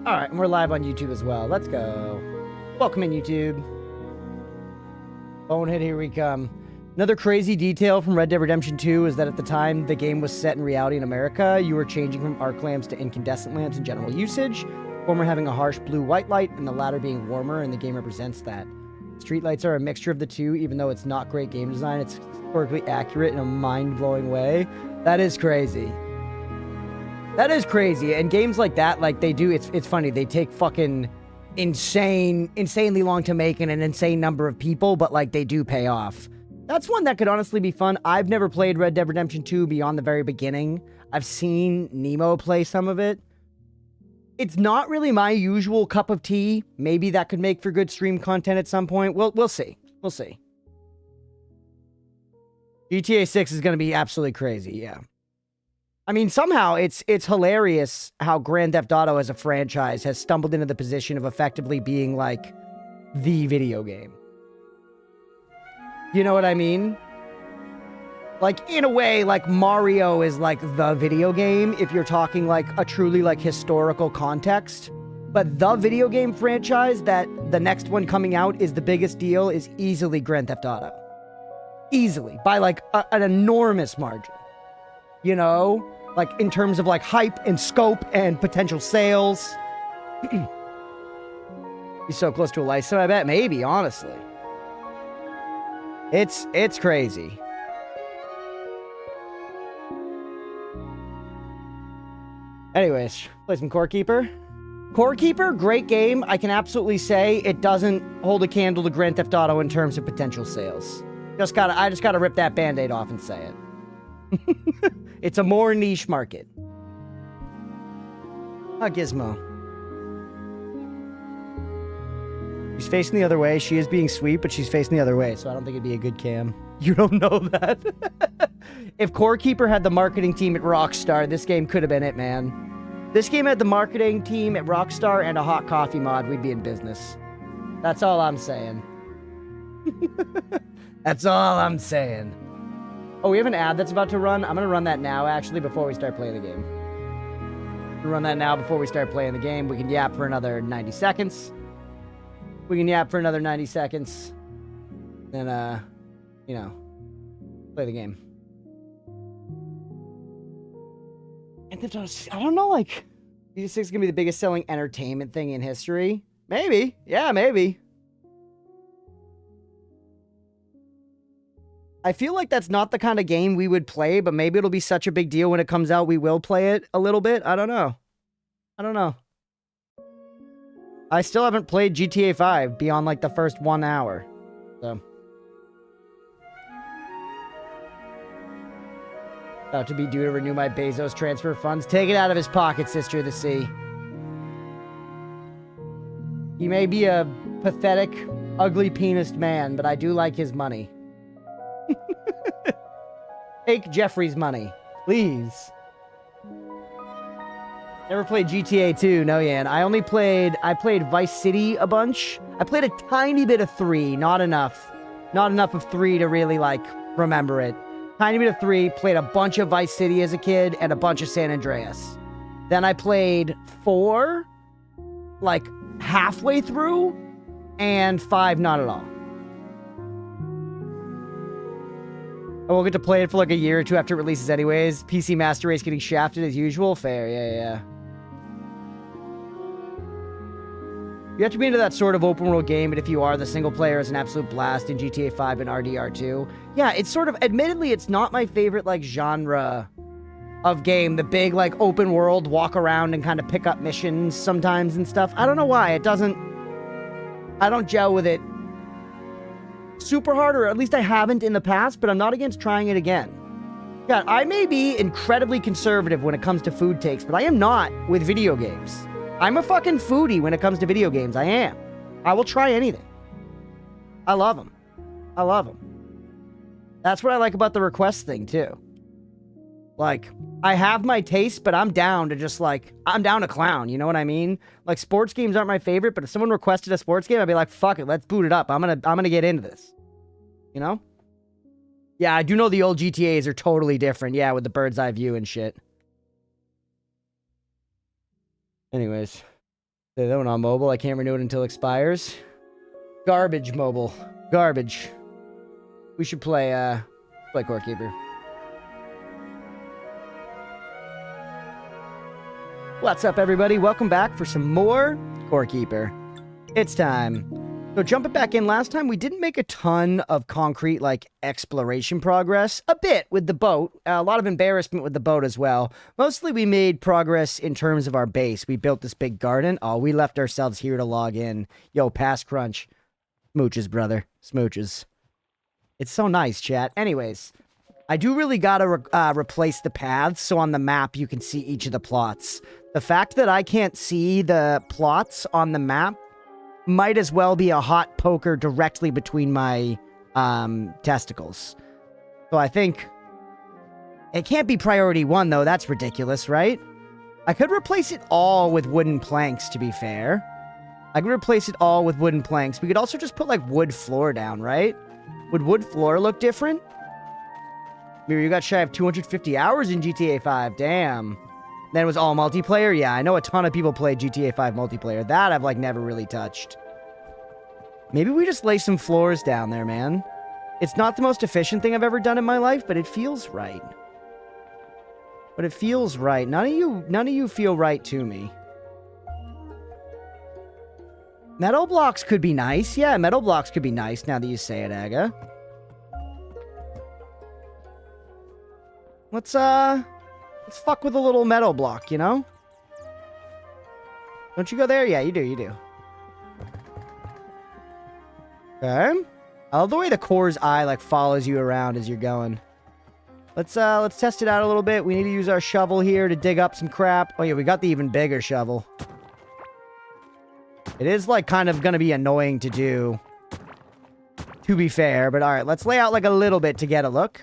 All right, and we're live on YouTube as well. Let's go. Welcome in, YouTube. Bonehead, here we come. Another crazy detail from Red Dead Redemption 2 is that at the time the game was set in reality in America, you were changing from arc lamps to incandescent lamps in general usage, the former having a harsh blue-white light, and the latter being warmer, and the game represents that. Streetlights are a mixture of the two, even though it's not great game design, it's historically accurate in a mind-blowing way. That is crazy. That is crazy, and games like that, like, they do, it's funny, they take fucking insanely long to make and an insane number of people, but, like, they do pay off. That's one that could honestly be fun. I've never played Red Dead Redemption 2 beyond the very beginning. I've seen Nemo play some of it. It's not really my usual cup of tea. Maybe that could make for good stream content at some point. We'll see. We'll see. GTA 6 is going to be absolutely crazy, yeah. I mean, somehow it's hilarious how Grand Theft Auto as a franchise has stumbled into the position of effectively being like the video game. You know what I mean? Like, in a way, like Mario is like the video game if you're talking like a truly like historical context. But the video game franchise that the next one coming out is the biggest deal is easily Grand Theft Auto. Easily. By like an enormous margin. You know? Like, in terms of, like, hype and scope and potential sales. He's so close to a license, I bet. Maybe, honestly. It's crazy. Anyways, play some Core Keeper. Core Keeper, great game. I can absolutely say it doesn't hold a candle to Grand Theft Auto in terms of potential sales. I just gotta rip that Band-Aid off and say it. It's a more niche market. Ah, Gizmo. She's facing the other way. She is being sweet, but she's facing the other way, so I don't think it'd be a good cam. You don't know that? If Core Keeper had the marketing team at Rockstar, this game could have been it, man. This game had the marketing team at Rockstar and a hot coffee mod, we'd be in business. That's all I'm saying. That's all I'm saying. Oh, we have an ad that's about to run. I'm going to run that now, actually, before we start playing the game. We'll run that now before we start playing the game. We can yap for another 90 seconds. We can yap for another 90 seconds. Then, you know, play the game. And I don't know, like, GTA 6 is going to be the biggest selling entertainment thing in history. Maybe. Yeah, maybe. I feel like that's not the kind of game we would play, but maybe it'll be such a big deal when it comes out, we will play it a little bit. I don't know. I don't know. I still haven't played GTA 5 beyond, like, the first 1 hour. So. About to be due to renew my Bezos transfer funds. Take it out of his pocket, Sister of the Sea. He may be a pathetic, ugly penised man, but I do like his money. Take Jeffrey's money, please. Never played GTA 2, no, Yan. I played Vice City a bunch. I played a tiny bit of 3, not enough. Not enough of 3 to really, like, remember it. Tiny bit of 3, played a bunch of Vice City as a kid, and a bunch of San Andreas. Then I played 4, like, halfway through, and 5 not at all. I won't get to play it for like a year or two after it releases anyways. PC Master Race getting shafted as usual. Fair, yeah. You have to be into that sort of open world game, but if you are, the single player is an absolute blast in GTA 5 and RDR2. Yeah, it's sort of, admittedly, it's not my favorite, like, genre of game. The big, like, open world, walk around and kind of pick up missions sometimes and stuff. I don't know why. I don't gel with it super hard, or at least I haven't in the past, but I'm not against trying it again. Yeah, I may be incredibly conservative when it comes to food takes, but I am not with video games. I'm a fucking foodie when it comes to video games. I am. I will try anything. I love them. I love them. That's what I like about the request thing, too. Like, I have my taste, but I'm down to just, like, I'm down to clown, you know what I mean? Like, sports games aren't my favorite, but if someone requested a sports game, I'd be like, fuck it, let's boot it up. I'm gonna get into this. You know? Yeah, I do know the old GTAs are totally different, yeah, with the bird's eye view and shit. Anyways. They don't on mobile. I can't renew it until it expires. Garbage mobile. Garbage. We should play Core Keeper. What's up, everybody? Welcome back for some more Core Keeper. It's time. So jumping back in, last time we didn't make a ton of concrete, like, exploration progress. A bit with the boat. A lot of embarrassment with the boat as well. Mostly we made progress in terms of our base. We built this big garden. Oh, we left ourselves here to log in. Yo, pass Crunch. Smooches, brother. Smooches. It's so nice, chat. Anyways, I do really gotta replace the paths so on the map you can see each of the plots. The fact that I can't see the plots on the map might as well be a hot poker directly between my testicles. So I think it can't be priority 1, though. That's ridiculous, right? I could replace it all with wooden planks, to be fair. I could replace it all with wooden planks. We could also just put, like, wood floor down, right? Would wood floor look different? Mirror, you got shy of 250 hours in GTA 5. Damn. Then it was all multiplayer? Yeah, I know a ton of people play GTA 5 multiplayer. That I've, like, never really touched. Maybe we just lay some floors down there, man. It's not the most efficient thing I've ever done in my life, but it feels right. But it feels right. None of you feel right to me. Metal blocks could be nice. Yeah, metal blocks could be nice now that you say it, Aga. Let's fuck with a little metal block, you know? Don't you go there? Yeah, you do. Okay. I love the way the core's eye, like, follows you around as you're going. Let's test it out a little bit. We need to use our shovel here to dig up some crap. Oh, yeah, we got the even bigger shovel. It is, like, kind of gonna be annoying to do, to be fair. But, alright, let's lay out, like, a little bit to get a look.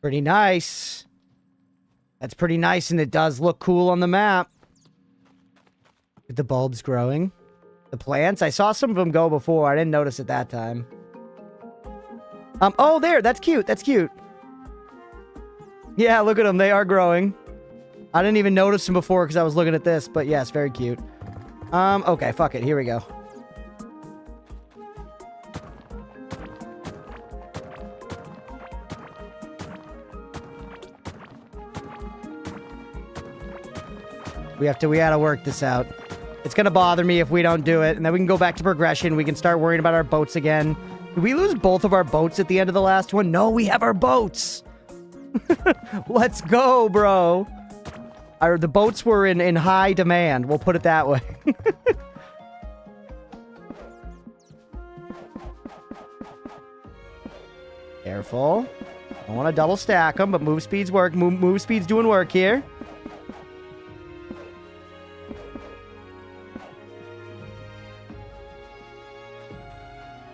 Pretty nice. That's pretty nice, and it does look cool on the map. With the bulbs growing. The plants, I saw some of them go before. I didn't notice at that time. Oh, there, that's cute, that's cute. Yeah, look at them, they are growing. I didn't even notice them before because I was looking at this, but yes, very cute. Okay, fuck it, here we go. We gotta work this out. It's gonna bother me if we don't do it, and then we can go back to progression. We can start worrying about our boats again. Did we lose both of our boats at the end of the last one? No, we have our boats! Let's go, bro! The boats were in high demand, we'll put it that way. Careful. Don't want to double stack them, but move speeds work. Move speeds doing work here.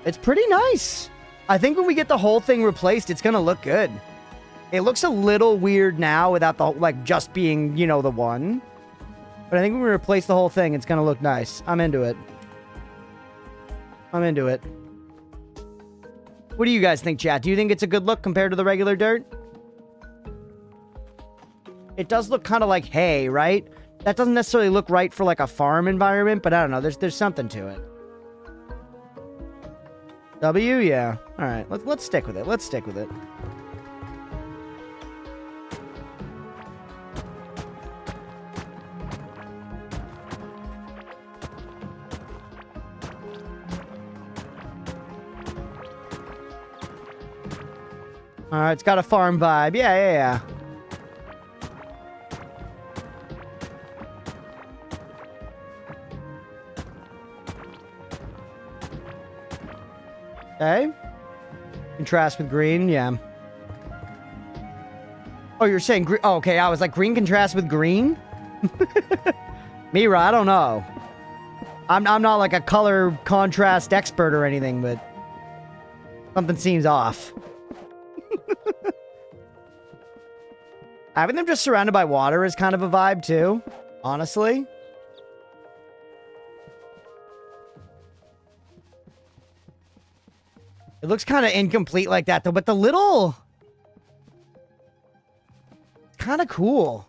It's pretty nice. I think when we get the whole thing replaced, it's gonna look good. It looks a little weird now without the, like, just being, you know, the one. But I think when we replace the whole thing, it's gonna look nice. I'm into it. I'm into it. What do you guys think, chat? Do you think it's a good look compared to the regular dirt? It does look kind of like hay, right? That doesn't necessarily look right for, like, a farm environment, but I don't know. There's something to it. W? Yeah. Alright, let's stick with it. Let's stick with it. Alright, it's got a farm vibe. Yeah. Okay. Contrast with green, yeah. Oh, you're saying green? Oh, okay, I was like, green contrast with green? Mira, I don't know. I'm not like a color contrast expert or anything, but something seems off. Having them just surrounded by water is kind of a vibe, too. Honestly. It looks kind of incomplete like that, though, but the little... kind of cool.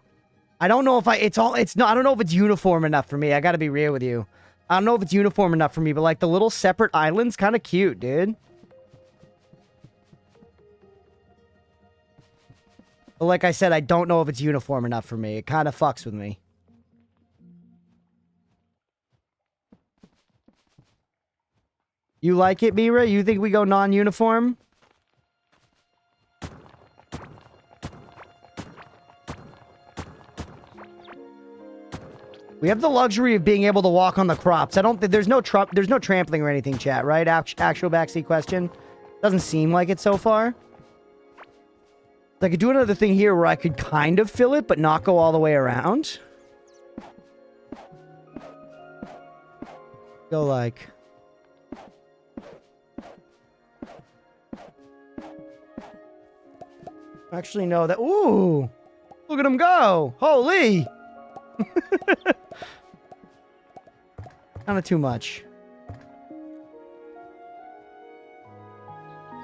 I don't know if I don't know if it's uniform enough for me. I gotta be real with you. I don't know if it's uniform enough for me, but like the little separate islands, kind of cute, dude. But like I said, I don't know if it's uniform enough for me. It kind of fucks with me. You like it, Mira? You think we go non-uniform? We have the luxury of being able to walk on the crops. I don't think there's no trampling or anything, chat, right? Actual backseat question. Doesn't seem like it so far. I could do another thing here where I could kind of fill it, but not go all the way around. Go like... Actually, no, that... Ooh! Look at him go! Holy! Kind of too much.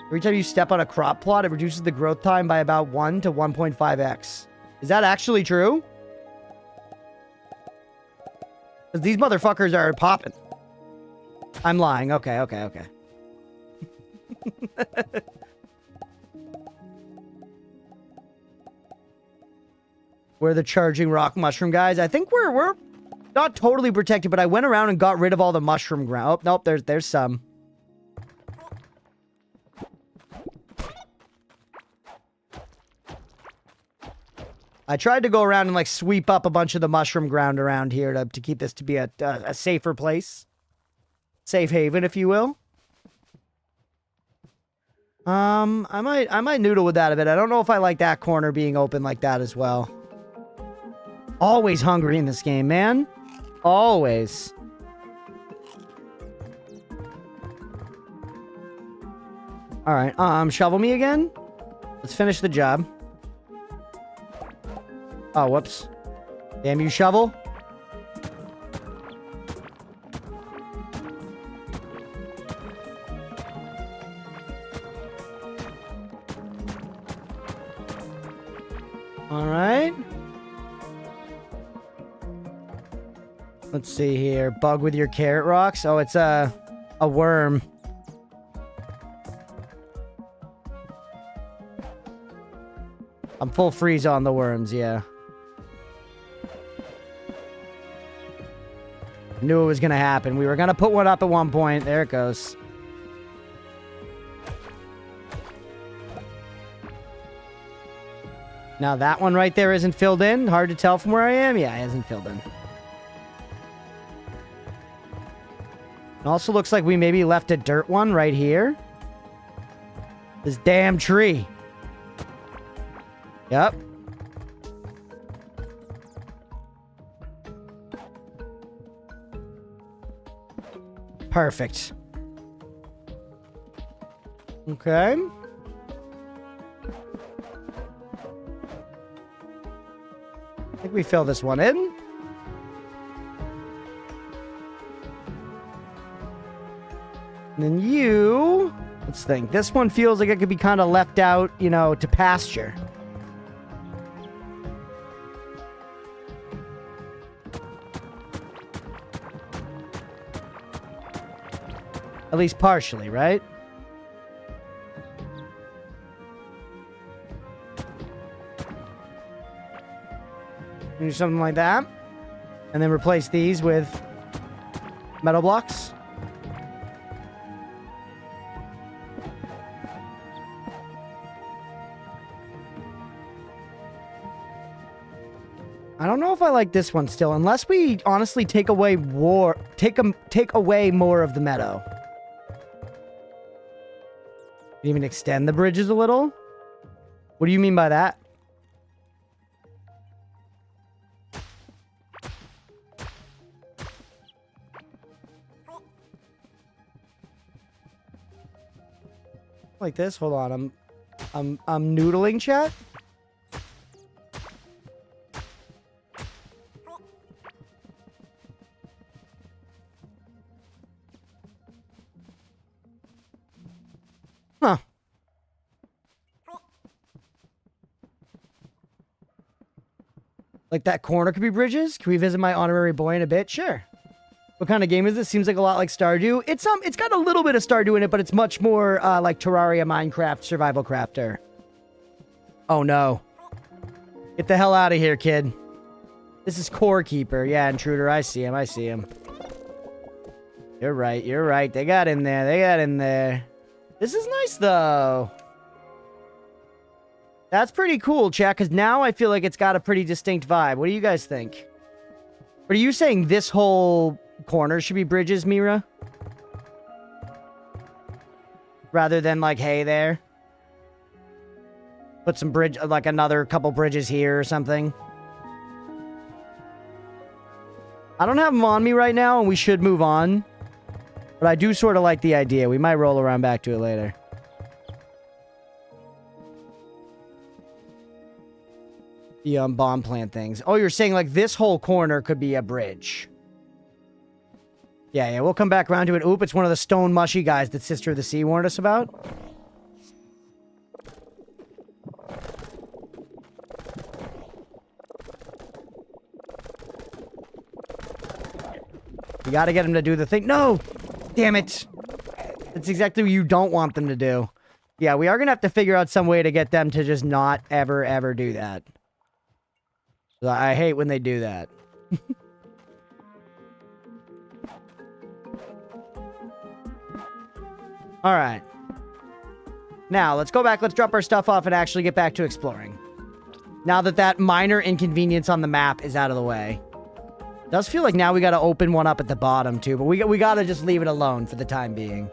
Every time you step on a crop plot, it reduces the growth time by about 1 to 1.5x. Is that actually true? Because these motherfuckers are popping. I'm lying. Okay, okay, okay. We're the charging rock mushroom guys. I think we're not totally protected, but I went around and got rid of all the mushroom ground. Oh, nope, there's some. I tried to go around and like sweep up a bunch of the mushroom ground around here to keep this to be a safer place. Safe haven, if you will. I might noodle with that a bit. I don't know if I like that corner being open like that as well. Always hungry in this game, man. Always. Alright, shovel me again? Let's finish the job. Oh, whoops. Damn you, shovel. Alright. Let's see here. Bug with your carrot rocks. Oh, it's a worm. I'm full freeze on the worms, yeah. Knew it was gonna happen. We were gonna put one up at one point. There it goes. Now that one right there isn't filled in. Hard to tell from where I am. Yeah, it isn't filled in. It also looks like we maybe left a dirt one right here. This damn tree. Yep. Perfect. Okay. I think we fill this one in. And then you... Let's think. This one feels like it could be kind of left out, you know, to pasture. At least partially, right? Do something like that. And then replace these with metal blocks. I don't know if I like this one still, unless we honestly take away take away more of the meadow. Even extend the bridges a little? What do you mean by that? Like this? Hold on. I'm noodling, chat. Huh. Like that corner could be bridges? Can we visit my honorary boy in a bit? Sure. What kind of game is this? Seems like a lot like Stardew. It's got a little bit of Stardew in it, but it's much more like Terraria, Minecraft, Survival Crafter. Oh no. Get the hell out of here, kid. This is Core Keeper. Yeah, Intruder. I see him. I see him. You're right. You're right. They got in there. They got in there. This is nice, though. That's pretty cool, chat, because now I feel like it's got a pretty distinct vibe. What do you guys think? But are you saying this whole corner should be bridges, Mira? Rather than, like, hay there? Put some bridge, like another couple bridges here or something. I don't have them on me right now, and we should move on. But I do sort of like the idea. We might roll around back to it later. The bomb plant things. Oh, you're saying like this whole corner could be a bridge. Yeah, we'll come back around to it. Oop, it's one of the stone mushy guys that Sister of the Sea warned us about. We gotta get him to do the thing. No! Damn it! That's exactly what you don't want them to do. Yeah, we are gonna have to figure out some way to get them to just not ever, ever do that. I hate when they do that. Alright. Now, let's go back. Let's drop our stuff off and actually get back to exploring. Now that that minor inconvenience on the map is out of the way. Does feel like now we gotta open one up at the bottom, too. But we gotta just leave it alone for the time being.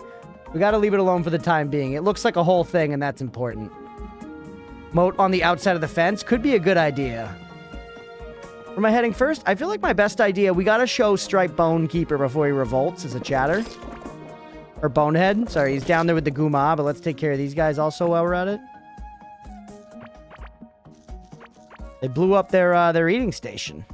We gotta leave it alone for the time being. It looks like a whole thing, and that's important. Moat on the outside of the fence could be a good idea. Where am I heading first? I feel like my best idea, we gotta show Stripe Bonekeeper before he revolts as a chatter. Or Bonehead. Sorry, he's down there with the Guma, but let's take care of these guys also while we're at it. They blew up their eating station.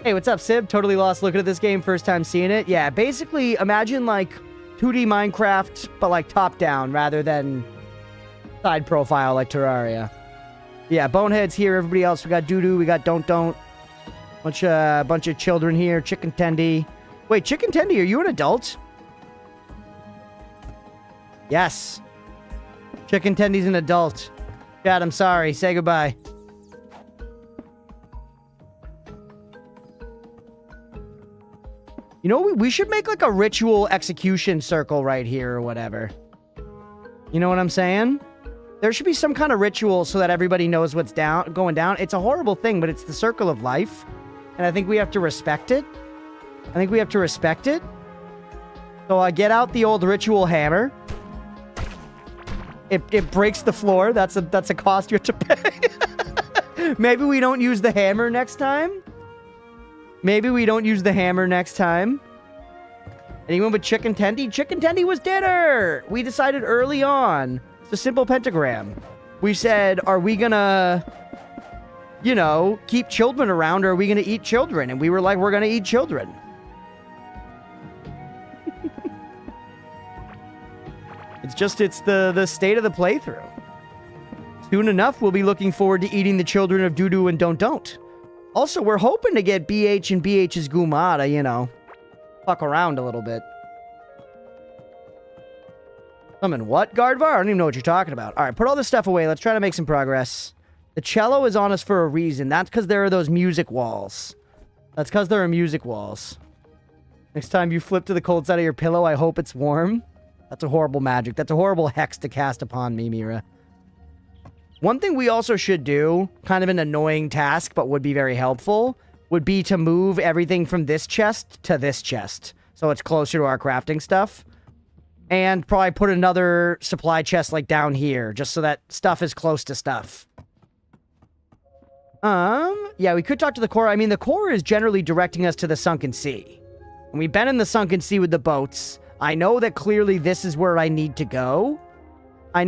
Hey, what's up, Sib? Totally lost looking at this game, first time seeing it. Yeah, basically, imagine like 2D Minecraft, but like top-down rather than side profile like Terraria. Yeah, Bonehead's here. Everybody else, we got Doodoo, we got Don't. Bunch of children here. Chicken Tendy. Wait, Chicken Tendy, are you an adult? Yes. Chicken Tendy's an adult. Dad, I'm sorry. Say goodbye. You know, we should make like a ritual execution circle right here or whatever. You know what I'm saying? There should be some kind of ritual so that everybody knows what's going down. It's a horrible thing, but it's the circle of life. And I think we have to respect it. So get out the old ritual hammer. It breaks the floor. That's a cost you have to pay. Maybe we don't use the hammer next time. Anyone but Chicken Tendy? Chicken Tendy was dinner! We decided early on. It's a simple pentagram. We said, are we gonna, you know, keep children around or are we gonna eat children? And we were like, we're gonna eat children. It's the state of the playthrough. Soon enough, we'll be looking forward to eating the children of Doodoo and Don't. Also, we're hoping to get BH and BH's Gumata, you know. Fuck around a little bit. Summon what, Gardvar? I don't even know what you're talking about. Alright, put all this stuff away. Let's try to make some progress. The cello is on us for a reason. That's because there are those music walls. Next time you flip to the cold side of your pillow, I hope it's warm. That's a horrible magic. That's a horrible hex to cast upon me, Mira. One thing we also should do, kind of an annoying task, but would be very helpful, would be to move everything from this chest to this chest. So it's closer to our crafting stuff. And probably put another supply chest, like, down here, just so that stuff is close to stuff. Yeah, we could talk to the core. I mean, the core is generally directing us to the sunken sea. And we've been in the sunken sea with the boats. I know that clearly this is where I need to go. I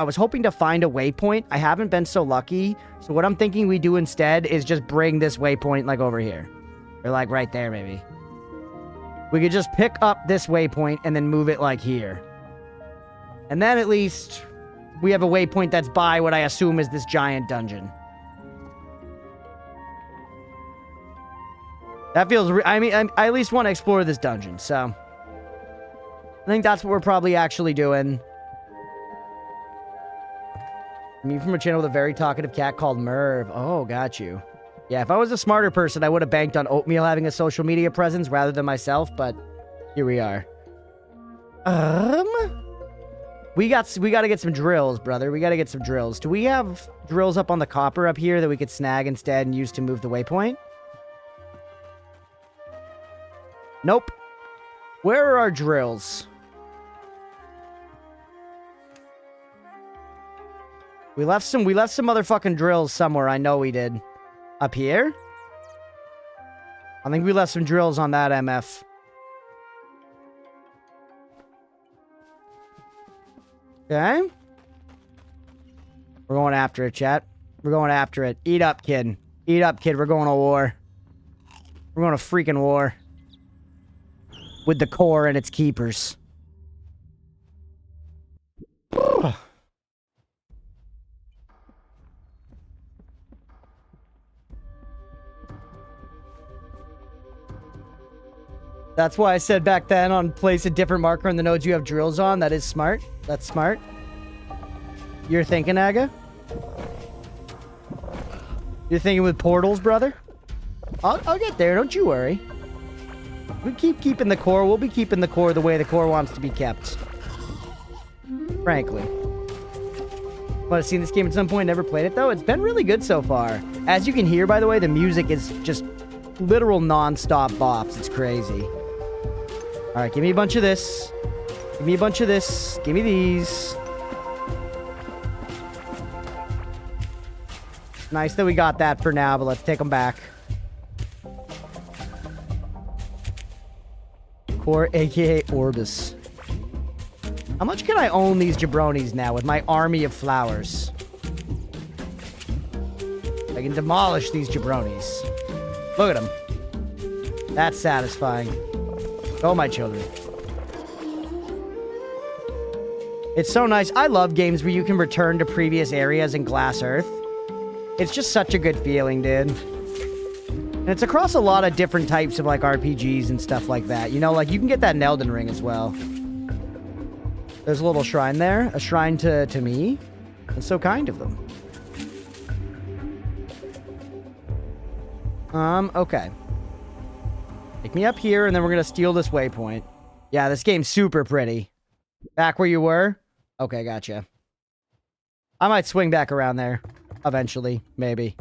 was hoping to find a waypoint. I haven't been so lucky. So what I'm thinking we do instead is just bring this waypoint, like, over here. Or, like, right there, maybe. We could just pick up this waypoint and then move it, like, here. And then at least we have a waypoint that's by what I assume is this giant dungeon. That feels... I at least want to explore this dungeon, so... I think that's what we're probably actually doing. Me from a channel with a very talkative cat called Merv. Oh, got you. Yeah, if I was a smarter person, I would have banked on Oatmeal having a social media presence rather than myself, but here we are. We got to get some drills, brother. We got to get some drills. Do we have drills up on the copper up here that we could snag instead and use to move the waypoint? Nope. Where are our drills? We left some motherfucking drills somewhere. I know we did. Up here? I think we left some drills on that MF. Okay. We're going after it, chat. We're going after it. Eat up, kid. Eat up, kid. We're going to war. We're going to freaking war. With the core and its keepers. That's why I said back then on place a different marker on the nodes you have drills on. That is smart. That's smart. You're thinking, Aga? You're thinking with portals, brother? I'll get there. Don't you worry. We keep keeping the core. We'll be keeping the core the way the core wants to be kept. Frankly. Want to see this game at some point? Never played it, though. It's been really good so far. As you can hear, by the way, the music is just literal non-stop bops. It's crazy. All right, give me a bunch of this. Give me a bunch of this. Give me these. Nice that we got that for now, but let's take them back. Core, aka Orbis. How much can I own these jabronis now with my army of flowers? I can demolish these jabronis. Look at them. That's satisfying. Oh, my children. It's so nice. I love games where you can return to previous areas in Glass Earth. It's just such a good feeling, dude. And it's across a lot of different types of, like, RPGs and stuff like that. You know, like, you can get that in Elden Ring as well. There's a little shrine there. A shrine to me. It's so kind of them. Okay. Take me up here, and then we're gonna steal this waypoint. Yeah, this game's super pretty. Back where you were? Okay, gotcha. I might swing back around there. Eventually. Maybe.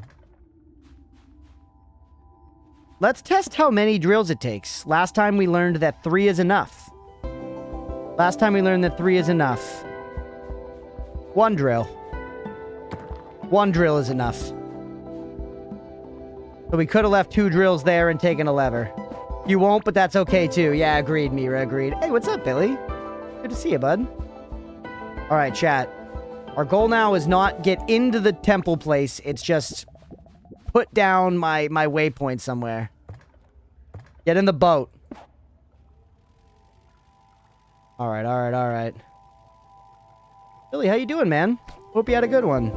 Let's test how many drills it takes. Last time we learned that 3 is enough. Last time we learned that 3 is enough. 1 drill. 1 drill is enough. So we could have left 2 drills there and taken a lever. You won't, but that's okay too. Yeah, agreed, Mira, agreed. Hey, what's up, Billy? Good to see you, bud. All right, chat. Our goal now is not get into the temple place. It's just put down my waypoint somewhere. Get in the boat. All right, all right, all right. Billy, how you doing, man? Hope you had a good one.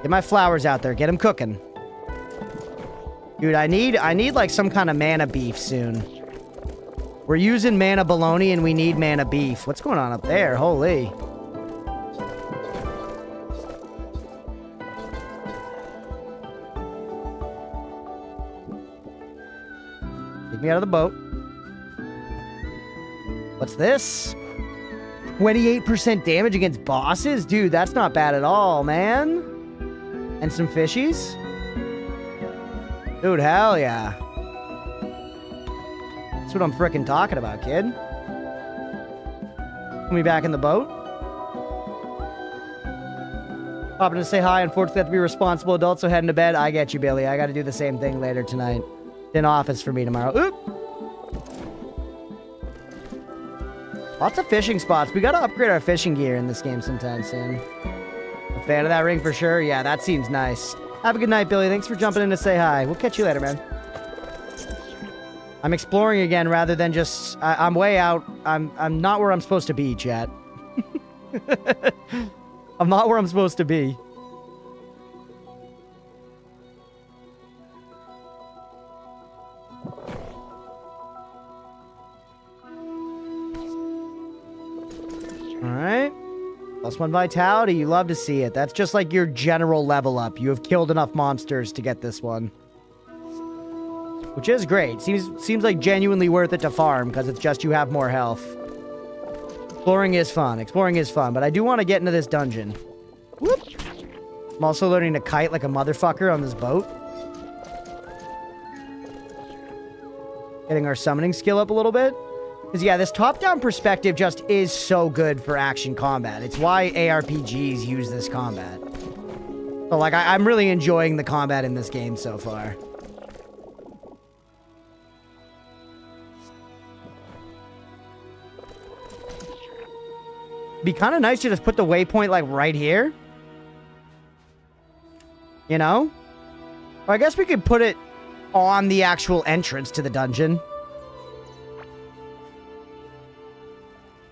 Get my flowers out there. Get them cooking. Dude, I need like some kind of mana beef soon. We're using mana bologna and we need mana beef. What's going on up there? Holy. Take me out of the boat. What's this? 28% damage against bosses? Dude, that's not bad at all, man. And some fishies? Dude, hell yeah. That's what I'm frickin' talking about, kid. Put me back in the boat. Popping to say hi. Unfortunately, I have to be a responsible adult, so heading to bed. I get you, Billy. I gotta do the same thing later tonight. In office for me tomorrow. Oop! Lots of fishing spots. We gotta upgrade our fishing gear in this game sometime soon. A fan of that ring for sure? Yeah, that seems nice. Have a good night, Billy. Thanks for jumping in to say hi. We'll catch you later, man. I'm exploring again rather than just... I'm way out. I'm not where I'm supposed to be, chat. I'm not where I'm supposed to be. Alright. +1 vitality. You love to see it. That's just like your general level up. You have killed enough monsters to get this one. Which is great. Seems like genuinely worth it to farm, because it's just you have more health. Exploring is fun. Exploring is fun, but I do want to get into this dungeon. Whoop! I'm also learning to kite like a motherfucker on this boat. Getting our summoning skill up a little bit. Because, yeah, this top-down perspective just is so good for action combat. It's why ARPGs use this combat. So, like, I'm really enjoying the combat in this game so far. Be kind of nice to just put the waypoint, like, right here. You know? Or I guess we could put it on the actual entrance to the dungeon.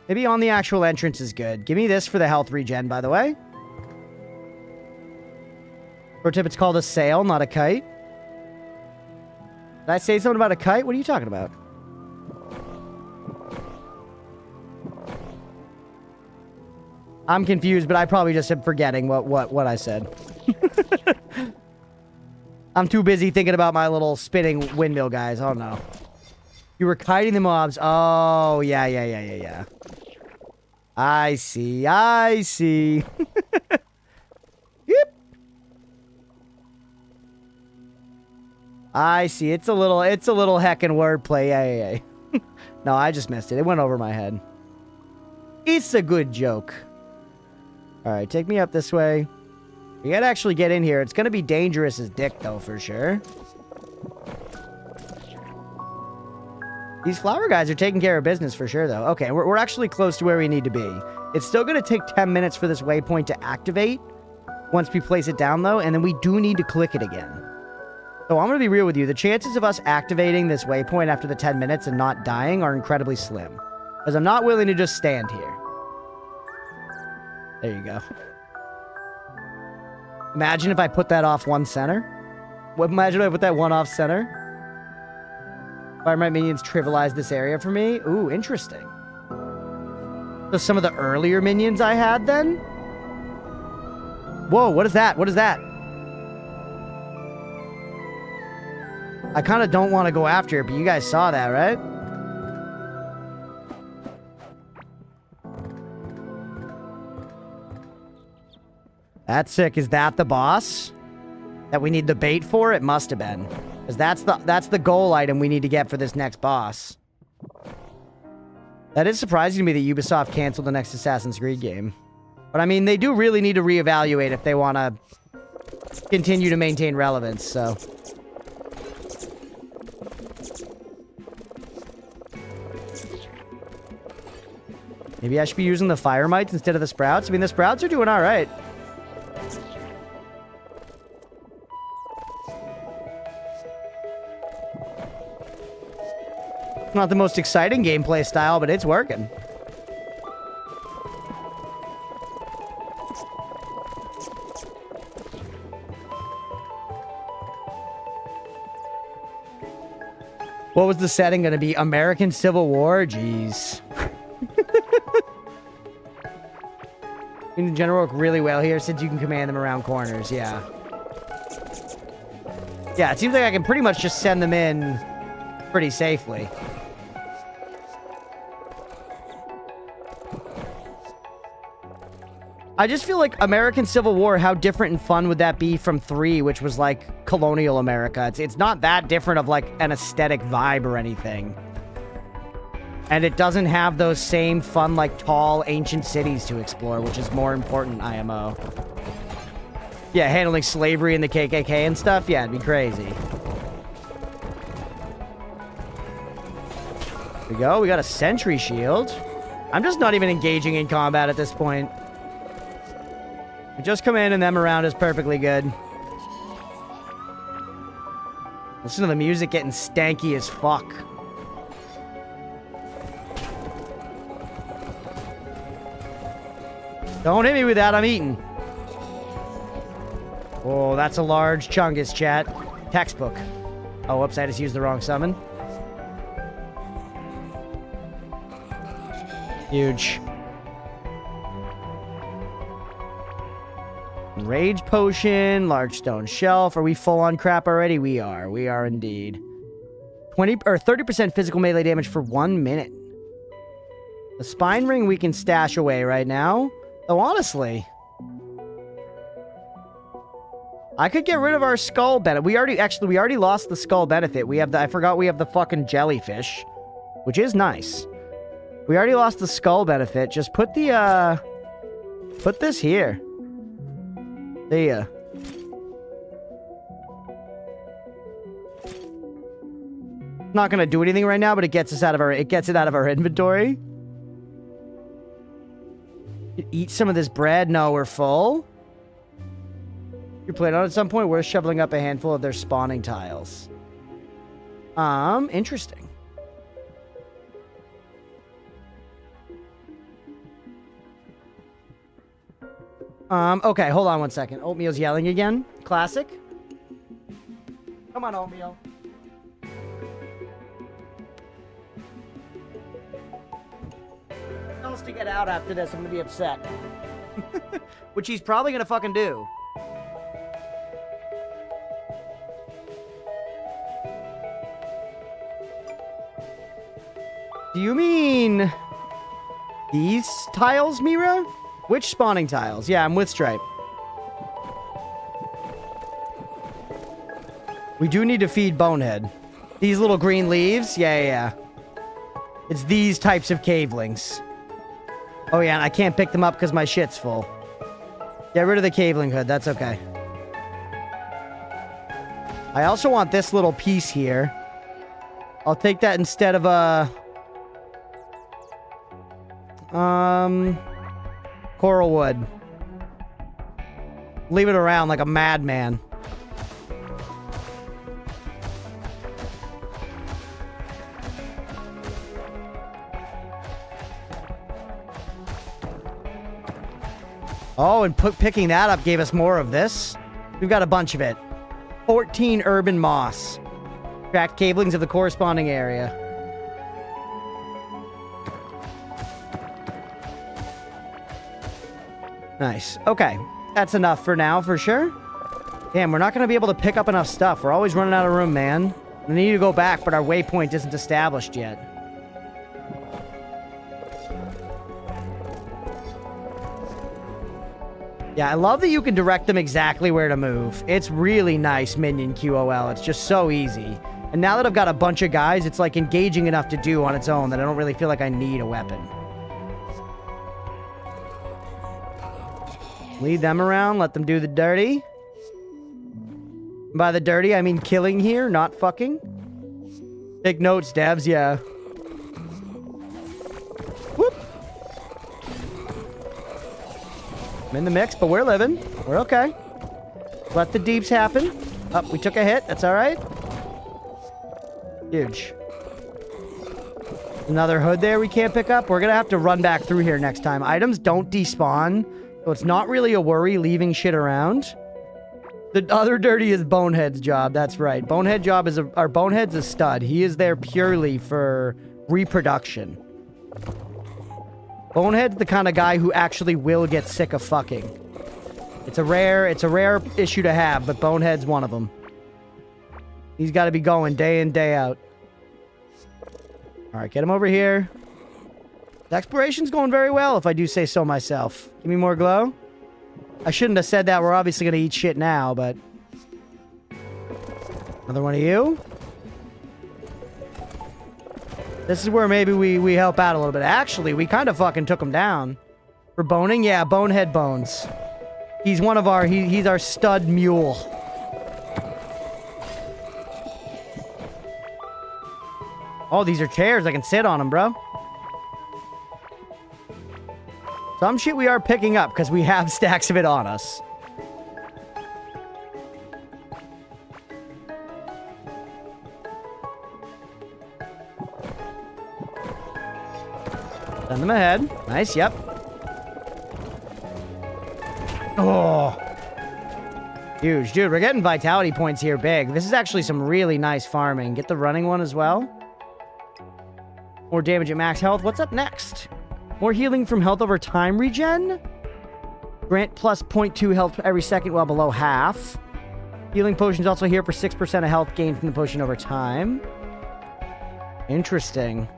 Maybe on the actual entrance is good. Give me this for the health regen, by the way. Pro tip, it's called a sail, not a kite. Did I say something about a kite? What are you talking about? I'm confused, but I probably just am forgetting what I said. I'm too busy thinking about my little spinning windmill guys. Oh, no. You were kiting the mobs. Oh, yeah. I see. Yep. I see. It's a little heckin' wordplay. Yeah. No, I just missed it. It went over my head. It's a good joke. Alright, take me up this way. We gotta actually get in here. It's gonna be dangerous as dick, though, for sure. These flower guys are taking care of business for sure, though. Okay, we're actually close to where we need to be. It's still gonna take 10 minutes for this waypoint to activate once we place it down, though, and then we do need to click it again. So I'm gonna be real with you. The chances of us activating this waypoint after the 10 minutes and not dying are incredibly slim. Because I'm not willing to just stand here. There you go. Imagine if I put that off one center. Imagine if I put that one off center. Fire minions trivialize this area for me. Ooh, interesting. So some of the earlier minions I had then? Whoa, what is that? What is that? I kind of don't want to go after it, but you guys saw that, right? That's sick. Is that the boss that we need the bait for? It must have been. Because that's the goal item we need to get for this next boss. That is surprising to me that Ubisoft canceled the next Assassin's Creed game. But I mean, they do really need to reevaluate if they want to continue to maintain relevance, so... Maybe I should be using the fire mites instead of the sprouts? I mean, the sprouts are doing alright. Not the most exciting gameplay style, but it's working. What was the setting going to be? American Civil War? Jeez. In general, work really well here since you can command them around corners. Yeah. Yeah, it seems like I can pretty much just send them in pretty safely. I just feel like American Civil War, how different and fun would that be from 3, which was like colonial America? It's not that different of like an aesthetic vibe or anything. And it doesn't have those same fun, like tall, ancient cities to explore, which is more important, IMO. Yeah, handling slavery and the KKK and stuff? Yeah, it'd be crazy. There we go. We got a sentry shield. I'm just not even engaging in combat at this point. Just commanding them around is perfectly good. Listen to the music getting stanky as fuck. Don't hit me with that. I'm eating. Oh, that's a large chungus, chat. Textbook. Oh, whoops. I just used the wrong summon. Huge. Rage potion, large stone shelf. Are we full on crap already? We are. We are indeed. 20 or 30% physical melee damage for 1 minute. The spine ring we can stash away right now. Though honestly, I could get rid of our skull benefit. We already lost the skull benefit. We have the, I forgot we have the fucking jellyfish, which is nice. We already lost the skull benefit. Just put the, put this here. See ya. Not gonna do anything right now, but it gets it out of our inventory. Eat some of this bread. No, we're full. You plan on at some point. We're shoveling up a handful of their spawning tiles. Interesting. Okay, hold on one second. Oatmeal's yelling again. Classic. Come on, Oatmeal. Tell us to get out after this. I'm gonna be upset. Which he's probably gonna fucking do. Do you mean these tiles, Mira? Which spawning tiles? Yeah, I'm with Stripe. We do need to feed Bonehead. These little green leaves? Yeah. It's these types of cavelings. Oh yeah, and I can't pick them up because my shit's full. Get rid of the caveling hood. That's okay. I also want this little piece here. I'll take that instead of a... coral wood. Leave it around like a madman. Oh, and picking that up gave us more of this. We've got a bunch of it. 14 urban moss. Tracked cablings of the corresponding area. Nice. Okay. That's enough for now, for sure. Damn, we're not going to be able to pick up enough stuff. We're always running out of room, man. We need to go back, but our waypoint isn't established yet. Yeah, I love that you can direct them exactly where to move. It's really nice, Minion QOL. It's just so easy. And now that I've got a bunch of guys, it's like engaging enough to do on its own that I don't really feel like I need a weapon. Lead them around, let them do the dirty. By the dirty, I mean killing here, not fucking. Take notes, devs, yeah. Whoop. I'm in the mix, but we're living. We're okay. Let the deeps happen. Up, we took a hit. That's all right. Huge. Another hood there we can't pick up. We're going to have to run back through here next time. Items don't despawn, so it's not really a worry leaving shit around. The other dirty is Bonehead's job. That's right. Bonehead's a stud. He is there purely for reproduction. Bonehead's the kind of guy who actually will get sick of fucking. It's a rare issue to have, but Bonehead's one of them. He's got to be going day in, day out. All right, get him over here. The exploration's going very well, if I do say so myself. Give me more glow. I shouldn't have said that. We're obviously going to eat shit now, but... Another one of you. This is where maybe we help out a little bit. Actually, we kind of fucking took him down. For boning? Yeah, Bonehead bones. He's one of our... He's our stud mule. Oh, these are chairs. I can sit on them, bro. Some shit we are picking up because we have stacks of it on us. Send them ahead. Nice, yep. Oh. Huge. Dude, we're getting vitality points here big. This is actually some really nice farming. Get the running one as well. More damage at max health. What's up next? More healing from health over time regen. Grant plus 0.2 health every second while below half. Healing potions also here for 6% of health gained from the potion over time. Interesting.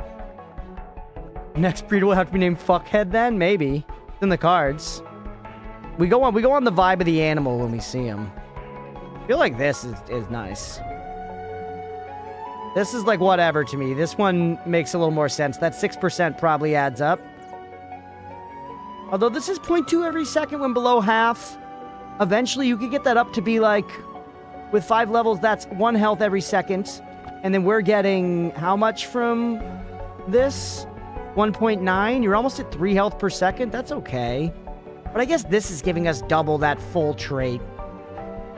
Next breed will have to be named Fuckhead then? Maybe. It's in the cards. We go on the vibe of the animal when we see him. I feel like this is nice. This is like whatever to me. This one makes a little more sense. That 6% probably adds up. Although this is 0.2 every second when below half. Eventually you could get that up to be like, with 5 levels, that's 1 health every second. And then we're getting how much from this? 1.9? You're almost at 3 health per second. That's okay. But I guess this is giving us double that full trait.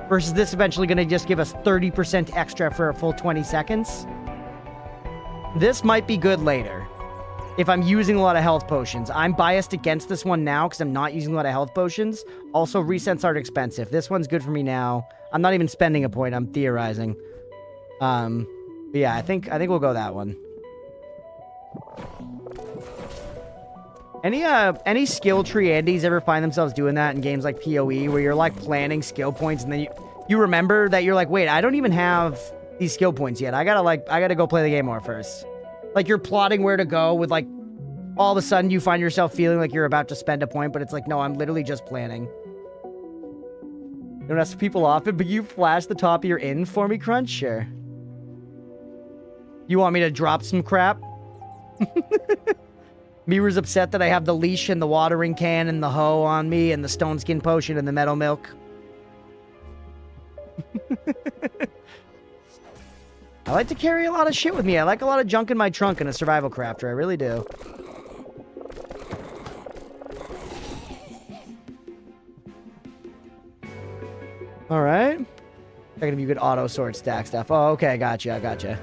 Versus this eventually going to just give us 30% extra for a full 20 seconds. This might be good later. If I'm using a lot of health potions. I'm biased against this one now because I'm not using a lot of health potions. Also, resets aren't expensive. This one's good for me now. I'm not even spending a point. I'm theorizing. But yeah, I think we'll go that one. Any skill tree Andes ever find themselves doing that in games like PoE where you're like planning skill points and then you remember that you're like, wait, I don't even have these skill points yet. I gotta go play the game more first. Like you're plotting where to go with like all of a sudden you find yourself feeling like you're about to spend a point, but it's like, no, I'm literally just planning. You don't ask people often, but you flash the top of your inn for me, Crunch? Sure. You want me to drop some crap? Mira's upset that I have the leash and the watering can and the hoe on me and the stone skin potion and the meadow milk. I like to carry a lot of shit with me. I like a lot of junk in my trunk in a survival crafter. I really do. Alright. Checking if you could auto sort stack stuff. Oh, okay. Gotcha. Gotcha.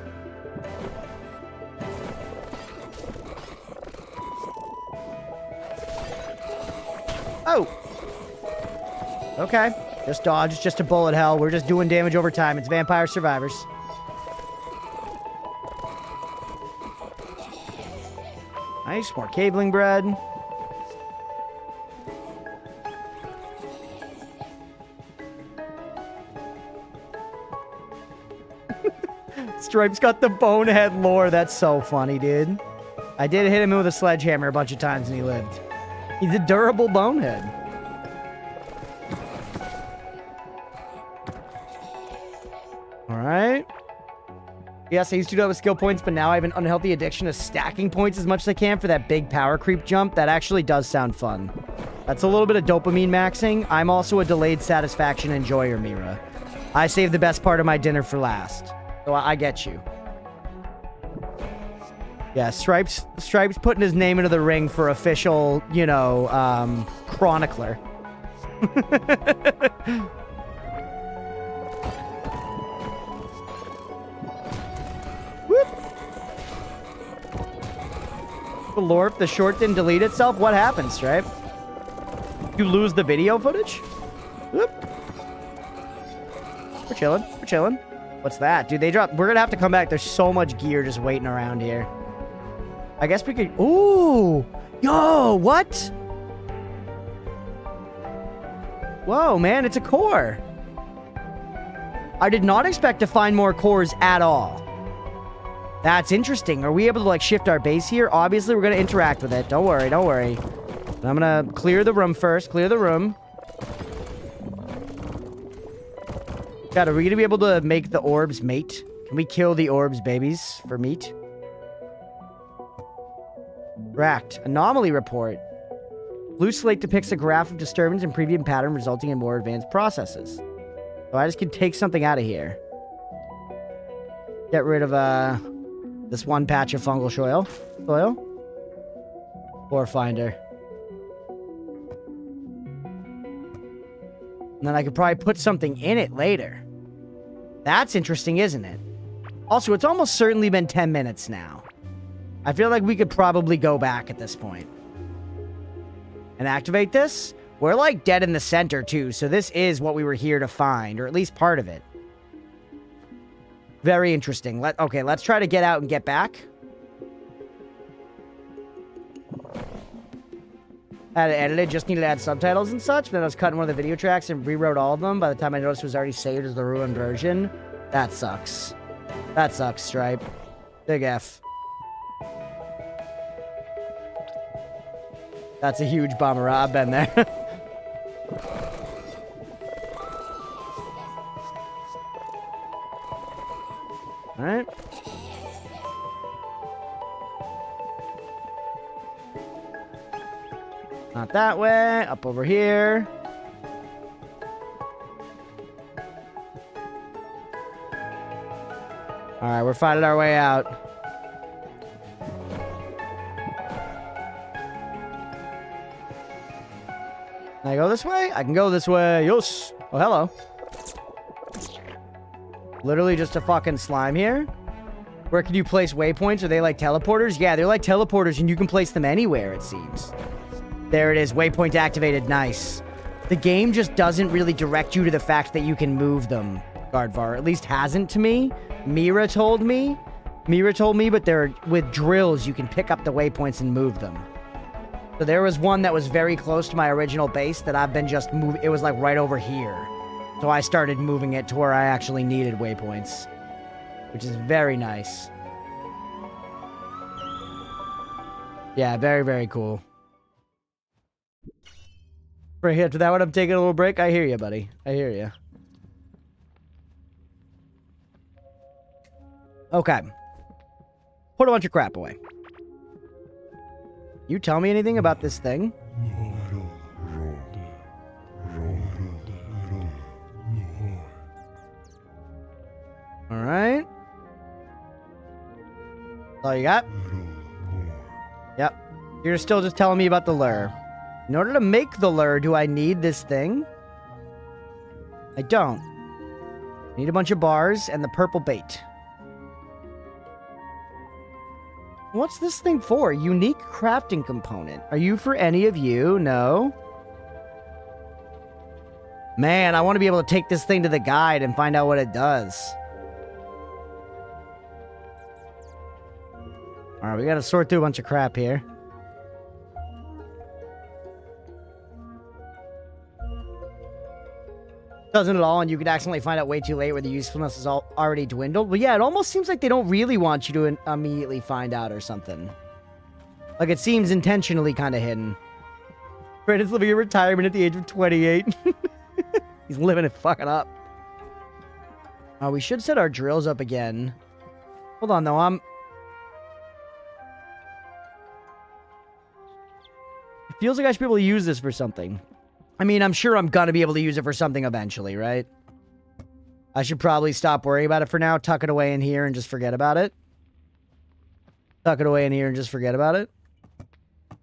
Oh! Okay. Just dodge. It's just a bullet hell. We're just doing damage over time. It's Vampire Survivors. Nice. More cabling bread. Stripe's got the bonehead lore. That's so funny, dude. I did hit him with a sledgehammer a bunch of times and he lived. He's a durable bonehead. Alright. Yes, I used to do that with skill points, but now I have an unhealthy addiction to stacking points as much as I can for that big power creep jump. That actually does sound fun. That's a little bit of dopamine maxing. I'm also a delayed satisfaction enjoyer, Mira. I save the best part of my dinner for last. So I get you. Yeah, Stripes putting his name into the ring for official, you know, chronicler. Whoop. The LORP, the short didn't delete itself? What happened, Stripe? You lose the video footage? Whoop. We're chilling. We're chilling. What's that? Dude, they dropped... We're gonna have to come back. There's so much gear just waiting around here. I guess we could... Ooh! Yo, what? Whoa, man, it's a core. I did not expect to find more cores at all. That's interesting. Are we able to, like, shift our base here? Obviously, we're going to interact with it. Don't worry, don't worry. I'm going to clear the room first. Clear the room. God, are we going to be able to make the orbs mate? Can we kill the orbs babies for meat? Racked. Anomaly report. Blue slate depicts a graph of disturbance and previous pattern resulting in more advanced processes. So I just can take something out of here. Get rid of this one patch of fungal soil. Ore finder. And then I could probably put something in it later. That's interesting, isn't it? Also, it's almost certainly been 10 minutes now. I feel like we could probably go back at this point. And activate this. We're like dead in the center too, so this is what we were here to find, or at least part of it. Very interesting. Okay, let's try to get out and get back. Had it edited, just needed to add subtitles and such. Then I was cutting one of the video tracks and rewrote all of them. By the time I noticed it was already saved as the ruined version. That sucks. That sucks, Stripe. Big F. That's a huge bummer. I've been there. Alright. Not that way. Up over here. Alright, we're fighting our way out. Can I go this way? I can go this way. Yes. Oh, hello. Literally just a fucking slime here. Where can you place waypoints? Are they like teleporters? Yeah, they're like teleporters and you can place them anywhere, it seems. There it is. Waypoint activated. Nice. The game just doesn't really direct you to the fact that you can move them, Gardvar. At least hasn't to me. Mira told me, but they're with drills, you can pick up the waypoints and move them. So there was one that was very close to my original base that I've been just moving. It was like right over here. So I started moving it to where I actually needed waypoints, which is very nice. Yeah, very, very cool. Right after that one, I'm taking a little break. I hear you, buddy. I hear you. Okay. Put a bunch of crap away. You tell me anything about this thing? Alright. That's all you got? Yep. You're still just telling me about the lure. In order to make the lure, do I need this thing? I don't. I need a bunch of bars and the purple bait. What's this thing for? Unique crafting component. Are you for any of you? No. Man, I want to be able to take this thing to the guide and find out what it does. Alright, we gotta sort through a bunch of crap here. Doesn't at all, and you could accidentally find out way too late where the usefulness is already dwindled. Well, yeah, it almost seems like they don't really want you to immediately find out or something. Like, it seems intentionally kind of hidden. Brandon's living in retirement at the age of 28. He's living it fucking up. We should set our drills up again. Hold on, though. It feels like I should be able to use this for something. I mean, I'm sure I'm gonna be able to use it for something eventually, right? I should probably stop worrying about it for now, tuck it away in here and just forget about it. Tuck it away in here and just forget about it.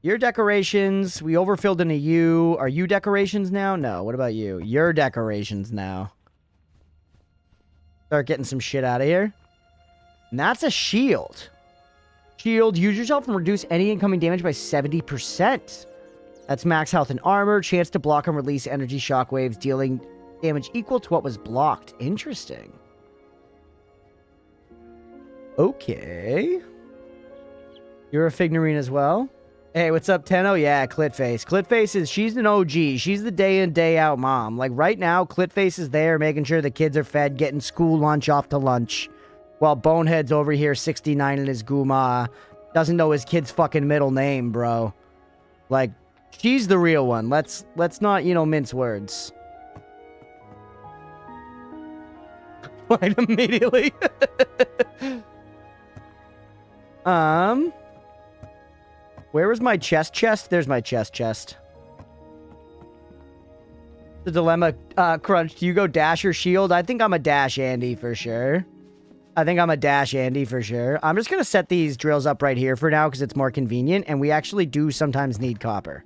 Your decorations, we overfilled into you. Are you decorations now? No, what about you? Your decorations now. Start getting some shit out of here. And that's a shield. Shield, use yourself and reduce any incoming damage by 70%. That's max health and armor. Chance to block and release energy shockwaves, dealing damage equal to what was blocked. Interesting. Okay. You're a figurine as well. Hey, what's up, Tenno? Yeah, Clitface. Clitface is, she's an OG. She's the day in, day out mom. Like, right now, Clitface is there making sure the kids are fed, getting school lunch off to lunch. While Bonehead's over here, 69 in his guma. Doesn't know his kid's fucking middle name, bro. Like, she's the real one. Let's not, you know, mince words. Fight immediately. Where was my chest? There's my chest. The dilemma, Crunch, do you go dash or shield? I think I'm a dash Andy for sure. I'm just gonna set these drills up right here for now because it's more convenient, and we actually do sometimes need copper.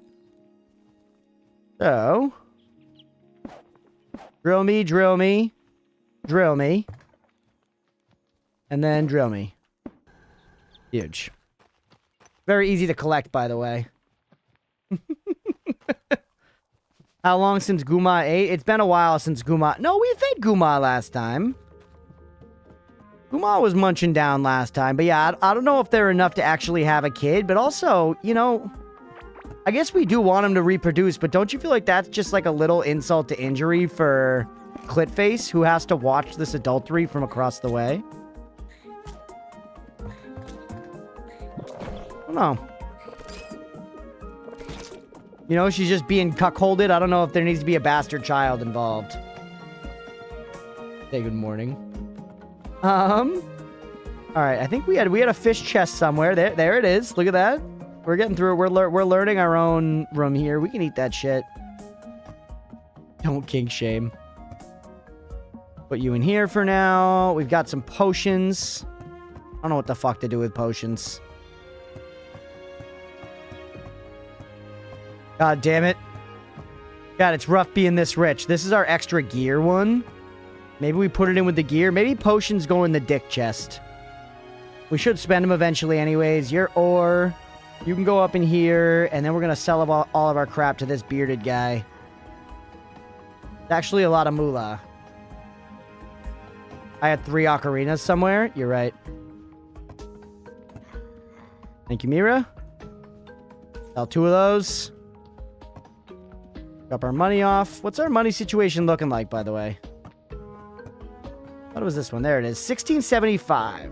So, drill me, and then drill me. Huge. Very easy to collect, by the way. How long since Guma ate? It's been a while since Guma... No, we fed Guma last time. Guma was munching down last time. But yeah, I don't know if they're enough to actually have a kid. But also, you know... I guess we do want him to reproduce. But don't you feel like that's just like a little insult to injury for Clitface, who has to watch this adultery from across the way? I don't know. You know, she's just being cuckolded. I don't know if there needs to be a bastard child involved. Say good morning. Alright, I think we had a fish chest somewhere. There it is. Look at that. We're getting through it. We're learning our own room here. We can eat that shit. Don't kink shame. Put you in here for now. We've got some potions. I don't know what the fuck to do with potions. God damn it. God, it's rough being this rich. This is our extra gear one. Maybe we put it in with the gear. Maybe potions go in the dick chest. We should spend them eventually anyways. Your ore. You can go up in here. And then we're going to sell all of our crap to this bearded guy. It's actually a lot of moolah. I had 3 ocarinas somewhere. You're right. Thank you, Mira. Sell 2 of those. Drop our money off. What's our money situation looking like, by the way? What was this one? There it is. 1675.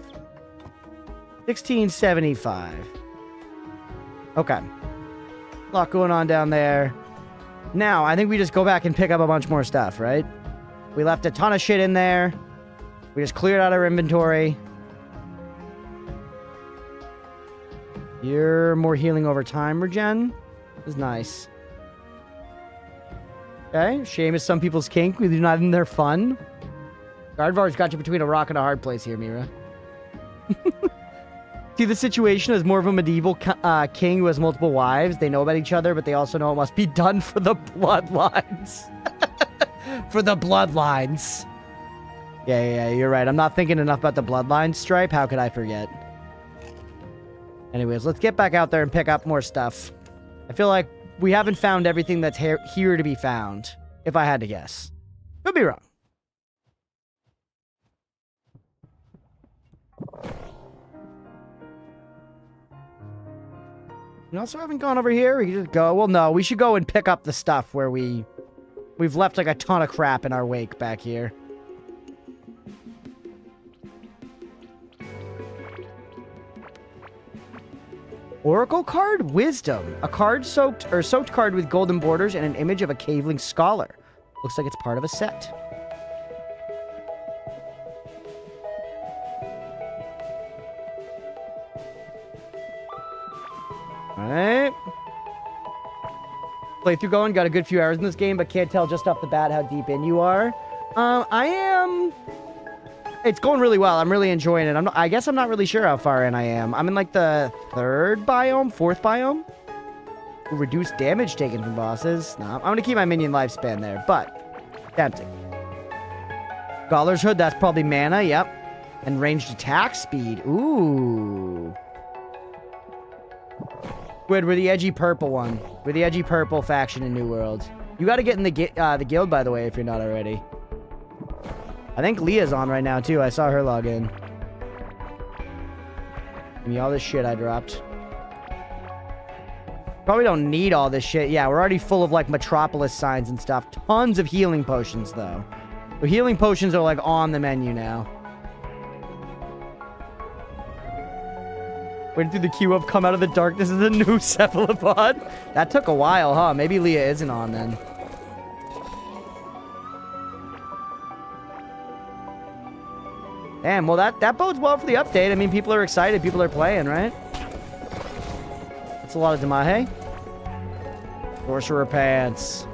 1675. Okay. A lot going on down there. Now, I think we just go back and pick up a bunch more stuff, right? We left a ton of shit in there. We just cleared out our inventory. You're more healing over time, Regen. Is nice. Okay, shame is some people's kink. We do not in their fun. Gardvar's got you between a rock and a hard place here, Mira. See the situation as more of a medieval king who has multiple wives. They know about each other, but they also know it must be done for the bloodlines. For the bloodlines. Yeah, you're right. I'm not thinking enough about the bloodline stripe. How could I forget? Anyways, let's get back out there and pick up more stuff. I feel like we haven't found everything that's here to be found, if I had to guess. Could be wrong. We also haven't gone over here. We can just go. Well, no, we should go and pick up the stuff where we've left like a ton of crap in our wake back here. Oracle card? Wisdom. A card soaked card with golden borders and an image of a caveling scholar. Looks like it's part of a set. Alright. Playthrough going. Got a good few hours in this game, but can't tell just off the bat how deep in you are. I am... It's going really well. I'm really enjoying it. I guess I'm not really sure how far in I am. I'm in like the 3rd biome, 4th biome. Reduce damage taken from bosses. No, I'm going to keep my minion lifespan there, but tempting. Scholar's Hood, that's probably mana, yep. And ranged attack speed. Ooh. Good, we're the edgy purple one. We're the edgy purple faction in New World. You got to get in the guild, by the way, if you're not already. I think Leah's on right now, too. I saw her log in. Give me all this shit I dropped. Probably don't need all this shit. Yeah, we're already full of, like, Metropolis signs and stuff. Tons of healing potions, though. The healing potions are, like, on the menu now. Went through the queue of come out of the darkness as a new cephalopod. That took a while, huh? Maybe Leah isn't on, then. Damn, well, that bodes well for the update. I mean, people are excited. People are playing, right? That's a lot of Damahe. Sorcerer Pants.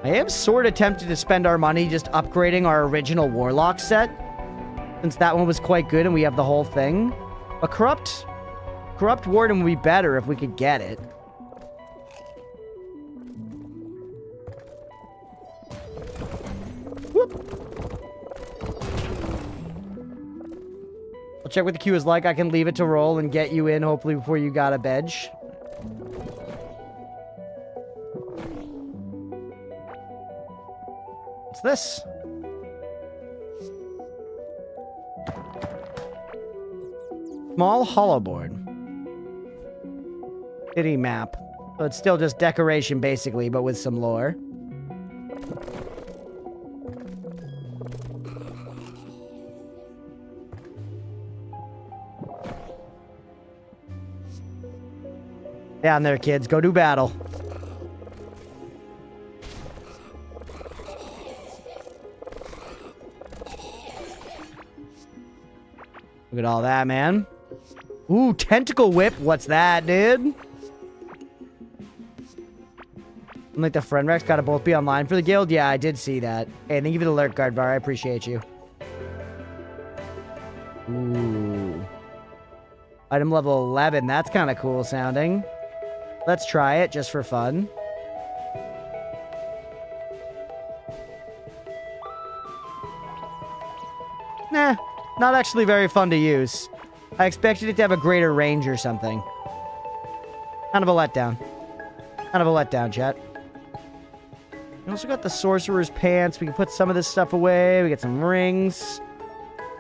I am sort of tempted to spend our money just upgrading our original Warlock set. Since that one was quite good and we have the whole thing. But Corrupt Warden would be better if we could get it. I'll check what the queue is like. I can leave it to roll and get you in, hopefully, before you got a bench. What's this? Small hollow board. City map. So it's still just decoration, basically, but with some lore. Down there, kids. Go do battle. Look at all that, man. Ooh, tentacle whip. What's that, dude? Like the friend Rex gotta both be online for the guild. Yeah, I did see that. Hey, thank you for the alert, Guardvar. I appreciate you. Ooh. Item level 11. That's kind of cool sounding. Let's try it just for fun. Nah, not actually very fun to use. I expected it to have a greater range or something. Kind of a letdown. Kind of a letdown, chat. We also got the Sorcerer's Pants. We can put some of this stuff away. We get some rings.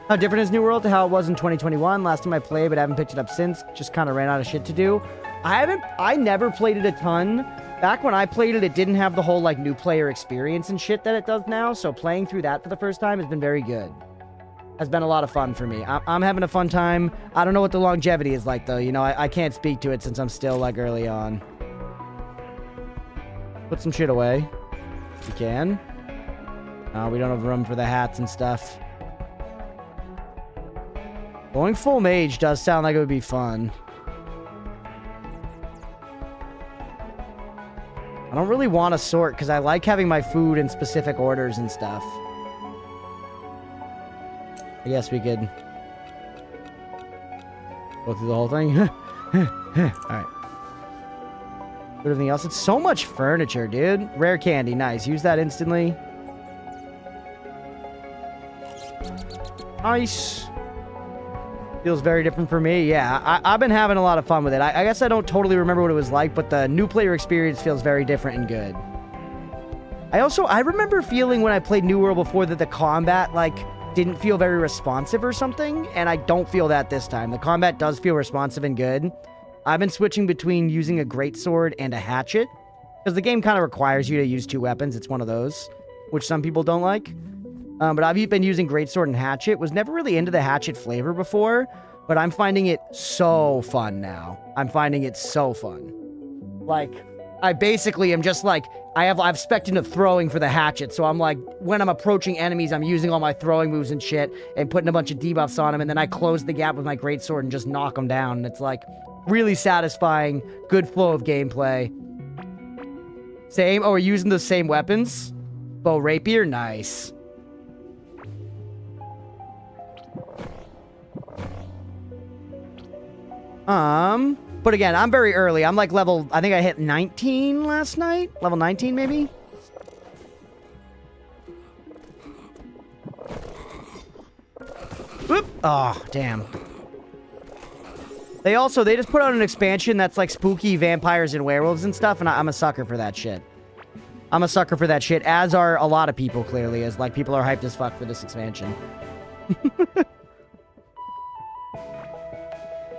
How different is New World to how it was in 2021? Last time I played, but I haven't picked it up since. Just kind of ran out of shit to do. I never played it a ton. Back when I played it, it didn't have the whole, like, new player experience and shit that it does now. So playing through that for the first time has been very good. Has been a lot of fun for me. I'm having a fun time. I don't know what the longevity is like, though. You know, I can't speak to it since I'm still, like, early on. Put some shit away. If you can. We don't have room for the hats and stuff. Going full mage does sound like it would be fun. I don't really want to sort because I like having my food in specific orders and stuff. I guess we could go through the whole thing. Alright. Everything else. It's so much furniture, dude. Rare candy. Nice. Use that instantly. Nice. Feels very different for me. Yeah, I've been having a lot of fun with it. I guess I don't totally remember what it was like, but the new player experience feels very different and good. I remember feeling when I played New World before that the combat, like, didn't feel very responsive or something, and I don't feel that this time. The combat does feel responsive and good. I've been switching between using a greatsword and a hatchet, because the game kind of requires you to use two weapons. It's one of those, which some people don't like. But I've been using greatsword and hatchet. Was never really into the hatchet flavor before, but I'm finding it so fun now. I'm finding it so fun. Like, I basically am just like, I've spec'd into throwing for the hatchet, so I'm like, when I'm approaching enemies, I'm using all my throwing moves and shit, and putting a bunch of debuffs on them, and then I close the gap with my greatsword and just knock them down, and it's like, really satisfying, good flow of gameplay. Same? Oh, we're using the same weapons? Bow rapier? Nice. But again, I'm very early. I'm like level, I think I hit 19 last night? Level 19, maybe? Whoop! Oh, damn. They just put out an expansion that's like spooky vampires and werewolves and stuff, and I'm a sucker for that shit. I'm a sucker for that shit, as are a lot of people, clearly, as like people are hyped as fuck for this expansion.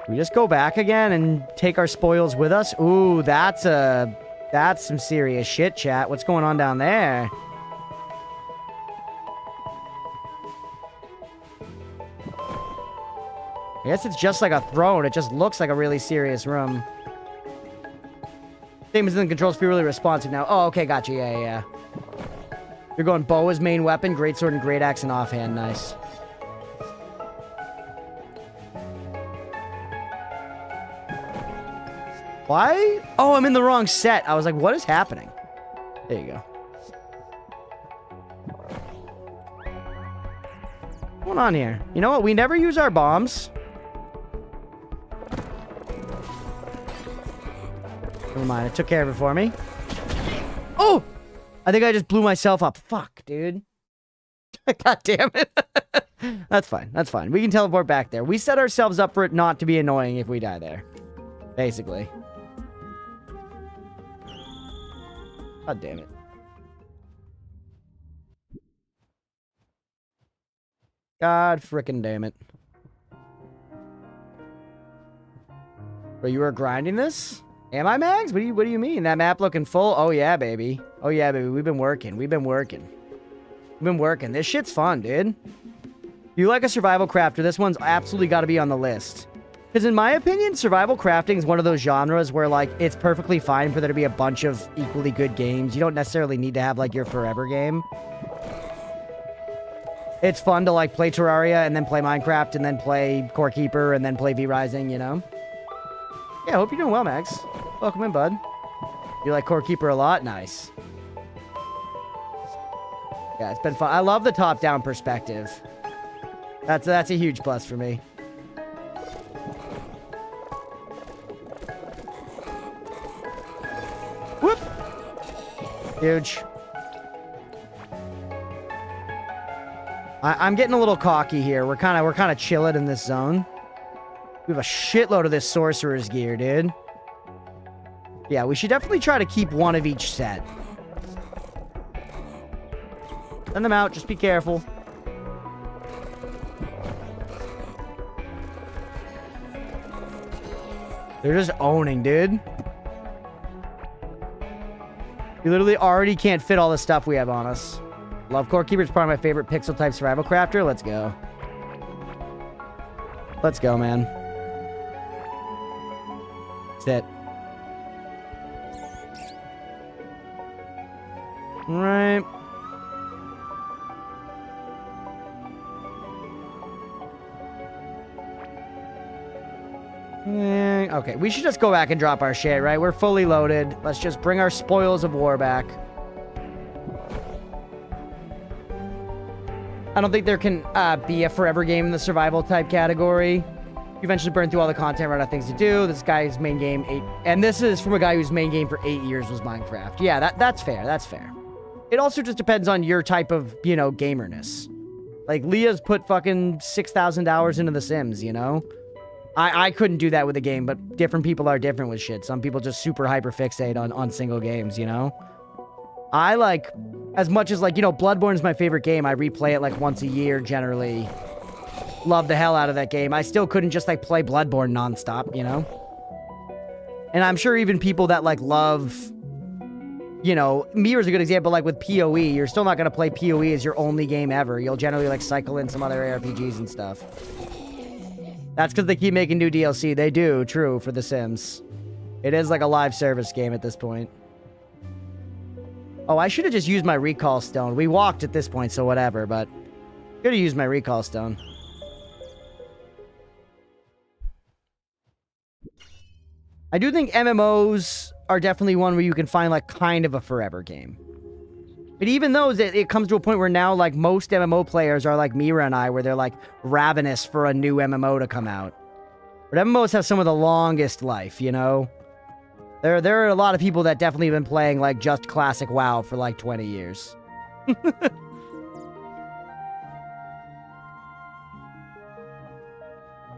We just go back again and take our spoils with us? Ooh, that's some serious shit, chat. What's going on down there? I guess it's just like a throne. It just looks like a really serious room. Same as in the controls feel really responsive now. Oh, okay, gotcha. Yeah. You're going bow as main weapon, greatsword and great axe and offhand. Nice. Why? Oh, I'm in the wrong set. I was like, what is happening? There you go. What's going on here? You know what? We never use our bombs. Never mind. It took care of it for me. Oh! I think I just blew myself up. Fuck, dude. God damn it. That's fine. That's fine. We can teleport back there. We set ourselves up for it not to be annoying if we die there. Basically. God damn it. God frickin' damn it. But you were grinding this? Am I, Mags? What do you mean? That map looking full? Oh yeah, baby. Oh yeah, baby. We've been working. We've been working. We've been working. This shit's fun, dude. You like a survival crafter, this one's absolutely got to be on the list. Because in my opinion, survival crafting is one of those genres where, like, it's perfectly fine for there to be a bunch of equally good games. You don't necessarily need to have, like, your forever game. It's fun to, like, play Terraria and then play Minecraft and then play Core Keeper and then play V-Rising, you know? Yeah, I hope you're doing well, Max. Welcome in, bud. You like Core Keeper a lot? Nice. Yeah, it's been fun. I love the top-down perspective. That's a huge plus for me. Whoop! Huge. I'm getting a little cocky here. We're kind of chilling in this zone. We have a shitload of this sorcerer's gear, dude. Yeah, we should definitely try to keep one of each set. Send them out. Just be careful. They're just owning, dude. You literally already can't fit all the stuff we have on us. Love Core Keeper. It's probably my favorite pixel-type survival crafter. Let's go. Let's go, man. That's it. All right. Okay, we should just go back and drop our shit, right? We're fully loaded. Let's just bring our spoils of war back. I don't think there can be a forever game in the survival type category. You eventually burn through all the content, run out of things to do. This guy's main game, and this is from a guy whose main game for 8 years was Minecraft. Yeah, that's fair. That's fair. It also just depends on your type of, you know, gamerness. Like, Leah's put fucking 6,000 hours into The Sims, you know? I couldn't do that with a game, but different people are different with shit. Some people just super hyper-fixate on single games, you know? I, like, as much as, like, you know, Bloodborne's my favorite game. I replay it, like, once a year, generally. Love the hell out of that game. I still couldn't just, like, play Bloodborne nonstop, you know? And I'm sure even people that, like, love... You know, Mirror's a good example, like, with PoE. You're still not gonna play PoE as your only game ever. You'll generally, like, cycle in some other ARPGs and stuff. That's because they keep making new DLC. They do, true, for The Sims. It is like a live service game at this point. Oh, I should have just used my recall stone. We walked at this point, so whatever, but... Should have used my recall stone. I do think MMOs are definitely one where you can find, like, kind of a forever game. But even those, it comes to a point where now, like, most MMO players are like Mira and I, where they're, like, ravenous for a new MMO to come out. But MMOs have some of the longest life, you know? There are a lot of people that definitely have been playing, like, just classic WoW for, like, 20 years.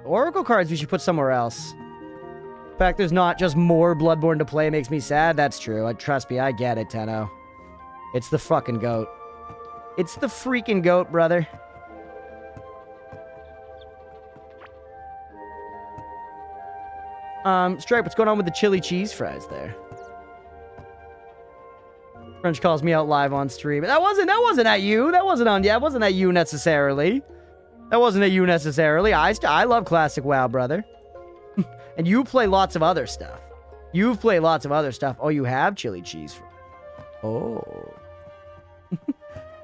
Oracle cards we should put somewhere else. The fact there's not just more Bloodborne to play makes me sad. That's true. Trust me, I get it, Tenno. It's the fucking goat. It's the freaking goat, brother. Stripe, what's going on with the chili cheese fries there? Crunch calls me out live on stream. That wasn't at you. That wasn't at you necessarily. That wasn't at you necessarily. I love classic WoW, brother. And you play lots of other stuff. You've played lots of other stuff. Oh, you have chili cheese fries. Oh.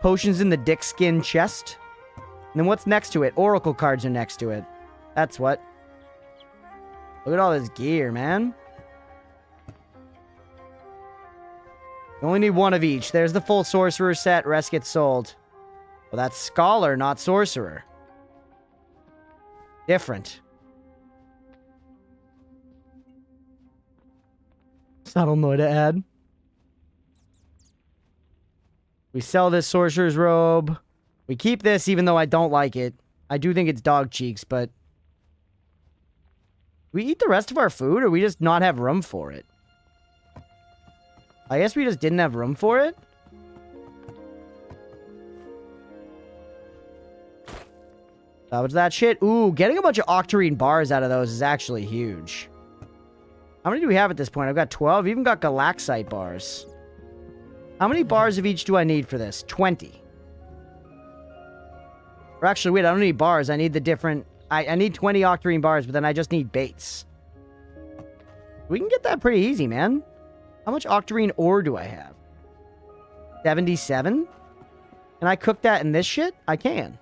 Potions in the dick skin chest. And then what's next to it? Oracle cards are next to it. That's what. Look at all this gear, man. You only need one of each. There's the full sorcerer set. Rest gets sold. Well, that's scholar, not sorcerer. Different. Subtle no to add. We sell this sorcerer's robe. We keep this even though I don't like it. I do think it's dog cheeks, but... We eat the rest of our food, or we just not have room for it? I guess we just didn't have room for it? That was that shit. Ooh, getting a bunch of octarine bars out of those is actually huge. How many do we have at this point? I've got 12. I've even got galaxite bars. How many bars of each do I need for this? 20. Or actually, wait, I don't need bars. I need the different... I need 20 octarine bars, but then I just need baits. We can get that pretty easy, man. How much octarine ore do I have? 77? Can I cook that in this shit? I can.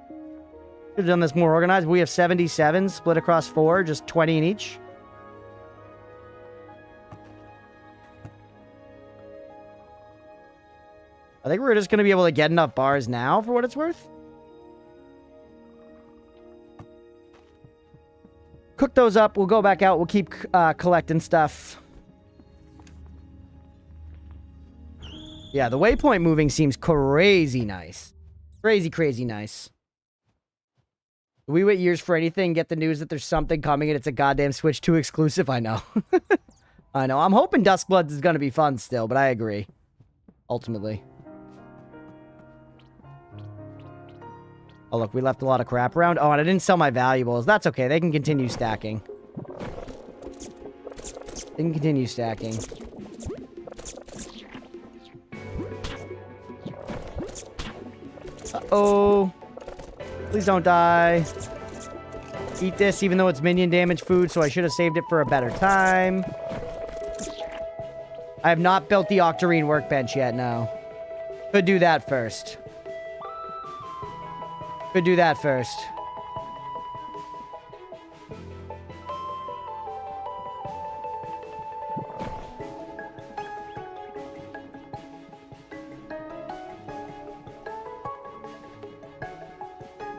Should have done this more organized. We have 77 split across 4, just 20 in each. I think we're just going to be able to get enough bars now for what it's worth. Cook those up. We'll go back out. We'll keep collecting stuff. Yeah, the waypoint moving seems crazy nice. Crazy, crazy nice. We wait years for anything, get the news that there's something coming and it's a goddamn Switch 2 exclusive. I know. I know. I'm hoping Duskbloods is going to be fun still, but I agree. Ultimately. Oh, look, we left a lot of crap around. Oh, and I didn't sell my valuables. That's okay. They can continue stacking. They can continue stacking. Uh-oh. Please don't die. Eat this, even though it's minion damage food, so I should have saved it for a better time. I have not built the octarine workbench yet, no. Could do that first. Could do that first.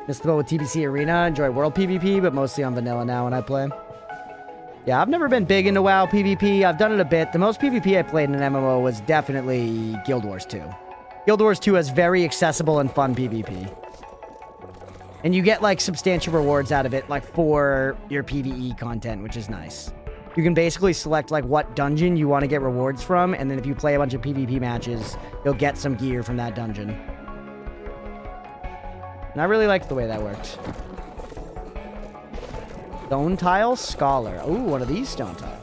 Missed the boat with TBC Arena. Enjoy World PvP, but mostly on vanilla now when I play. Yeah, I've never been big into WoW PvP. I've done it a bit. The most PvP I played in an MMO was definitely Guild Wars 2. Guild Wars 2 has very accessible and fun PvP. And you get, like, substantial rewards out of it, like, for your PvE content, which is nice. You can basically select, like, what dungeon you want to get rewards from, and then if you play a bunch of PvP matches, you'll get some gear from that dungeon. And I really liked the way that worked. Stone tile scholar. Ooh, one of these stone tiles.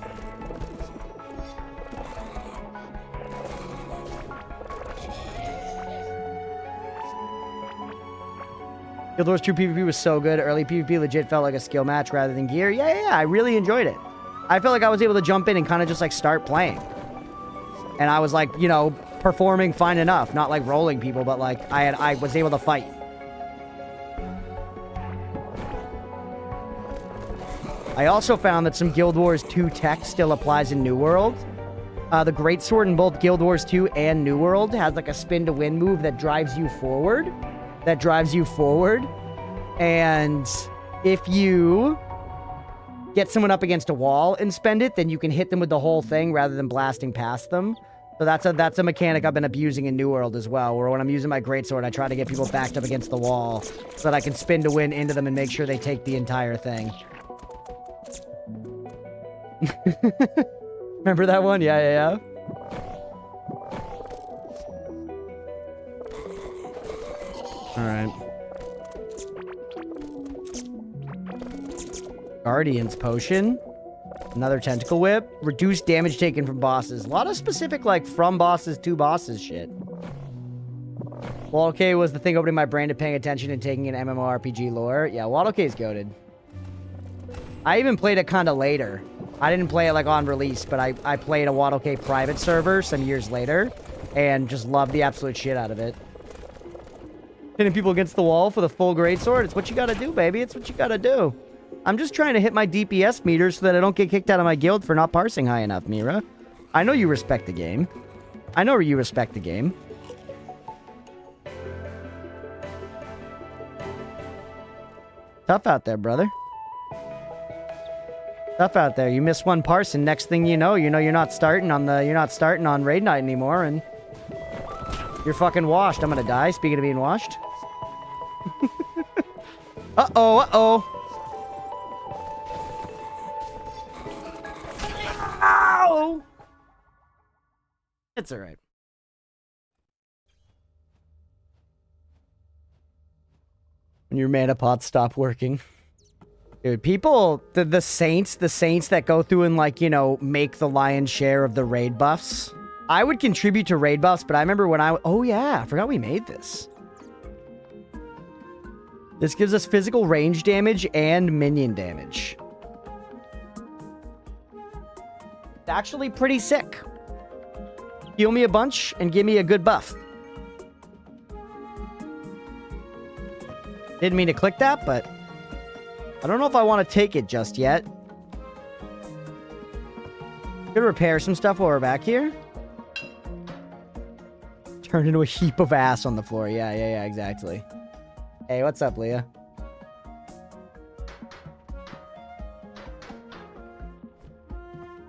Guild Wars 2 PvP was so good. Early PvP legit felt like a skill match rather than gear. Yeah, I really enjoyed it. I felt like I was able to jump in and kind of just, like, start playing. And I was, like, you know, performing fine enough. Not, like, rolling people, but, like, I was able to fight. I also found that some Guild Wars 2 tech still applies in New World. The Greatsword in both Guild Wars 2 and New World has, like, a spin-to-win move that drives you forward. And if you get someone up against a wall and spend it, then you can hit them with the whole thing rather than blasting past them. So that's a mechanic I've been abusing in New World as well, where when I'm using my Greatsword, I try to get people backed up against the wall so that I can spin to win into them and make sure they take the entire thing. Remember that one? Yeah. Alright. Guardian's Potion. Another Tentacle Whip. Reduced damage taken from bosses. A lot of specific, like, from bosses to bosses shit. Wall OK was the thing opening my brain to paying attention and taking in MMORPG lore. Yeah, Wall OK is goated. I even played it kind of later. I didn't play it, like, on release, but I played a Wall OK private server some years later and just loved the absolute shit out of it. Hitting people against the wall for the full greatsword. It's what you gotta do, baby. It's what you gotta do. I'm just trying to hit my DPS meter so that I don't get kicked out of my guild for not parsing high enough, Mira. I know you respect the game. I know you respect the game. Tough out there, brother. Tough out there. You miss one parse, and next thing you know you're not starting on raid night anymore, and you're fucking washed. I'm gonna die. Speaking of being washed. Uh-oh, uh-oh. Ow! It's all right. When your mana pots stop working. Dude, people, the saints that go through and, like, you know, make the lion's share of the raid buffs. I would contribute to raid buffs, but I remember when oh yeah, I forgot we made this. This gives us physical range damage and minion damage. It's actually pretty sick. Heal me a bunch and give me a good buff. Didn't mean to click that, but I don't know if I want to take it just yet. Gonna repair some stuff while we're back here. Turned into a heap of ass on the floor. Yeah, exactly. Hey, what's up, Leah?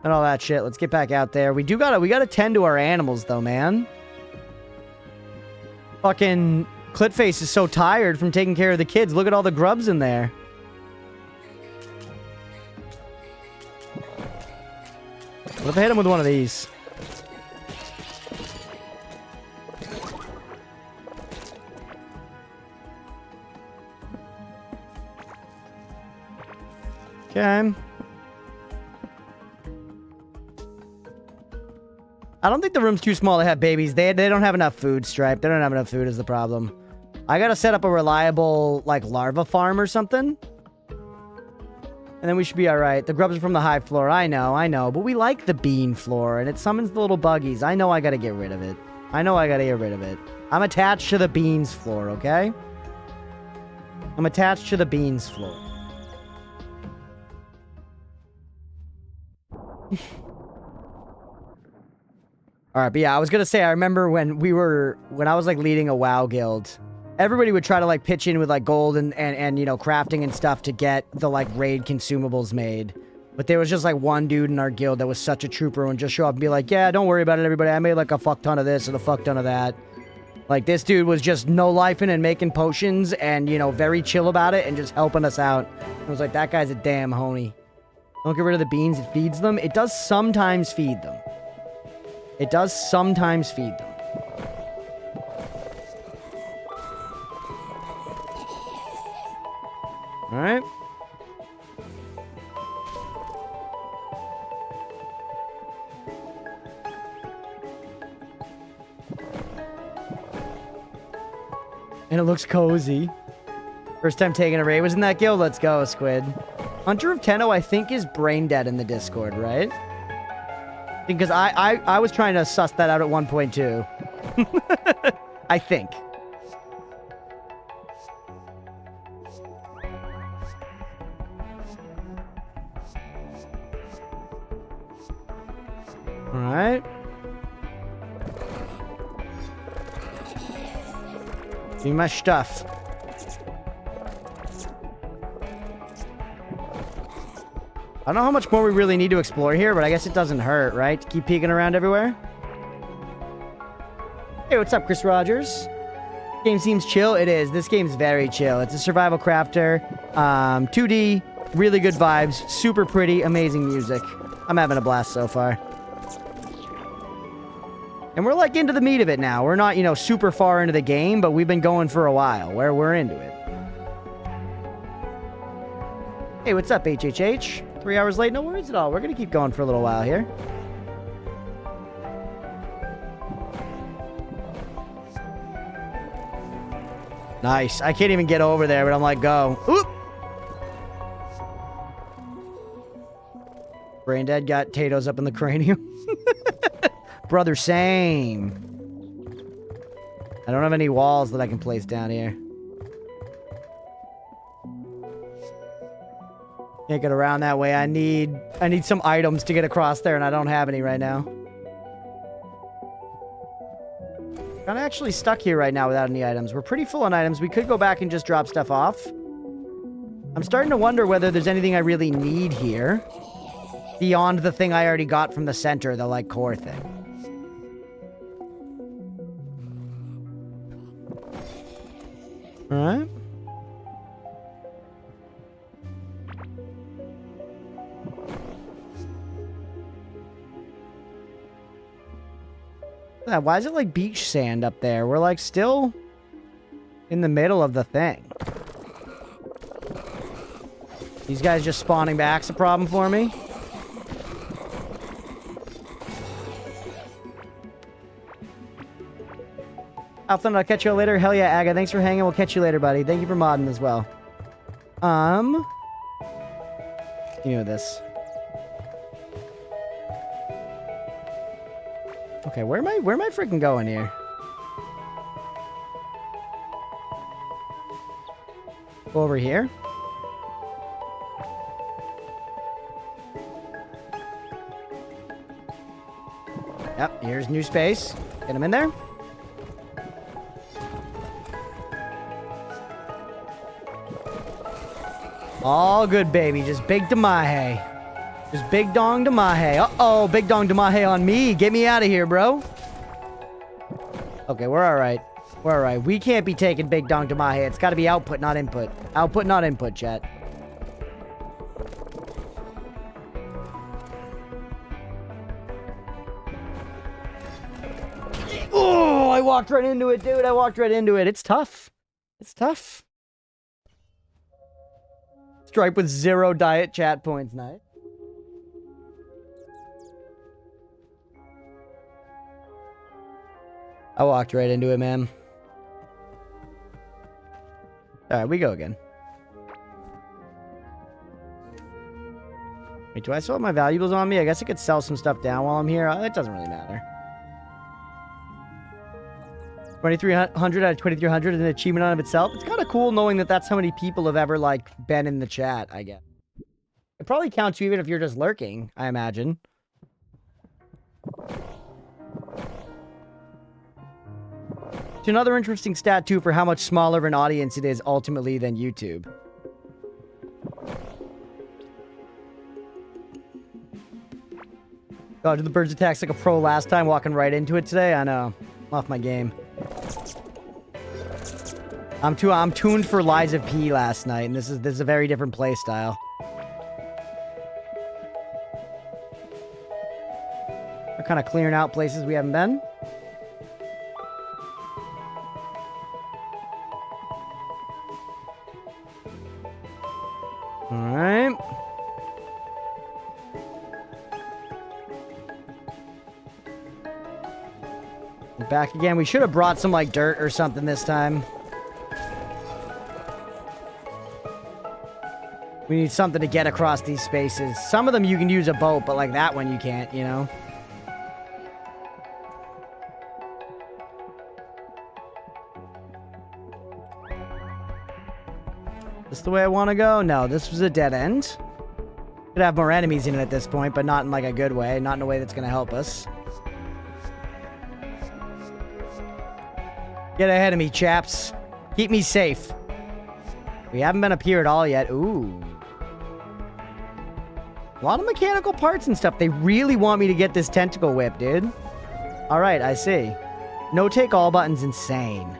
And all that shit. Let's get back out there. We gotta tend to our animals, though, man. Fucking Clitface is so tired from taking care of the kids. Look at all the grubs in there. What if I hit him with one of these? Okay. I don't think the room's too small to have babies. They don't have enough food, Stripe. They don't have enough food is the problem. I gotta set up a reliable, like, larva farm or something. And then we should be alright. The grubs are from the high floor. I know. But we like the bean floor, and it summons the little buggies. I know I gotta get rid of it. I'm attached to the beans floor, okay? I'm attached to the beans floor. Alright, but yeah, I was gonna say, I remember when I was, like, leading a WoW guild, everybody would try to, like, pitch in with, like, gold and you know, crafting and stuff to get the, like, raid consumables made. But there was just, like, one dude in our guild that was such a trooper and just show up and be like, yeah, don't worry about it, everybody. I made, like, a fuck ton of this and a fuck ton of that. Like, this dude was just no-lifing and making potions and, you know, very chill about it and just helping us out. I was like, that guy's a damn homie. Don't get rid of the beans, it feeds them. It does sometimes feed them. Alright. And it looks cozy. First time taking a raid was in that guild? Let's go, Squid. Hunter of Tenno, I think, is brain dead in the Discord, right? Because I was trying to suss that out at 1.2. I think. Alright. Give me my stuff. I don't know how much more we really need to explore here, but I guess it doesn't hurt, right? To keep peeking around everywhere. Hey, what's up, Chris Rogers? Game seems chill. It is. This game's very chill. It's a survival crafter. 2D, really good vibes, super pretty, amazing music. I'm having a blast so far. And we're, like, into the meat of it now. We're not, you know, super far into the game, but we've been going for a while, where we're into it. Hey, what's up, HHH? 3 hours late, no worries at all. We're gonna keep going for a little while here. Nice. I can't even get over there, but I'm like, go. Oop! Braindead got Tato's up in the cranium. Brother, same. I don't have any walls that I can place down here. Can't get around that way. I need some items to get across there, and I don't have any right now. I'm actually stuck here right now without any items. We're pretty full on items. We could go back and just drop stuff off. I'm starting to wonder whether there's anything I really need here beyond the thing I already got from the center, the, like, core thing. Alright. Why is it like beach sand up there? We're like still in the middle of the thing. These guys just spawning back's a problem for me. Alpha, I'll catch you later. Hell yeah, Aga. Thanks for hanging. We'll catch you later, buddy. Thank you for modding as well. You know this. Okay, where am I freaking going here? Go over here. Yep, here's new space. Get him in there. All good, baby. Just big Damahe. Just big dong Damahe. Uh-oh, big dong Damahe on me. Get me out of here, bro. Okay, we're all right. We're all right. We can't be taking big dong Damahe. It's got to be output, not input. Output, not input, chat. Oh, I walked right into it, dude. I walked right into it. It's tough. It's tough. Stripe with 0 diet chat points. Nice. I walked right into it, man. Alright, we go again. Wait, do I still have my valuables on me? I guess I could sell some stuff down while I'm here. It doesn't really matter. 2,300 out of 2,300 is an achievement on of itself. It's kind of cool knowing that that's how many people have ever, like, been in the chat, I guess. It probably counts you even if you're just lurking, I imagine. It's another interesting stat, too, for how much smaller of an audience it is ultimately than YouTube. Oh, did the birds attacks like a pro last time, walking right into it today? I know. I'm off my game. I'm tuned for Lies of P last night, and this is a very different play style. We're kind of clearing out places we haven't been. Alright. Back again. We should have brought some, like, dirt or something this time. We need something to get across these spaces. Some of them you can use a boat, but, like, that one you can't, you know? This the way I want to go? No, this was a dead end. Could have more enemies in it at this point, but not in, like, a good way. Not in a way that's going to help us. Get ahead of me, chaps. Keep me safe. We haven't been up here at all yet. Ooh. A lot of mechanical parts and stuff. They really want me to get this tentacle whip, dude. Alright, I see. No take all button's insane.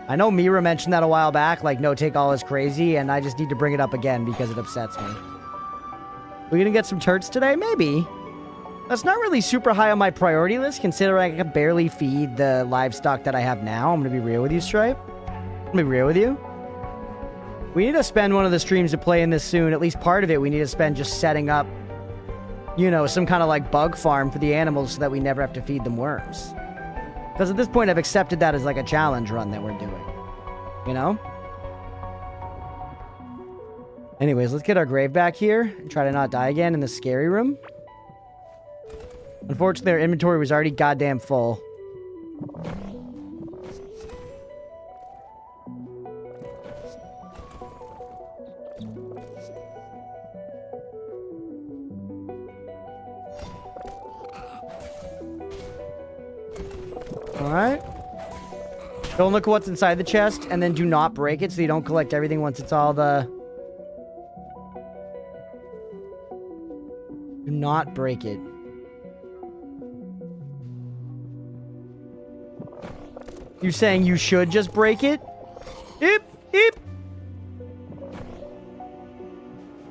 I know Mira mentioned that a while back, like no take all is crazy, and I just need to bring it up again because it upsets me. We gonna get some turts today? Maybe. That's not really super high on my priority list, considering I can barely feed the livestock that I have now. I'm gonna be real with you, Stripe. I'm gonna be real with you. We need to spend one of the streams to play in this soon. At least part of it we need to spend just setting up, you know, some kind of like bug farm for the animals so that we never have to feed them worms. Because at this point I've accepted that as like a challenge run that we're doing. You know? Anyways, let's get our grave back here and try to not die again in the scary room. Unfortunately, our inventory was already goddamn full. Alright. Don't look at what's inside the chest, and then do not break it so you don't collect everything once it's all the... Do not break it. You saying you should just break it? Eep, eep.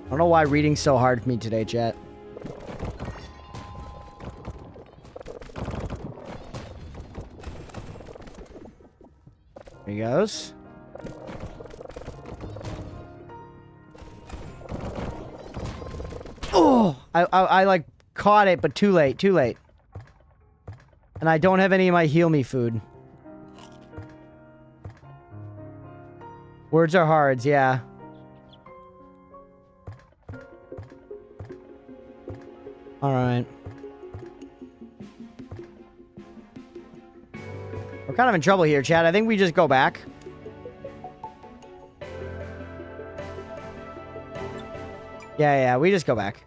I don't know why reading's so hard for me today, chat. goes. Oh! I like, caught it, but too late, too late. And I don't have any of my heal me food. Words are hard, yeah. Alright. We're kind of in trouble here, Chad. I think we just go back. Yeah, we just go back.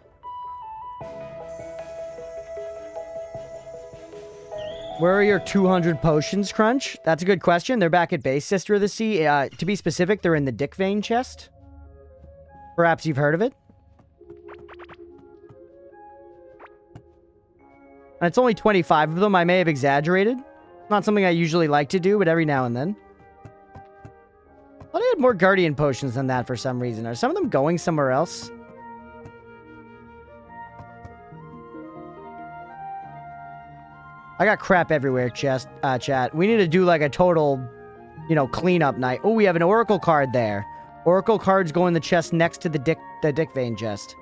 Where are your 200 potions, Crunch? That's a good question. They're back at base, Sister of the Sea. To be specific, they're in the Dick Vein chest. Perhaps you've heard of it. And it's only 25 of them. I may have exaggerated. Not something I usually like to do, but every now and then. I thought I had more Guardian potions than that for some reason. Are some of them going somewhere else? I got crap everywhere, chat. We need to do like a total, cleanup night. Oh, we have an Oracle card there. Oracle cards go in the chest next to the Dick Vein chest.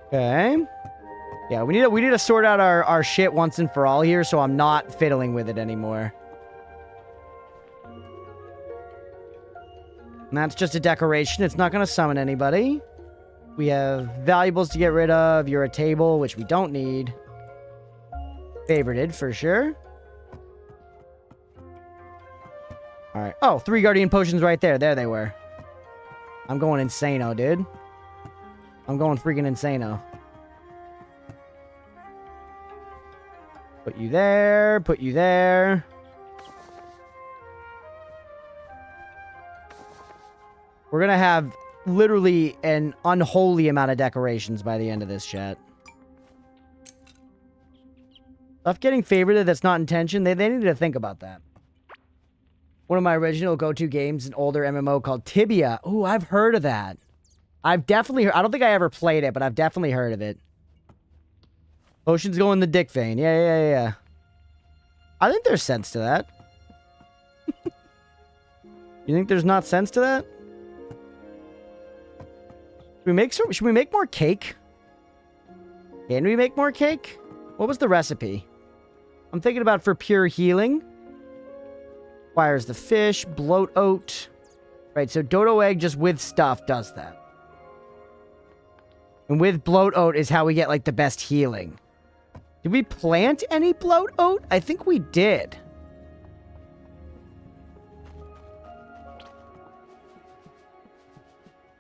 Okay. Yeah, we need to sort out our shit once and for all here, so I'm not fiddling with it anymore. And that's just a decoration. It's not going to summon anybody. We have valuables to get rid of. You're a table, which we don't need. Favorited, for sure. Alright. Oh, 3 Guardian Potions right there. There they were. I'm going insano, dude. I'm going freaking insano. Put you there. Put you there. We're going to have literally an unholy amount of decorations by the end of this, chat. Stuff getting favorited that's not intention. They need to think about that. One of my original go-to games, an older MMO called Tibia. Ooh, I've heard of that. I've definitely heard. I don't think I ever played it, but I've definitely heard of it. Potions go in the Dick Vein. Yeah. I think there's sense to that. You think there's not sense to that? Should we make more cake? Can we make more cake? What was the recipe? I'm thinking about for pure healing. Requires the fish, bloat oat. Right, so dodo egg just with stuff does that. And with bloat oat is how we get, like, the best healing. Did we plant any bloat oat? I think we did.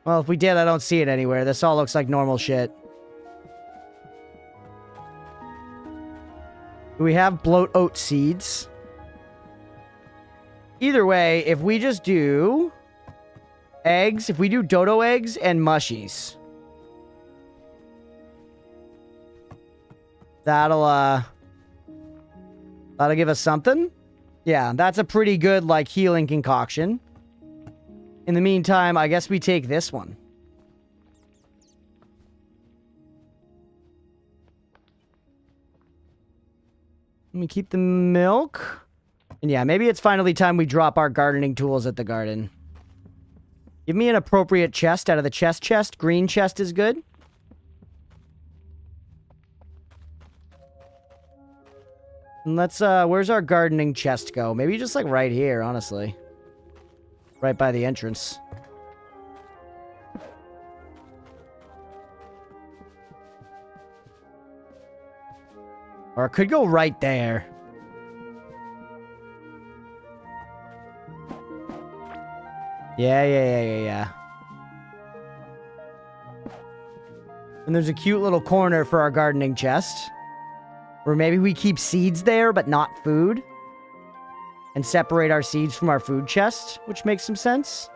Well, if we did, I don't see it anywhere. This all looks like normal shit. Do we have bloat oat seeds? Either way, if we just do eggs, if we do dodo eggs and mushies, that'll give us something. Yeah, that's a pretty good, like, healing concoction. In the meantime, I guess we take this one. Let me keep the milk. And yeah, maybe it's finally time we drop our gardening tools at the garden. Give me an appropriate chest out of the chest. Green chest is good. And let's, where's our gardening chest go? Maybe just, like, right here, honestly. Right by the entrance. Or it could go right there. Yeah. And there's a cute little corner for our gardening chest. Where maybe we keep seeds there, but not food. And separate our seeds from our food chest, which makes some sense.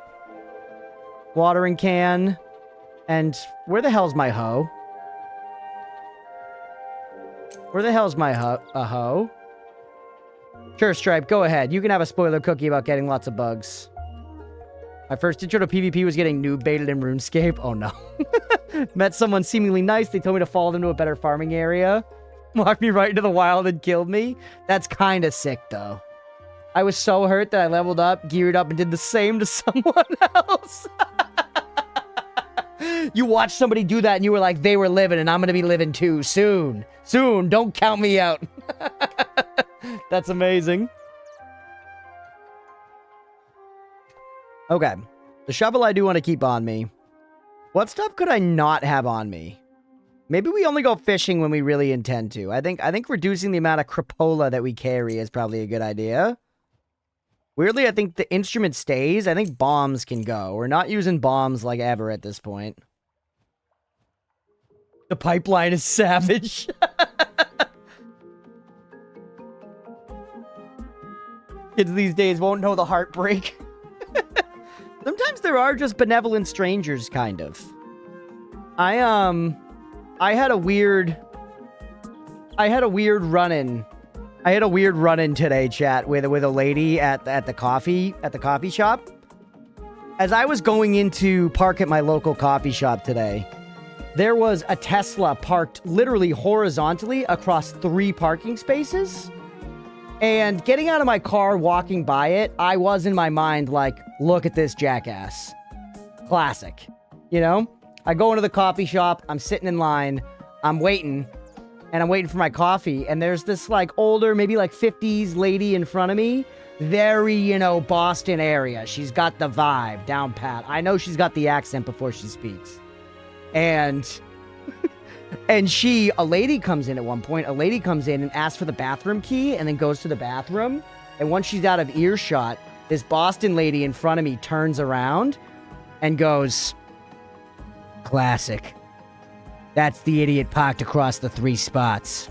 Watering can. And where the hell's my hoe? Where the hell's my hoe? Sure, Stripe, go ahead. You can have a spoiler cookie about getting lots of bugs. My first intro to PvP was getting noob baited in RuneScape. Oh no. Met someone seemingly nice. They told me to follow them to a better farming area. Walked me right into the wild and killed me. That's kind of sick, though. I was so hurt that I leveled up, geared up, and did the same to someone else. You watched somebody do that, and you were like, they were living, and I'm going to be living too soon. Soon. Don't count me out. That's amazing. Okay. The shovel I do want to keep on me. What stuff could I not have on me? Maybe we only go fishing when we really intend to. I think reducing the amount of crapola that we carry is probably a good idea. Weirdly, I think the instrument stays. I think bombs can go. We're not using bombs like ever at this point. The pipeline is savage. Kids these days won't know the heartbreak. Sometimes there are just benevolent strangers, kind of. I had a weird run-in. I had a weird run-in today, chat, with a lady at the coffee shop. As I was going into park at my local coffee shop today, there was a Tesla parked literally horizontally across 3 parking spaces. And getting out of my car, walking by it, I was in my mind like, look at this jackass. Classic. You know? I go into the coffee shop, I'm sitting in line, I'm waiting, and I'm waiting for my coffee, and there's this, like, older, maybe, like, 50s lady in front of me. Very, you know, Boston area. She's got the vibe down pat. I know she's got the accent before she speaks. And... a lady comes in at one point. A lady comes in and asks for the bathroom key and then goes to the bathroom. And once she's out of earshot, this Boston lady in front of me turns around and goes, classic. That's the idiot parked across the 3 spots.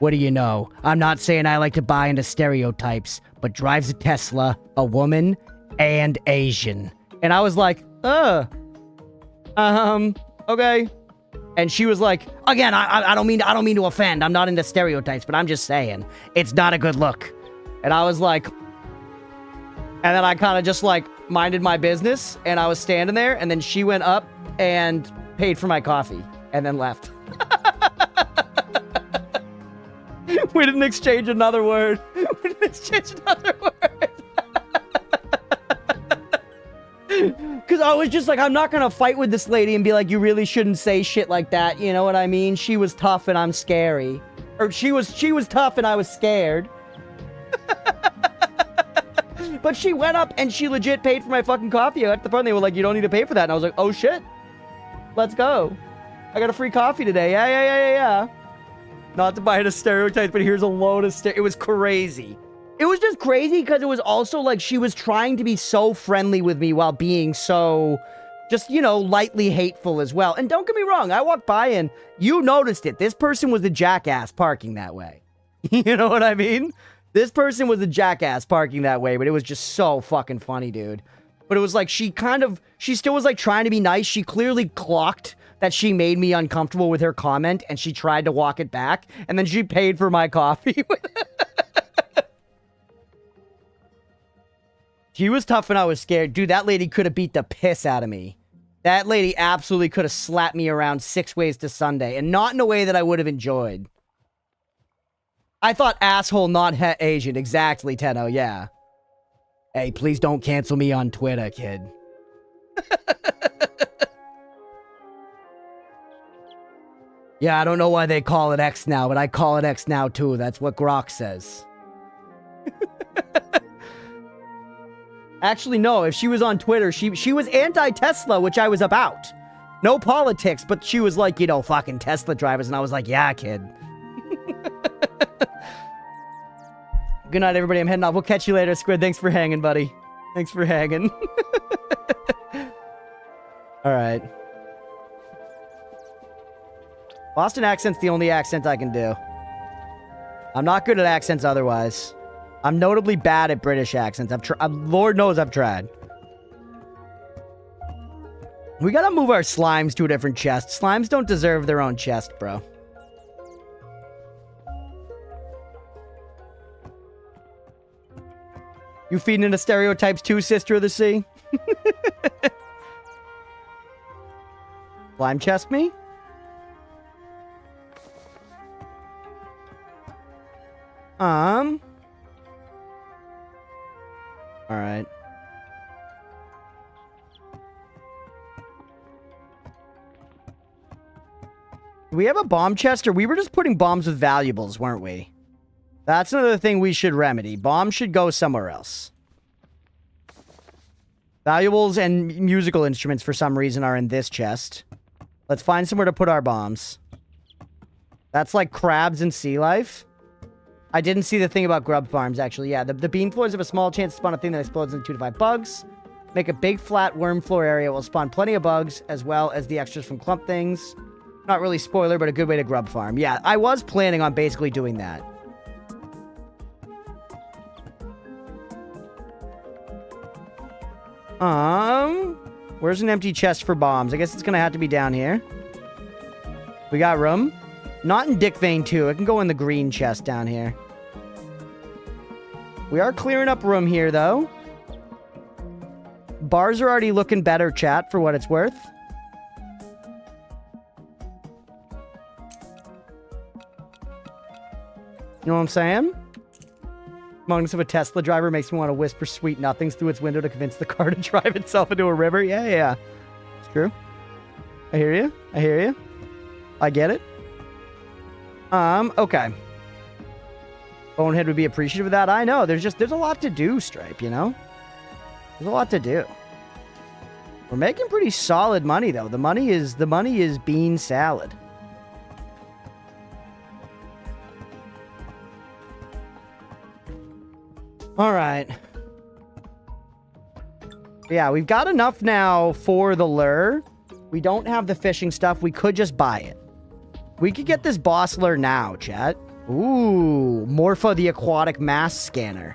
What do you know? I'm not saying I like to buy into stereotypes, but drives a Tesla, a woman, and Asian. And I was like, okay. And she was like, again, I don't mean to offend. I'm not into stereotypes, but I'm just saying it's not a good look. And I was like, and then I kind of just like minded my business, and I was standing there, and then she went up and paid for my coffee and then left. We didn't exchange another word. We didn't exchange another word. Because I was just like, I'm not going to fight with this lady and be like, you really shouldn't say shit like that. You know what I mean? She was tough and I'm scary. Or she was tough and I was scared. But she went up and she legit paid for my fucking coffee. At the front, they were like, you don't need to pay for that. And I was like, oh shit. Let's go. I got a free coffee today. Yeah. Not to buy it a stereotype, but here's a load of it was crazy. It was just crazy because it was also like she was trying to be so friendly with me while being so just, you know, lightly hateful as well. And don't get me wrong, I walked by and you noticed it. This person was a jackass parking that way. You know what I mean? This person was a jackass parking that way, but it was just so fucking funny, dude. But it was like she still was like trying to be nice. She clearly clocked that she made me uncomfortable with her comment and she tried to walk it back. And then she paid for my coffee. She was tough and I was scared. Dude, that lady could have beat the piss out of me. That lady absolutely could have slapped me around 6 ways to Sunday. And not in a way that I would have enjoyed. I thought asshole, not Asian. Exactly, Tenno, yeah. Hey, please don't cancel me on Twitter, kid. Yeah, I don't know why they call it X now, but I call it X now too. That's what Grok says. Actually, no, if she was on Twitter, she was anti-Tesla, which I was about. No politics, but she was like, you know, fucking Tesla drivers, and I was like, yeah, kid. Good night, everybody. I'm heading off. We'll catch you later, Squid. Thanks for hanging, buddy. Thanks for hanging. All right. Boston accent's the only accent I can do. I'm not good at accents otherwise. I'm notably bad at British accents. Lord knows I've tried. We gotta move our slimes to a different chest. Slimes don't deserve their own chest, bro. You feeding into stereotypes too, Sister of the Sea? Slime chest me? All right. We have a bomb chest, or we were just putting bombs with valuables, weren't we? That's another thing we should remedy. Bombs should go somewhere else. Valuables and musical instruments, for some reason, are in this chest. Let's find somewhere to put our bombs. That's like crabs and sea life. I didn't see the thing about grub farms, actually. Yeah, the bean floors have a small chance to spawn a thing that explodes in 2 to 5 bugs. Make a big flat worm floor area will spawn plenty of bugs, as well as the extras from clump things. Not really spoiler, but a good way to grub farm. Yeah, I was planning on basically doing that. Where's an empty chest for bombs? I guess it's gonna have to be down here. We got room. Not in Dick Vein 2. It can go in the green chest down here. We are clearing up room here, though. Bars are already looking better, chat, for what it's worth. You know what I'm saying? Moans of a Tesla driver makes me want to whisper sweet nothings through its window to convince the car to drive itself into a river. Yeah. It's true. I hear you. I hear you. I get it. Okay. Bonehead would be appreciative of that. I know. There's a lot to do, Stripe, you know? There's a lot to do. We're making pretty solid money, though. The money is bean salad. All right. Yeah, we've got enough now for the lure. We don't have the fishing stuff. We could just buy it. We could get this boss lure now, chat. Ooh, Morpha the Aquatic Mass Scanner.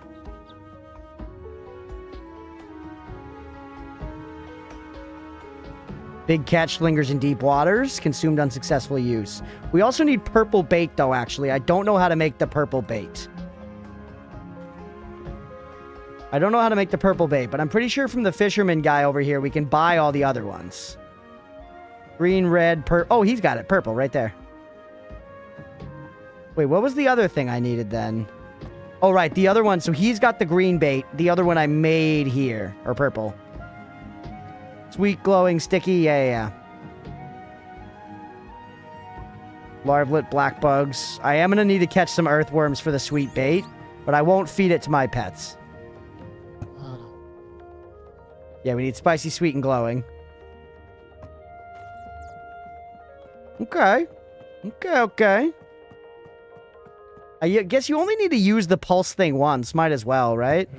Big catch lingers in deep waters. Consumed unsuccessful use. We also need purple bait, though, actually. I don't know how to make the purple bait. I don't know how to make the purple bait, but I'm pretty sure from the fisherman guy over here, we can buy all the other ones. Green, red, purple. Oh, he's got it. Purple, right there. Wait, what was the other thing I needed then? Oh, right, the other one. So he's got the green bait. The other one I made here. Or purple. Sweet, glowing, sticky. Yeah. Larvalet, black bugs. I am going to need to catch some earthworms for the sweet bait, but I won't feed it to my pets. Yeah, we need spicy, sweet, and glowing. Okay. I guess you only need to use the pulse thing once. Might as well, right?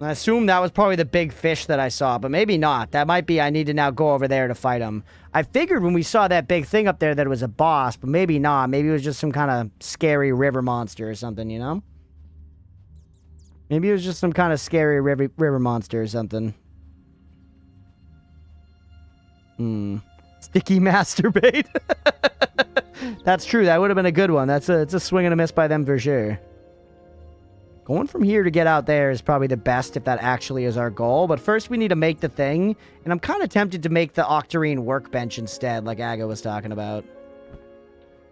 I assume that was probably the big fish that I saw, but maybe not. That might be I need to now go over there to fight him. I figured when we saw that big thing up there that it was a boss, but maybe not. Maybe it was just some kind of scary river monster or something, you know? Maybe it was just some kind of scary river monster or something. Sticky masturbate. That's true. That would have been a good one. It's a swing and a miss by them for sure. Going from here to get out there is probably the best if that actually is our goal. But first we need to make the thing. And I'm kind of tempted to make the Octarine workbench instead, like Aga was talking about.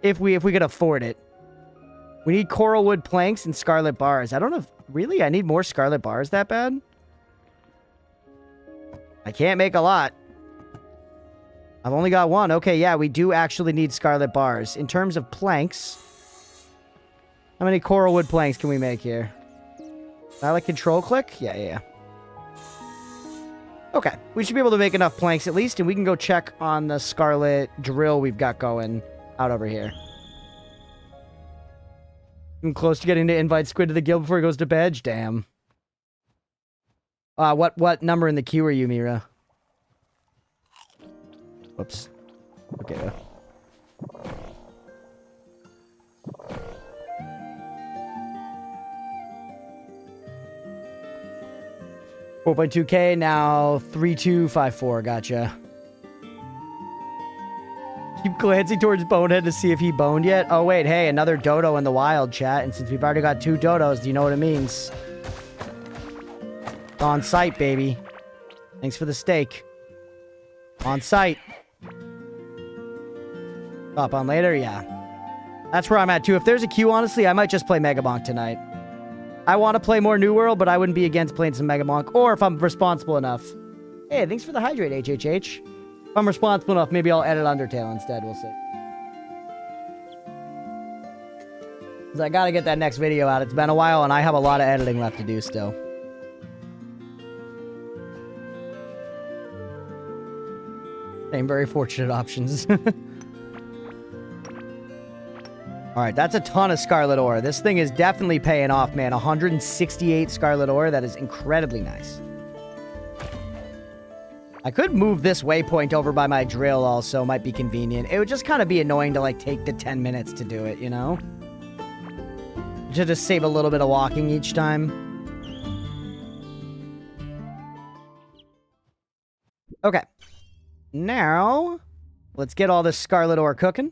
If we could afford it. We need coral wood planks and scarlet bars. I don't know if... Really? I need more scarlet bars that bad? I can't make a lot. I've only got one. Okay, yeah, we do actually need scarlet bars. In terms of planks... How many coral wood planks can we make here? I like control click? Yeah. Okay, we should be able to make enough planks at least, and we can go check on the scarlet drill we've got going out over here. I'm close to getting to invite Squid to the guild before he goes to bed. Damn. What number in the queue are you, Mira? Whoops. Okay. 4.2k, now 3254, gotcha. Keep glancing towards Bonehead to see if he boned yet. Oh wait, hey, another dodo in the wild, chat. And since we've already got 2 dodos, do you know what it means? On site, baby. Thanks for the steak. On site. Hop on later? Yeah. That's where I'm at, too. If there's a queue, honestly, I might just play Mega Bonk tonight. I want to play more New World, but I wouldn't be against playing some Mega Bonk. Or if I'm responsible enough. Hey, thanks for the hydrate, HHH. If I'm responsible enough, maybe I'll edit Undertale instead. We'll see. Because I gotta get that next video out. It's been a while, and I have a lot of editing left to do still. Same very fortunate options. Alright, that's a ton of Scarlet Ore. This thing is definitely paying off, man. 168 Scarlet Ore. That is incredibly nice. I could move this waypoint over by my drill also. Might be convenient. It would just kind of be annoying to, like, take the 10 minutes to do it, you know? To just save a little bit of walking each time. Okay. Now, let's get all this Scarlet Ore cooking.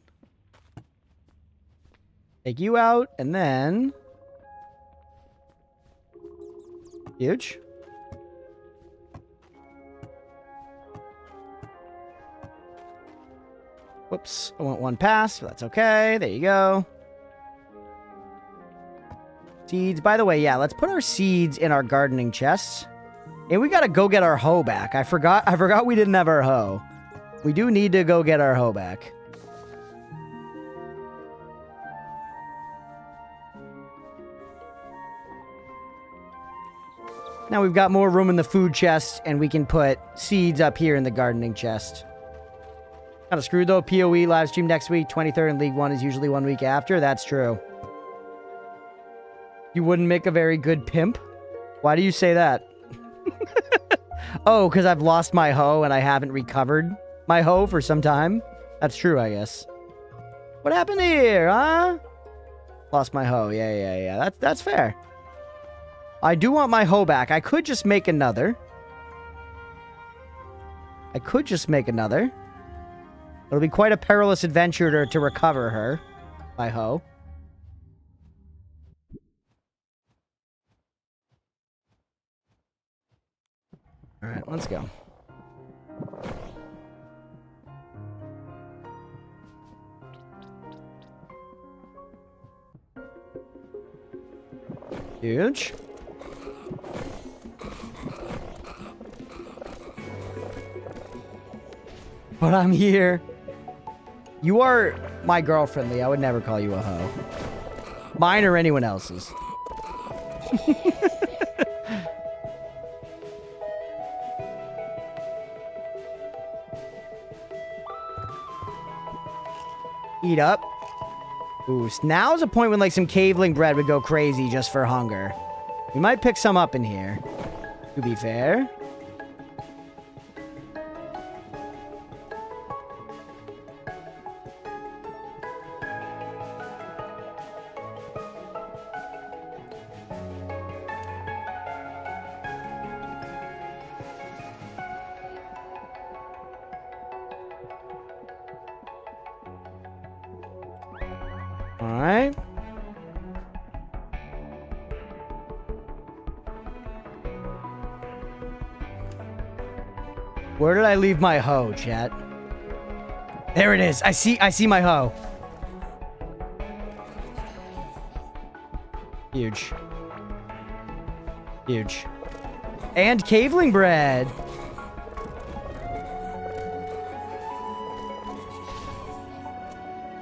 Take you out, and then... Huge. Whoops, I went one pass, but that's okay. There you go. Seeds. By the way, yeah, let's put our seeds in our gardening chests. And we gotta go get our hoe back. I forgot we didn't have our hoe. We do need to go get our hoe back. Now we've got more room in the food chest, and we can put seeds up here in the gardening chest. Kind of screwed, though. PoE live stream next week. 23rd and League 1 is usually 1 week after. That's true. You wouldn't make a very good pimp? Why do you say that? Oh, because I've lost my hoe and I haven't recovered my hoe for some time? That's true, I guess. What happened here, huh? Lost my hoe. Yeah. That's fair. I do want my hoe back. I could just make another. It'll be quite a perilous adventure to recover her. My hoe. Alright, let's go. Huge. But I'm here. You are my girlfriend, Lee. I would never call you a hoe. Mine or anyone else's. Eat up. Ooh, now's a point when, like, some caveling bread would go crazy just for hunger. We might pick some up in here, to be fair. Alright. Where did I leave my hoe, chat? There it is. I see my hoe. Huge. Huge. And caveling bread.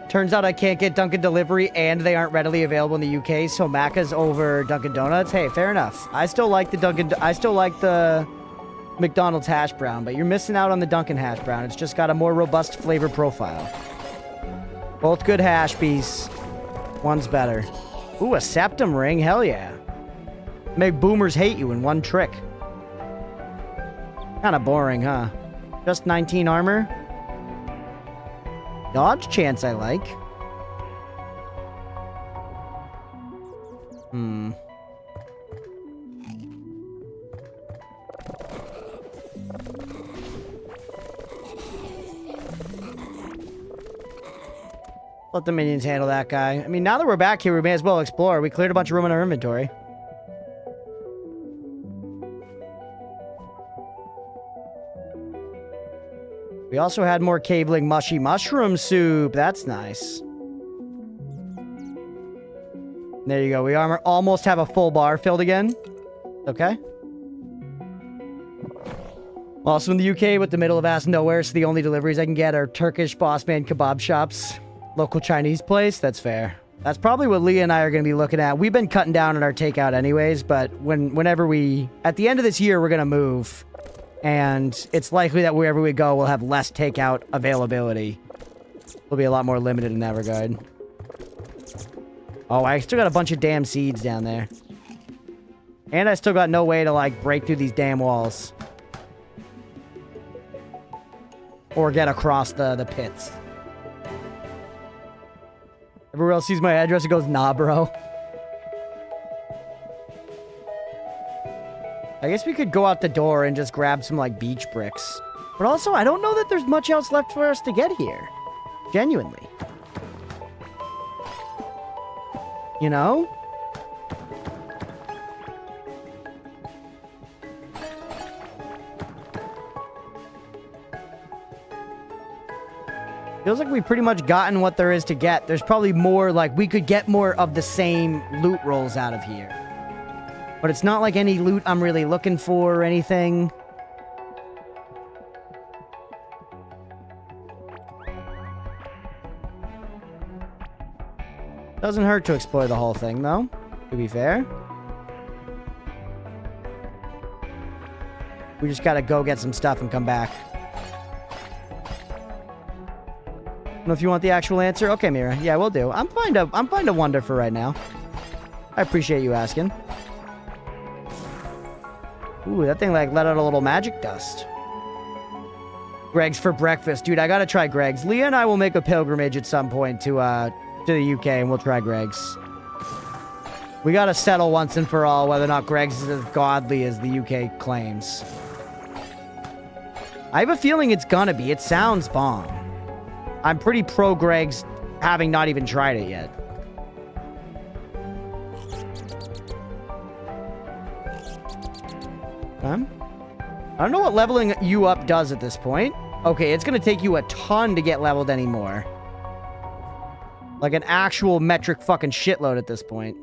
Turns out I can't get Dunkin' delivery and they aren't readily available in the UK, so Macca's over Dunkin' Donuts. Hey, fair enough. I still like the McDonald's hash brown, but you're missing out on the Dunkin' hash brown. It's just got a more robust flavor profile. Both good hash bees. One's better. Ooh, a septum ring. Hell yeah. Make boomers hate you in one trick. Kind of boring, huh? Just 19 armor. Dodge chance I like. Let the minions handle that guy. I mean, now that we're back here, we may as well explore. We cleared a bunch of room in our inventory. We also had more caveling mushy mushroom soup. That's nice. There you go. We almost have a full bar filled again. Okay. Also in the UK with the middle of ass nowhere, so the only deliveries I can get are Turkish boss man kebab shops. Local Chinese place. That's fair. That's probably what Leah and I are going to be looking at. We've been cutting down on our takeout anyways, but whenever we... At the end of this year, we're going to move. And it's likely that wherever we go, we'll have less takeout availability. We'll be a lot more limited in that regard. Oh, I still got a bunch of damn seeds down there. And I still got no way to, like, break through these damn walls. Or get across the pits. Everywhere else sees my address, it goes, nah, bro. I guess we could go out the door and just grab some, like, beach bricks. But also, I don't know that there's much else left for us to get here. Genuinely. You know? Feels like we've pretty much gotten what there is to get. There's probably more, like, we could get more of the same loot rolls out of here. But it's not like any loot I'm really looking for or anything. Doesn't hurt to explore the whole thing, though, to be fair. We just gotta go get some stuff and come back. I don't know if you want the actual answer. Okay, Mira. Yeah, we'll do. I'm fine to wonder for right now. I appreciate you asking. Ooh, that thing like let out a little magic dust. Greg's for breakfast. Dude, I gotta try Greg's. Leah and I will make a pilgrimage at some point to the UK and we'll try Greg's. We gotta settle once and for all whether or not Greg's is as godly as the UK claims. I have a feeling it's gonna be. It sounds bomb. I'm pretty pro Greg's, having not even tried it yet. I don't know what leveling you up does at this point. Okay, it's going to take you a ton to get leveled anymore. Like an actual metric fucking shitload at this point.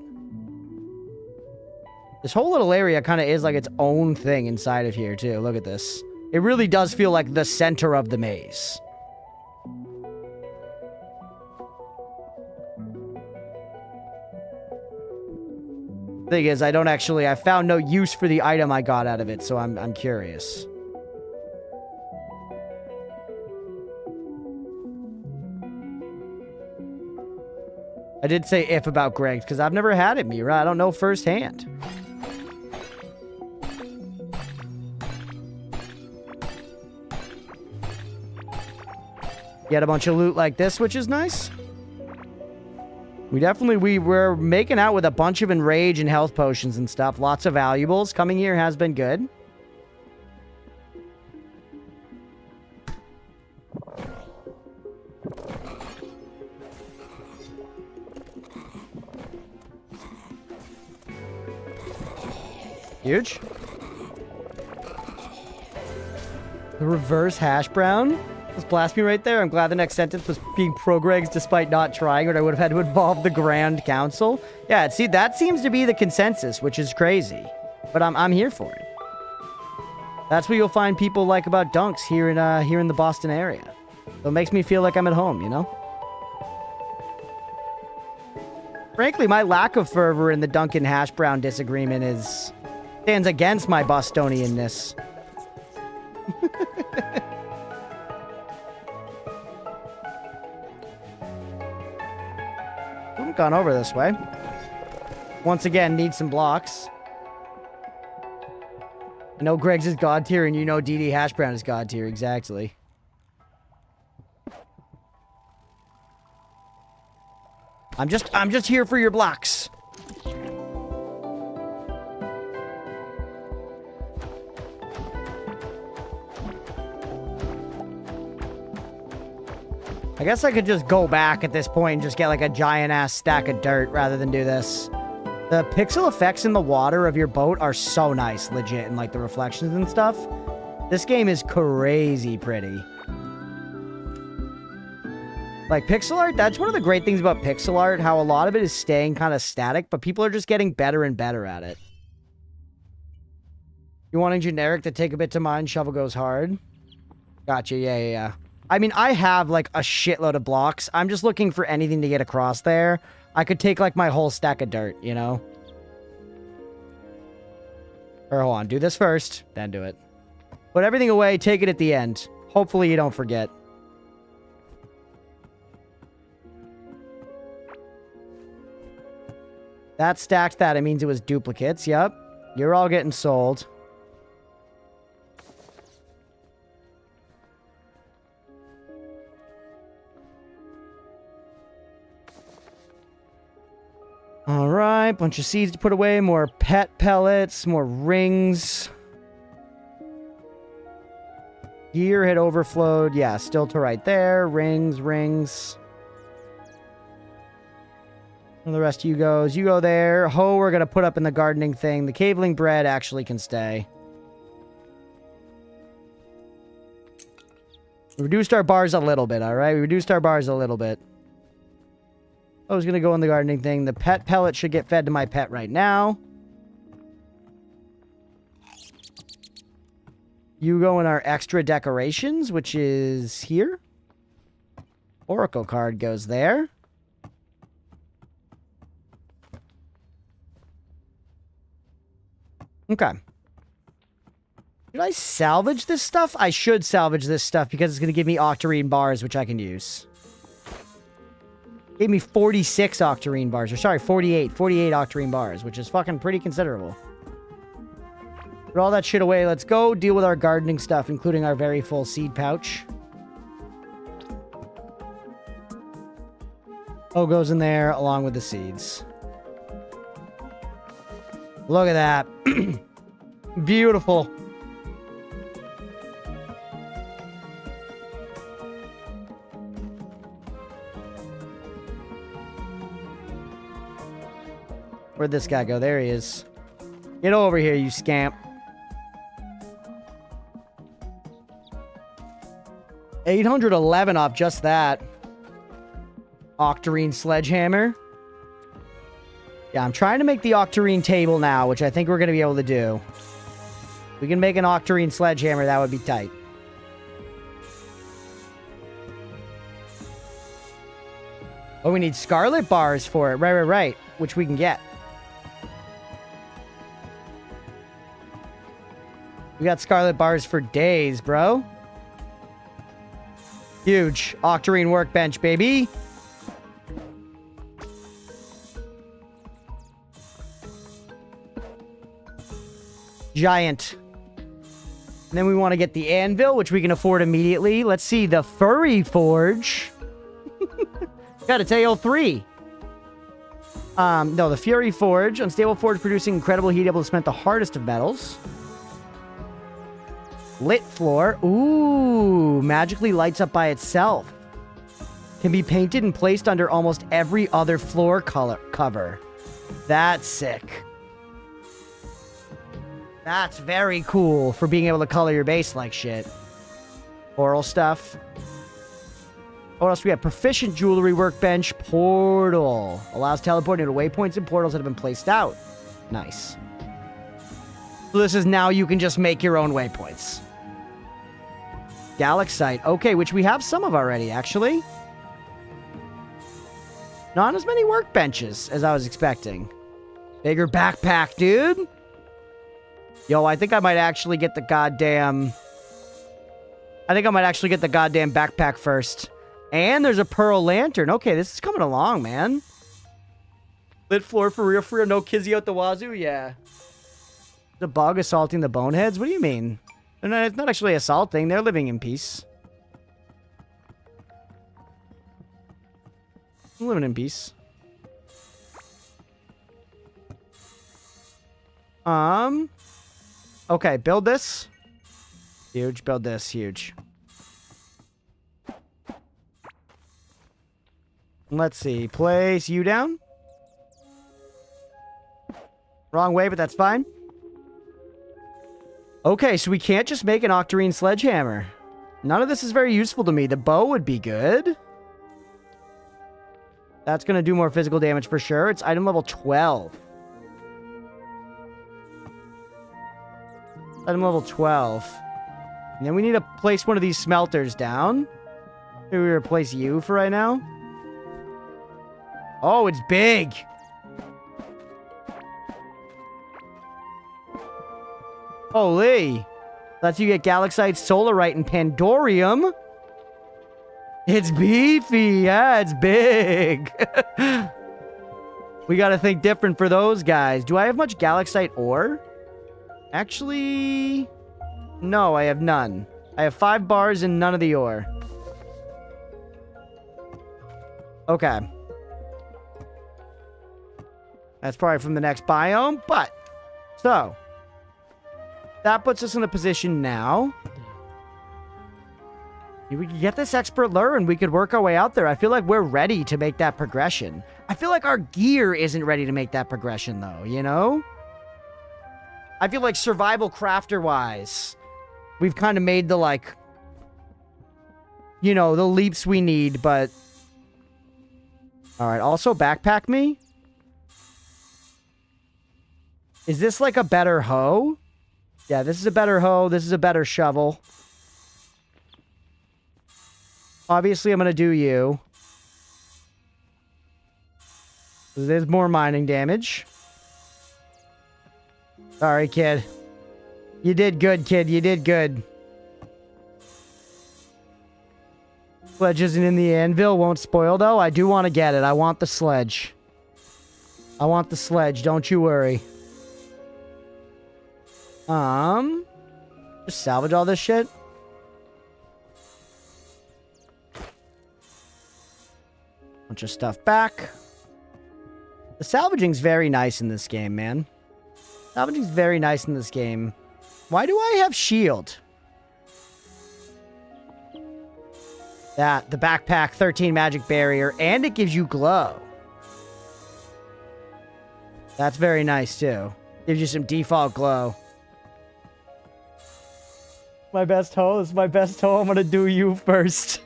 This whole little area kind of is like its own thing inside of here, too. Look at this. It really does feel like the center of the maze. Thing is, I found no use for the item I got out of it, so I'm curious. I did say if about Greg's, because I've never had it, Mira. I don't know firsthand. You had a bunch of loot like this, which is nice. We're making out with a bunch of enrage and health potions and stuff. Lots of valuables. Coming here has been good. Huge. The reverse hash brown. Just blast me right there. I'm glad the next sentence was being pro-Greg's despite not trying, or I would have had to involve the Grand Council. Yeah, see, that seems to be the consensus, which is crazy. But I'm here for it. That's what you'll find people like about dunks here in the Boston area. So it makes me feel like I'm at home, you know? Frankly, my lack of fervor in the Duncan hash brown disagreement stands against my Bostonianness. Haven't gone over this way. Once again, need some blocks. I know Greg's is God tier, and you know DD Hash Brown is God tier, exactly. I'm just here for your blocks. I guess I could just go back at this point and just get like a giant-ass stack of dirt rather than do this. The pixel effects in the water of your boat are so nice, legit, and like the reflections and stuff. This game is crazy pretty. Like, pixel art, that's one of the great things about pixel art, how a lot of it is staying kind of static, but people are just getting better and better at it. You wanting generic to take a bit to mine? Shovel goes hard. Gotcha, yeah. I mean, I have, like, a shitload of blocks. I'm just looking for anything to get across there. I could take, like, my whole stack of dirt, you know? Or, hold on, do this first, then do it. Put everything away, take it at the end. Hopefully you don't forget. That stacked that. It means it was duplicates. Yep. You're all getting sold. Alright. Bunch of seeds to put away. More pet pellets. More rings. Gear had overflowed. Yeah, still to right there. Rings. And the rest of you goes. You go there. Hoe we're going to put up in the gardening thing. The caveling bread actually can stay. We reduced our bars a little bit, alright? We reduced our bars a little bit. I was going to go in the gardening thing. The pet pellet should get fed to my pet right now. You go in our extra decorations, which is here. Oracle card goes there. Okay. Should I salvage this stuff? I should salvage this stuff because it's going to give me octarine bars, which I can use. Gave me 46 octarine bars. Or sorry, 48. 48 octarine bars, which is fucking pretty considerable. Put all that shit away. Let's go deal with our gardening stuff, including our very full seed pouch. Oh, goes in there along with the seeds. Look at that. Beautiful. Where'd this guy go? There he is. Get over here, you scamp. 811 off just that. Octarine sledgehammer. Yeah, I'm trying to make the octarine table now, which I think we're going to be able to do. We can make an octarine sledgehammer, that would be tight. Oh, we need scarlet bars for it. Right. Which we can get. We got scarlet bars for days, bro. Huge. Octarine workbench, baby. Giant. And then we want to get the anvil, which we can afford immediately. Let's see. The furry forge. Got a tail 3. No, the fury forge. Unstable forge producing incredible heat, able to smelt the hardest of metals. Lit floor. Ooh, magically lights up by itself. Can be painted and placed under almost every other floor cover. That's sick. That's very cool for being able to color your base like shit. Oral stuff. What else we have? Proficient jewelry workbench. Portal. Allows teleporting to waypoints and portals that have been placed out. Nice. So this is now you can just make your own waypoints. Galaxite. Okay, which we have some of already, actually. Not as many workbenches as I was expecting. Bigger backpack, dude. Yo, I think I might actually get the goddamn... backpack first. And there's a pearl lantern. Okay, this is coming along, man. Lit floor for real. No kizzy out the wazoo? Yeah. The bug assaulting the boneheads? What do you mean? It's not actually assaulting. They're living in peace. I'm living in peace. Okay, build this. Huge. Build this. Huge. Let's see. Place you down. Wrong way, but that's fine. Okay, so we can't just make an octarine sledgehammer. None of this is very useful to me. The bow would be good. That's going to do more physical damage for sure. It's item level 12. Item level 12. And then we need to place one of these smelters down. Maybe we replace you for right now. Oh, it's big. Holy. Lets you get Galaxite, Solarite, and Pandorium. It's beefy. Yeah, it's big. We gotta think different for those guys. Do I have much Galaxite ore? Actually, no, I have none. I have 5 bars and none of the ore. Okay. That's probably from the next biome, but... So. That puts us in a position now. We could get this expert lure and we could work our way out there. I feel like we're ready to make that progression. I feel like our gear isn't ready to make that progression, though, you know? I feel like survival crafter-wise, we've kind of made the, like... You know, the leaps we need, but... Alright, also backpack me? Is this like a better hoe? Yeah, this is a better hoe. This is a better shovel. Obviously, I'm going to do you. There's more mining damage. Sorry, kid. You did good, kid. You did good. Sledge isn't in the anvil. Won't spoil, though. I do want to get it. I want the sledge. I want the sledge. Don't you worry. Just salvage all this shit. Bunch of stuff back. The salvaging's very nice in this game, man. Salvaging's very nice in this game. Why do I have shield? That, the backpack, 13 magic barrier, and it gives you glow. That's very nice, too. Gives you some default glow. My best hoe. This is my best hoe. I'm gonna do you first.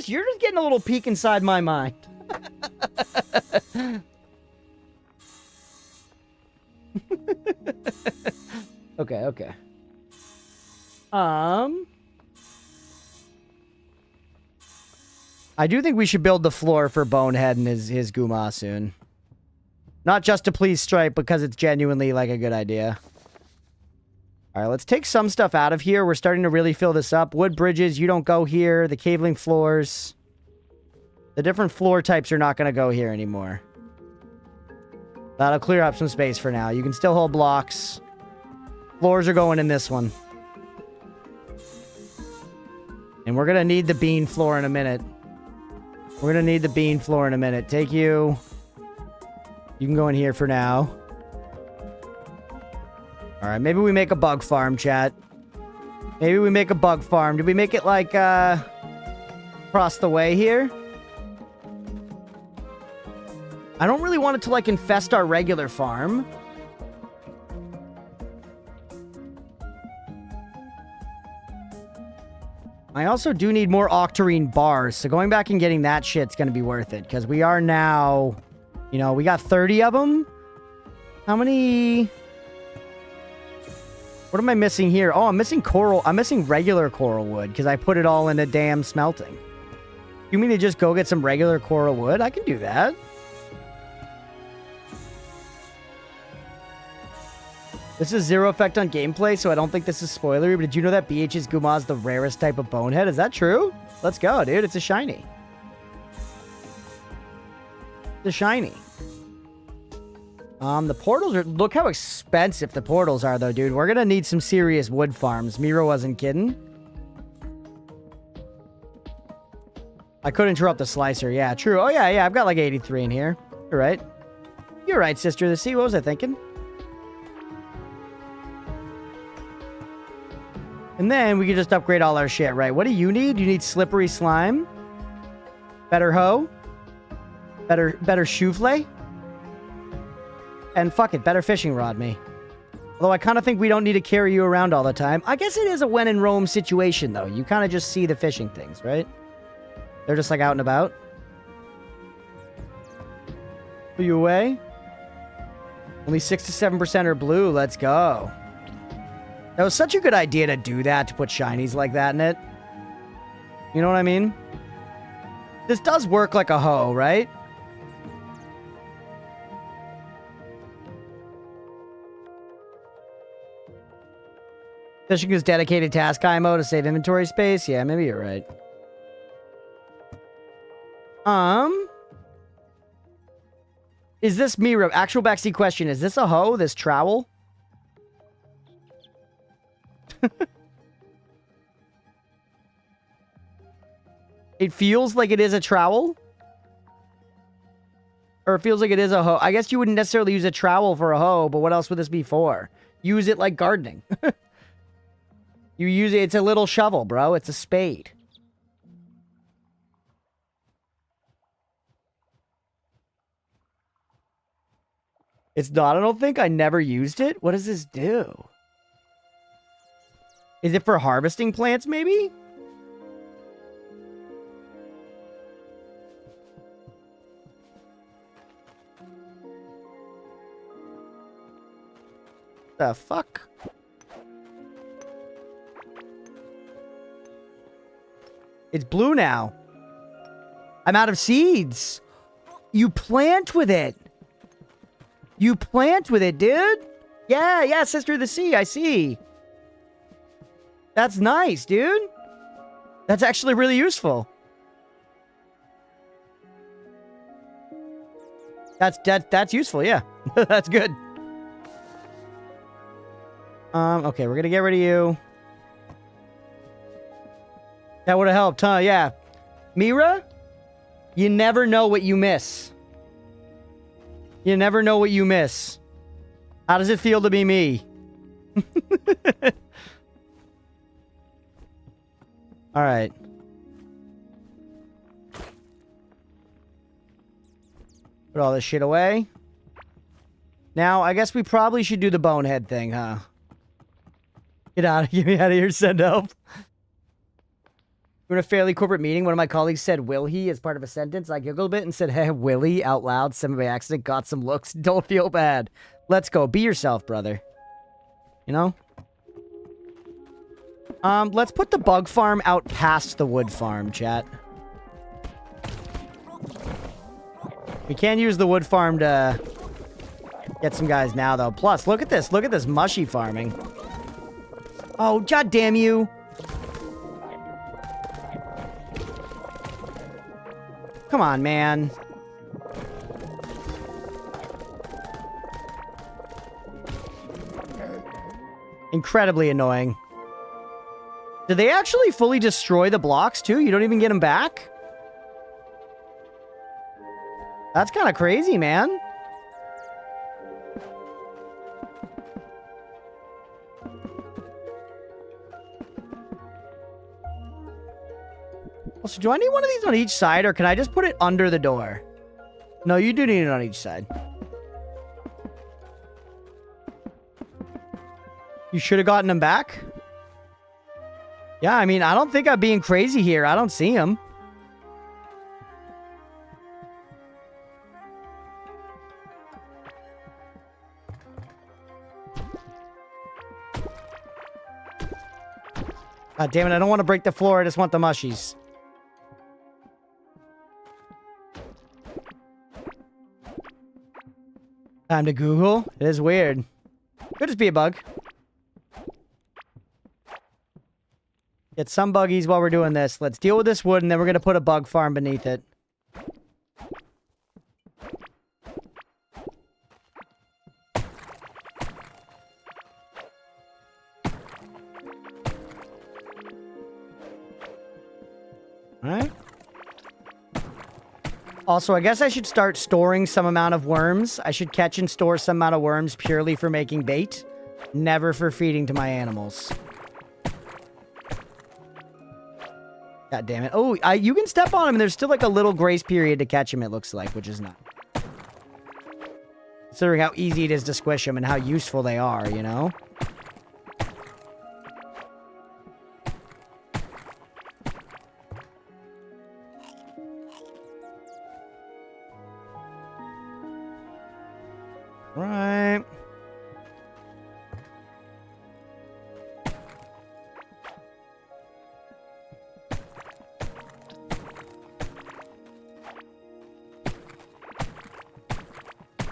You're just getting a little peek inside my mind. Okay. I do think we should build the floor for Bonehead and his Guma soon. Not just to please Stripe, because it's genuinely, like, a good idea. Alright, let's take some stuff out of here. We're starting to really fill this up. Wood bridges, you don't go here. The cabling floors. The different floor types are not going to go here anymore. That'll clear up some space for now. You can still hold blocks. Floors are going in this one. And we're going to need the bean floor in a minute. We're going to need the bean floor in a minute. Take you. You can go in here for now. Alright, maybe we make a bug farm, chat. Maybe we make a bug farm. Did we make it, like, across the way here? I don't really want it to, like, infest our regular farm. I also do need more octarine bars, so going back and getting that shit's gonna be worth it, because we are now... You know, we got 30 of them. How many... What am I missing here? Oh, I'm missing coral. I'm missing regular coral wood because I put it all in a damn smelting. You mean to just go get some regular coral wood? I can do that. This is zero effect on gameplay, so I don't think this is spoilery, but did you know that BH's Guma is the rarest type of bonehead? Is that true? Let's go, dude. It's a shiny. It's a shiny. The portals are... Look how expensive the portals are, though, dude. We're gonna need some serious wood farms. Miro wasn't kidding. I could interrupt the slicer. Yeah, true. Oh, yeah. I've got like 83 in here. You're right. You're right, Sister of the Sea. What was I thinking? And then we can just upgrade all our shit, right? What do you need? You need slippery slime. Better hoe. Better shoofle. And fuck it, better fishing rod me. Although I kind of think we don't need to carry you around all the time. I guess it is a when in Rome situation, though. You kind of just see the fishing things, right? They're just like out and about. Put you away? Only 6 to 7% are blue. Let's go. That was such a good idea to do that, to put shinies like that in it. You know what I mean? This does work like a hoe, right? Fishing is dedicated task IMO to save inventory space? Yeah, maybe you're right. Is this Mira? Actual backseat question. Is this a hoe, this trowel? It feels like it is a trowel? Or it feels like it is a hoe. I guess you wouldn't necessarily use a trowel for a hoe, but what else would this be for? Use it like gardening. You use it, it's a little shovel, bro. It's a spade. It's not, I don't think. I never used it. What does this do? Is it for harvesting plants, maybe? The fuck? It's blue now. I'm out of seeds. You plant with it. You plant with it, dude. Yeah, Sister of the Sea, I see. That's nice, dude. That's actually really useful. That's useful, yeah. That's good. Okay, we're gonna get rid of you. That would have helped, huh? Yeah. Mira, you never know what you miss. You never know what you miss. How does it feel to be me? All right. Put all this shit away. Now, I guess we probably should do the bonehead thing, huh? Get me out of here, send help. We're in a fairly corporate meeting. One of my colleagues said, will he, as part of a sentence. I giggled a bit and said, hey, Willie, out loud. Semi by accident, got some looks. Don't feel bad. Let's go. Be yourself, brother. You know? Let's put the bug farm out past the wood farm, chat. We can use the wood farm to get some guys now, though. Plus, look at this. Look at this mushy farming. Oh, god damn you. Come on, man. Incredibly annoying. Did they actually fully destroy the blocks, too? You don't even get them back? That's kind of crazy, man. Also, do I need one of these on each side, or can I just put it under the door? No, you do need it on each side. You should have gotten them back? Yeah, I mean, I don't think I'm being crazy here. I don't see him. God damn it, I don't want to break the floor. I just want the mushies. Time to Google. It is weird. Could just be a bug. Get some buggies while we're doing this. Let's deal with this wood, and then we're going to put a bug farm beneath it. Alright. Also, I guess I should start storing some amount of worms. I should catch and store some amount of worms purely for making bait. Never for feeding to my animals. God damn it. Oh, you can step on them, and there's still like a little grace period to catch them, it looks like, which is not. Considering how easy it is to squish them and how useful they are, you know?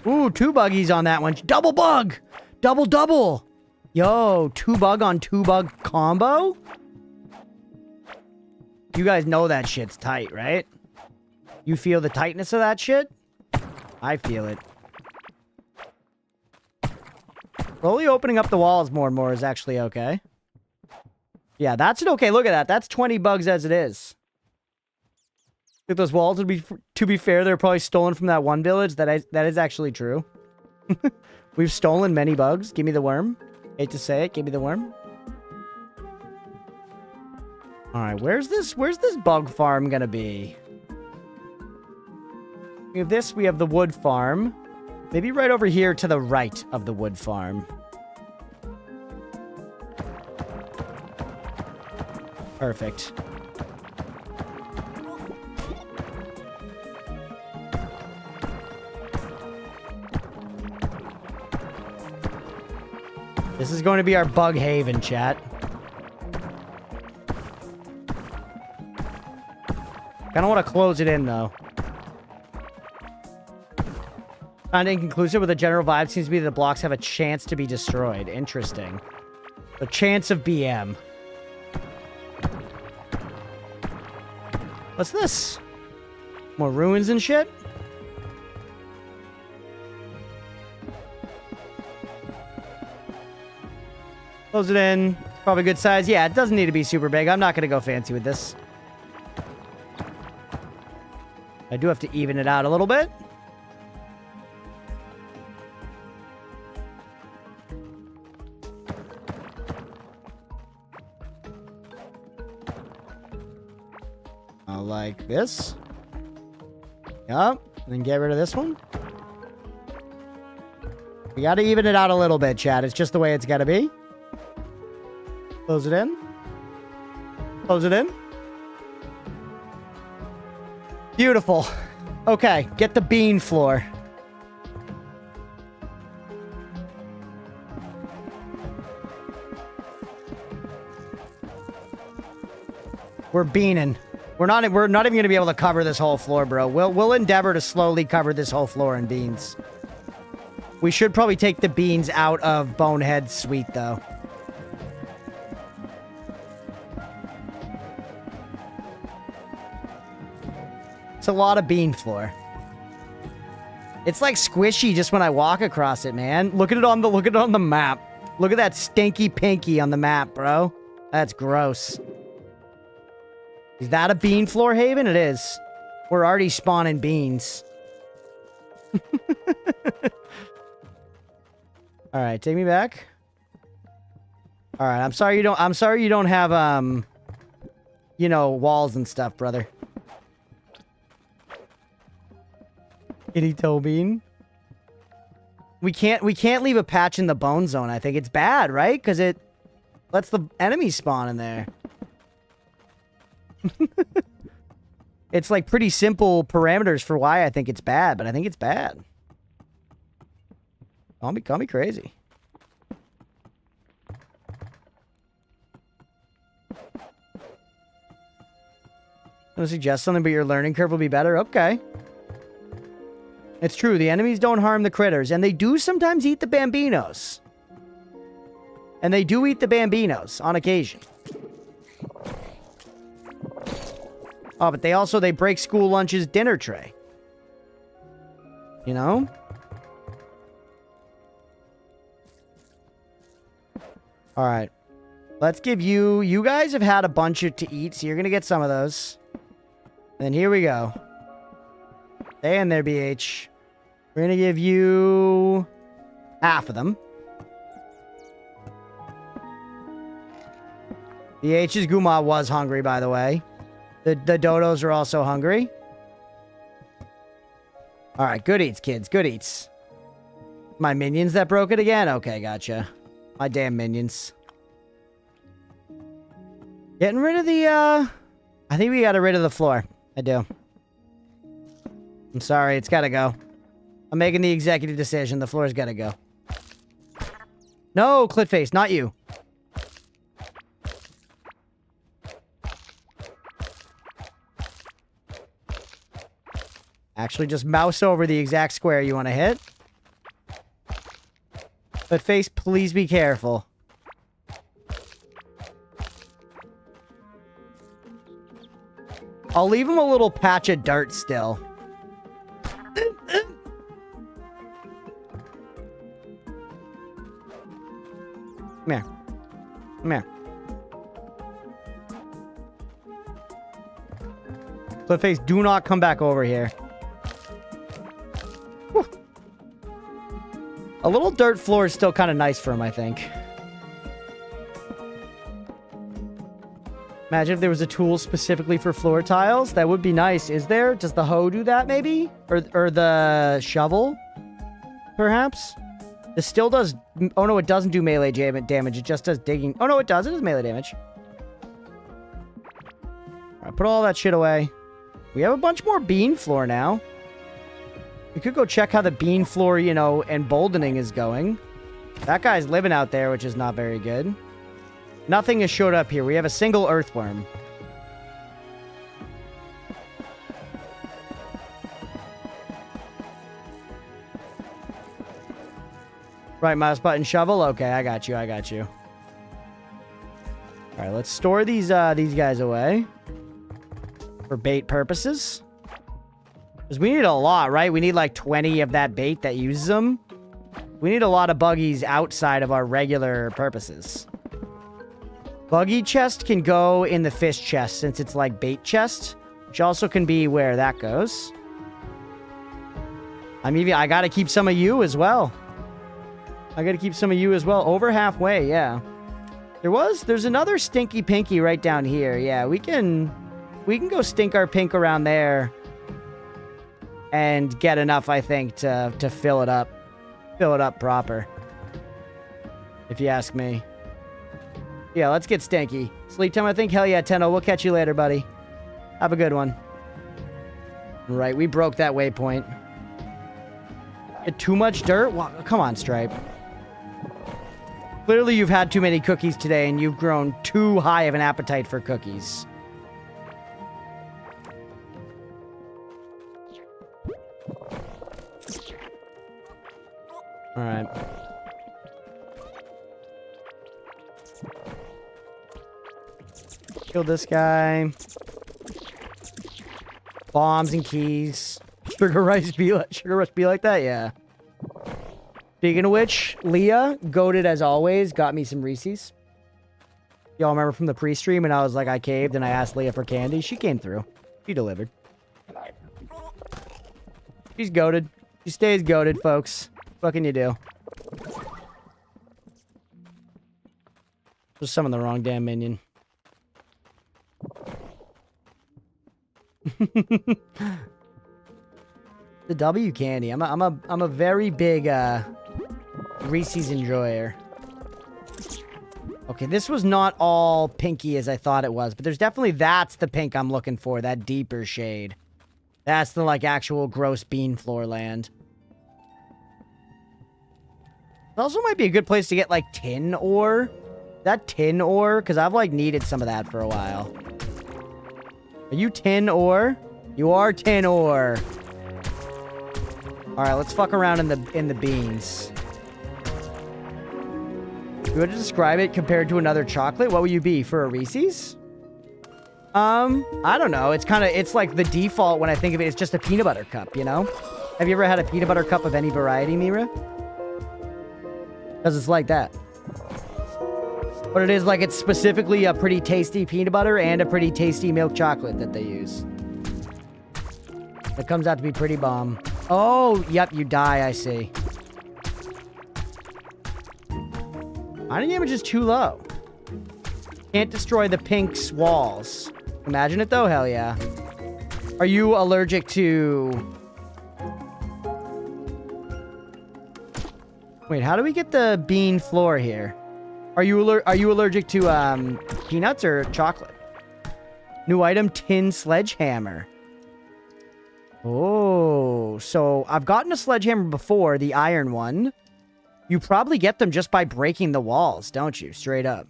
Ooh, 2 buggies on that one. Double bug! Double, double! Yo, 2 bug on 2 bug combo? You guys know that shit's tight, right? You feel the tightness of that shit? I feel it. Slowly opening up the walls more and more is actually okay. Yeah, that's an okay. Look at that. That's 20 bugs as it is. Look, those walls would be, to be fair, they're probably stolen from that one village. That is actually true. We've stolen many bugs. Give me the worm. Hate to say it. Give me the worm. All right, where's this bug farm gonna be? We have this. We have the wood farm. Maybe right over here to the right of the wood farm. Perfect. This is going to be our bug haven, chat. I don't want to close it in, though. Kind of inconclusive, but the general vibe seems to be that the blocks have a chance to be destroyed. Interesting. A chance of BM. What's this? More ruins and shit? Close it in. Probably good size. Yeah, it doesn't need to be super big. I'm not going to go fancy with this. I do have to even it out a little bit. Like this. Yup. Then get rid of this one. We got to even it out a little bit, chat. It's just the way it's got to be. Close it in. Close it in. Beautiful. Okay, get the bean floor. We're beaning. We're not even going to be able to cover this whole floor, bro. We'll endeavor to slowly cover this whole floor in beans. We should probably take the beans out of Bonehead's suite, though. It's a lot of bean floor. It's like squishy just when I walk across it, man. Look at it on the map. Look at that stinky pinky on the map, bro. That's gross. Is that a bean floor haven? It is. We're already spawning beans. All right, take me back. All right, I'm sorry you don't have you know, walls and stuff, brother. Kitty toe bean. We can't leave a patch in the bone zone. I think it's bad, right? Because it lets the enemies spawn in there. It's like pretty simple parameters for why I think it's bad, but I think it's bad. Call me crazy. I'm gonna suggest something, but your learning curve will be better. Okay. It's true. The enemies don't harm the critters, and they do sometimes eat the bambinos. And they do eat the bambinos on occasion. Oh, but they break school lunch's dinner tray. You know? All right. Let's give you guys have had a bunch to eat, so you're going to get some of those. Then here we go. Stay in there, BH. We're going to give you half of them. BH's Guma was hungry, by the way. The dodos are also hungry. All right, good eats, kids. Good eats. My minions that broke it again? Okay, gotcha. My damn minions. Getting rid of the, I think we got rid of the floor. I do. I'm sorry, it's gotta go. I'm making the executive decision. The floor's gotta go. No, Clitface, not you. Actually, just mouse over the exact square you want to hit. But face, please be careful. I'll leave him a little patch of dirt still. Come here. Come here. Clipface, do not come back over here. Whew. A little dirt floor is still kind of nice for him, I think. Imagine if there was a tool specifically for floor tiles. That would be nice. Is there? Does the hoe do that, maybe? Or the shovel? Perhaps? This still does... Oh, no, it doesn't do melee damage. It just does digging. Oh, no, it does. It does melee damage. All right, put all that shit away. We have a bunch more bean floor now. We could go check how the bean floor, you know, emboldening is going. That guy's living out there, which is not very good. Nothing has showed up here. We have a single earthworm. Right mouse button shovel. Okay, I got you. I got you. All right, let's store these guys away for bait purposes. Because we need a lot, right? We need like 20 of that bait that uses them. We need a lot of buggies outside of our regular purposes. Buggy chest can go in the fish chest since it's like bait chest, which also can be where that goes. I gotta keep some of you as well. I gotta keep some of you as well. Over halfway, yeah. There's another stinky pinky right down here. Yeah, we can go stink our pink around there and get enough, I think, to fill it up. Fill it up proper. If you ask me. Yeah, let's get stinky. Sleep time, I think? Hell yeah, Tenno. We'll catch you later, buddy. Have a good one. Right, we broke that waypoint. Get too much dirt? Well, come on, Stripe. Clearly you've had too many cookies today and you've grown too high of an appetite for cookies. Alright. Kill this guy. Bombs and keys. Sugar rush be like that? Yeah. Speaking of which, Leah, goated as always, got me some Reese's. Y'all remember from the pre-stream and I was like, I caved and I asked Leah for candy. She came through. She delivered. She's goated. She stays goated, folks. What can you do? Just summoned the wrong damn minion. The W candy. I'm a very big Reese's enjoyer. Okay, this was not all pinky as I thought it was, but there's definitely that's the pink I'm looking for, that deeper shade. That's the like actual gross bean floor land. It also might be a good place to get like tin ore. That tin ore, because I've like needed some of that for a while. Are you tin ore? You are tin ore. All right, let's fuck around in the beans. You want to describe it compared to another chocolate? What would you be for a Reese's? I don't know. It's like the default when I think of it. It's just a peanut butter cup, you know? Have you ever had a peanut butter cup of any variety, Mira? Because it's like that. But it is like it's specifically a pretty tasty peanut butter and a pretty tasty milk chocolate that they use. It comes out to be pretty bomb. Oh, yep, you die, I see. Mining damage is too low. Can't destroy the pink's walls. Imagine it though, hell yeah. Are you allergic to... Wait, how do we get the bean floor here? Are you allergic to peanuts or chocolate? New item, tin sledgehammer. Oh, so I've gotten a sledgehammer before, the iron one. You probably get them just by breaking the walls, don't you? Straight up.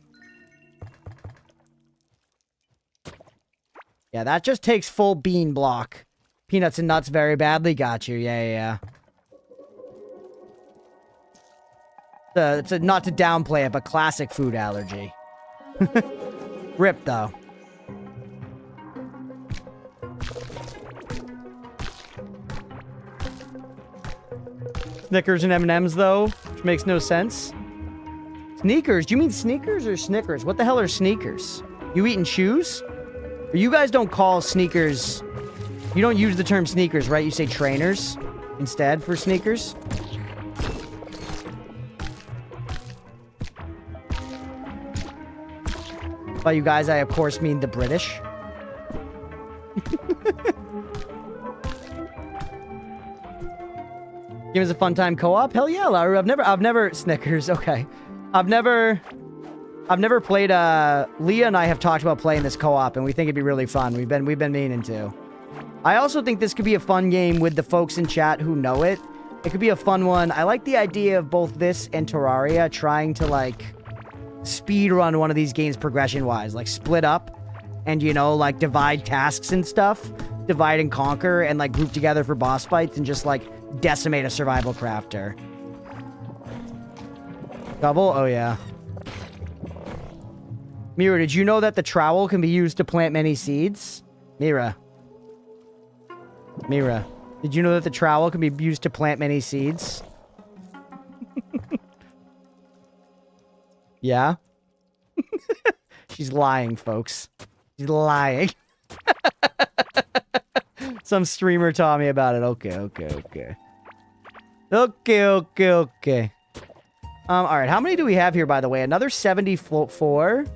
Yeah, that just takes full bean block. Peanuts and nuts very badly. Got you. Yeah. It's a, not to downplay it, but classic food allergy. Rip, though. Snickers and M&M's, though, which makes no sense. Sneakers? Do you mean sneakers or Snickers? What the hell are sneakers? You eating shoes? Or you guys don't call sneakers... You don't use the term sneakers, right? You say trainers instead for sneakers? By you guys, I of course mean the British. Game is a fun time co-op? Hell yeah, Laru. I've never Snickers, okay. I've never played Leah and I have talked about playing this co-op and we think it'd be really fun. We've been meaning to. I also think this could be a fun game with the folks in chat who know it. It could be a fun one. I like the idea of both this and Terraria trying to like speed run one of these games progression-wise. Like split up and, you know, like divide tasks and stuff. Divide and conquer and like group together for boss fights and just like decimate a survival crafter. Double? Oh yeah. Mira, did you know that the trowel can be used to plant many seeds? Mira, did you know that the trowel can be used to plant many seeds? Yeah? She's lying, folks. She's lying. Some streamer taught me about it. Okay. Alright, how many do we have here, by the way? Another 74?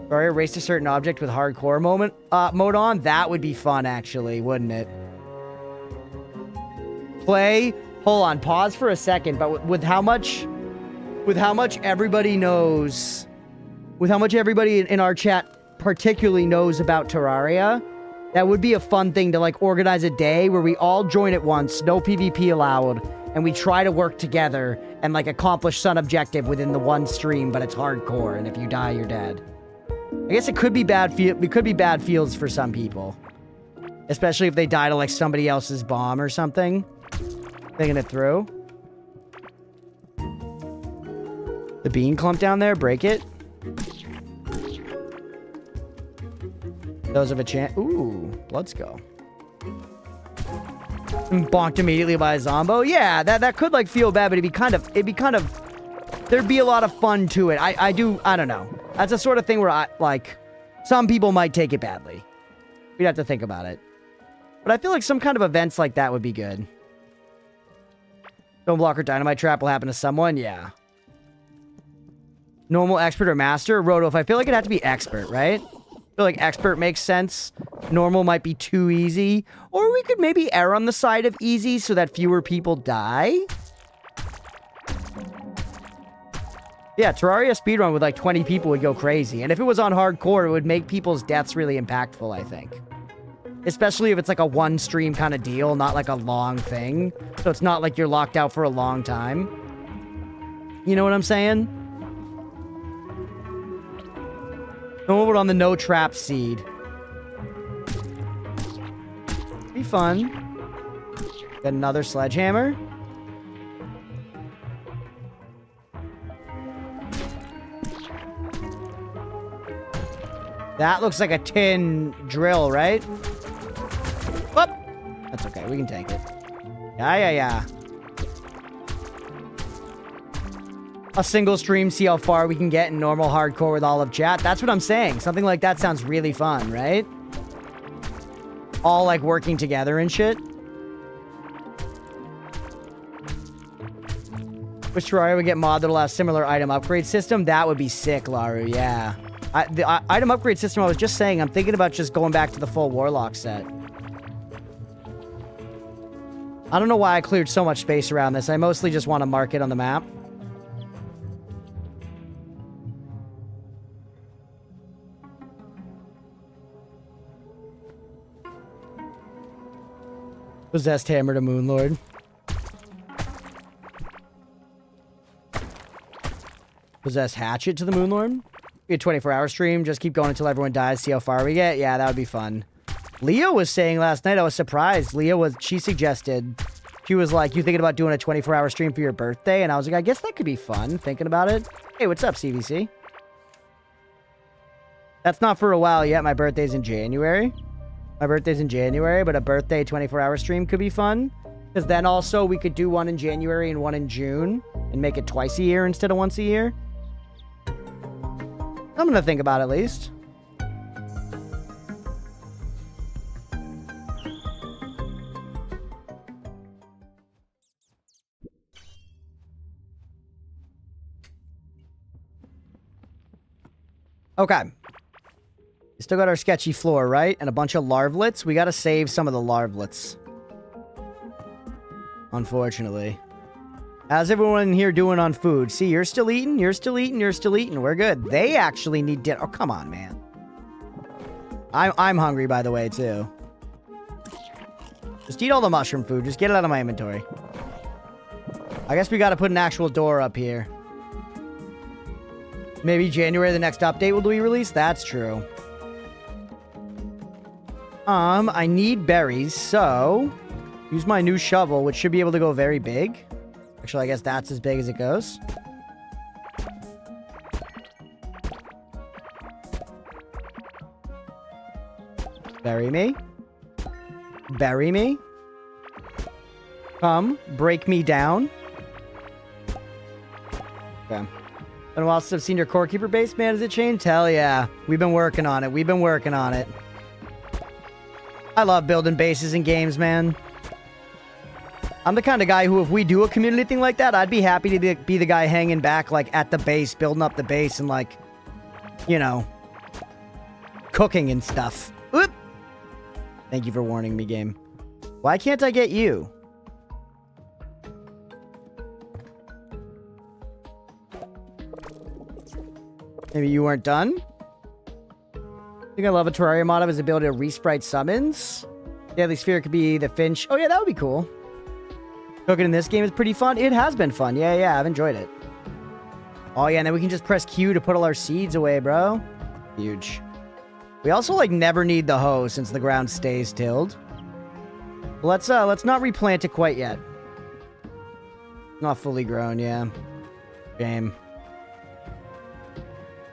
Or erase a certain object with hardcore mode on? That would be fun, actually, wouldn't it? Play. Hold on, pause for a second, but with how much everybody knows, with how much everybody in our chat particularly knows about Terraria, that would be a fun thing to, like, organize a day where we all join at once, no PvP allowed, and we try to work together and, like, accomplish some objective within the one stream, but it's hardcore, and if you die, you're dead. I guess it could be bad feels for some people. Especially if they die to, like, somebody else's bomb or something. Thinking it through. The bean clump down there, break it. Those have a chance. Ooh, let's go. Bonked immediately by a zombo. Yeah, that could, like, feel bad, but it'd be kind of, there'd be a lot of fun to it. I don't know. That's the sort of thing where some people might take it badly. We'd have to think about it. But I feel like some kind of events like that would be good. Stone block or dynamite trap will happen to someone? Yeah. Normal, expert, or master? Rodolph, I feel like it'd have to be expert, right? I feel like expert makes sense. Normal might be too easy. Or we could maybe err on the side of easy so that fewer people die. Yeah, Terraria speedrun with like 20 people would go crazy. And if it was on hardcore, it would make people's deaths really impactful, I think. Especially if it's like a one stream kind of deal, not like a long thing. So it's not like you're locked out for a long time. You know what I'm saying? No one on the no trap seed. Be fun. Got another sledgehammer. That looks like a tin drill, right? Whoop! That's okay, we can take it. Yeah. A single stream, see how far we can get in normal hardcore with all of chat. That's what I'm saying. Something like that sounds really fun, right? All, like, working together and shit. Wish Terraria would get mod that'll have similar item upgrade system. That would be sick, Laru, yeah. The item upgrade system, I was just saying, I'm thinking about just going back to the full Warlock set. I don't know why I cleared so much space around this. I mostly just want to mark it on the map. Possessed hammer to Moonlord. Possessed hatchet to the Moonlord. Be a 24-hour stream. Just keep going until everyone dies. See how far we get. Yeah, that would be fun. Leah was saying last night, I was surprised. She suggested She was like, you thinking about doing a 24-hour stream for your birthday? And I was like, I guess that could be fun, thinking about it. Hey, what's up, CVC? That's not for a while yet. My birthday's in January. My birthday's in January, but a birthday 24-hour stream could be fun. Because then also we could do one in January and one in June and make it twice a year instead of once a year. I'm going to think about it at least. Okay. We still got our sketchy floor, right? And a bunch of larvalets. We got to save some of the larvalets. Unfortunately. How's everyone here doing on food? See, you're still eating, you're still eating, you're still eating. We're good. They actually need dinner. Oh, come on, man. I'm hungry, by the way, too. Just eat all the mushroom food. Just get it out of my inventory. I guess we got to put an actual door up here. Maybe January, the next update will be released? That's true. I need berries, so... use my new shovel, which should be able to go very big. Actually, I guess that's as big as it goes. Bury me. Bury me. Come, break me down. Okay. Been a while since I've seen your core keeper base, man. Has it changed? Hell yeah. We've been working on it. We've been working on it. I love building bases in games, man. I'm the kind of guy who, if we do a community thing like that, I'd be happy to be the guy hanging back, like, at the base, building up the base and, like, you know, cooking and stuff. Oop! Thank you for warning me, game. Why can't I get you? Maybe you weren't done? I think I love a terrarium mod of his ability to resprite summons. Deadly Sphere could be the Finch. Oh, yeah, that would be cool. Cooking in this game is pretty fun. It has been fun. Yeah, I've enjoyed it. Oh, yeah, and then we can just press Q to put all our seeds away, bro. Huge. We also, like, never need the hoe since the ground stays tilled. Let's not replant it quite yet. Not fully grown, yeah. Shame.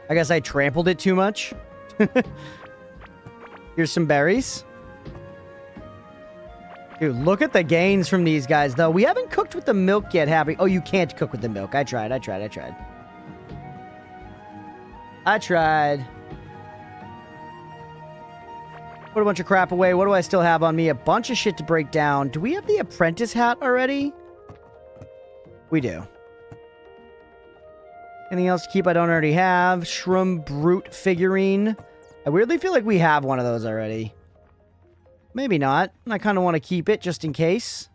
I guess I trampled it too much. Here's some berries. Dude, look at the gains from these guys, though. We haven't cooked with the milk yet, have we? Oh, you can't cook with the milk. I tried. Put a bunch of crap away. What do I still have on me? A bunch of shit to break down. Do we have the apprentice hat already? We do. Anything else to keep I don't already have? Shroom Brute figurine. I weirdly feel like we have one of those already. Maybe not. I kind of want to keep it just in case.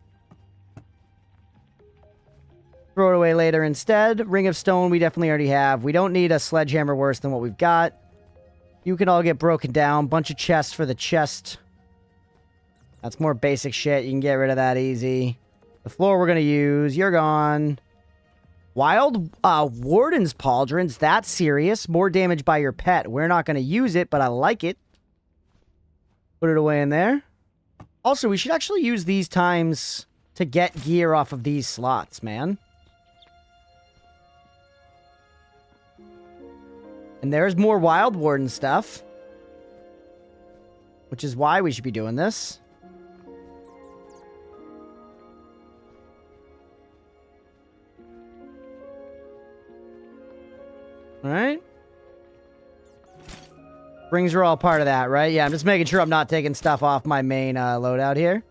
Throw it away later instead. Ring of Stone we definitely already have. We don't need a sledgehammer worse than what we've got. You can all get broken down. Bunch of chests for the chest. That's more basic shit. You can get rid of that easy. The floor we're going to use. You're gone. Wild Warden's Pauldrons. That's serious. More damage by your pet. We're not going to use it, but I like it. Put it away in there. Also, we should actually use these times to get gear off of these slots, man. And there's more Wild Warden stuff. Which is why we should be doing this. Alright. Rings are all part of that, right? Yeah, I'm just making sure I'm not taking stuff off my main loadout here.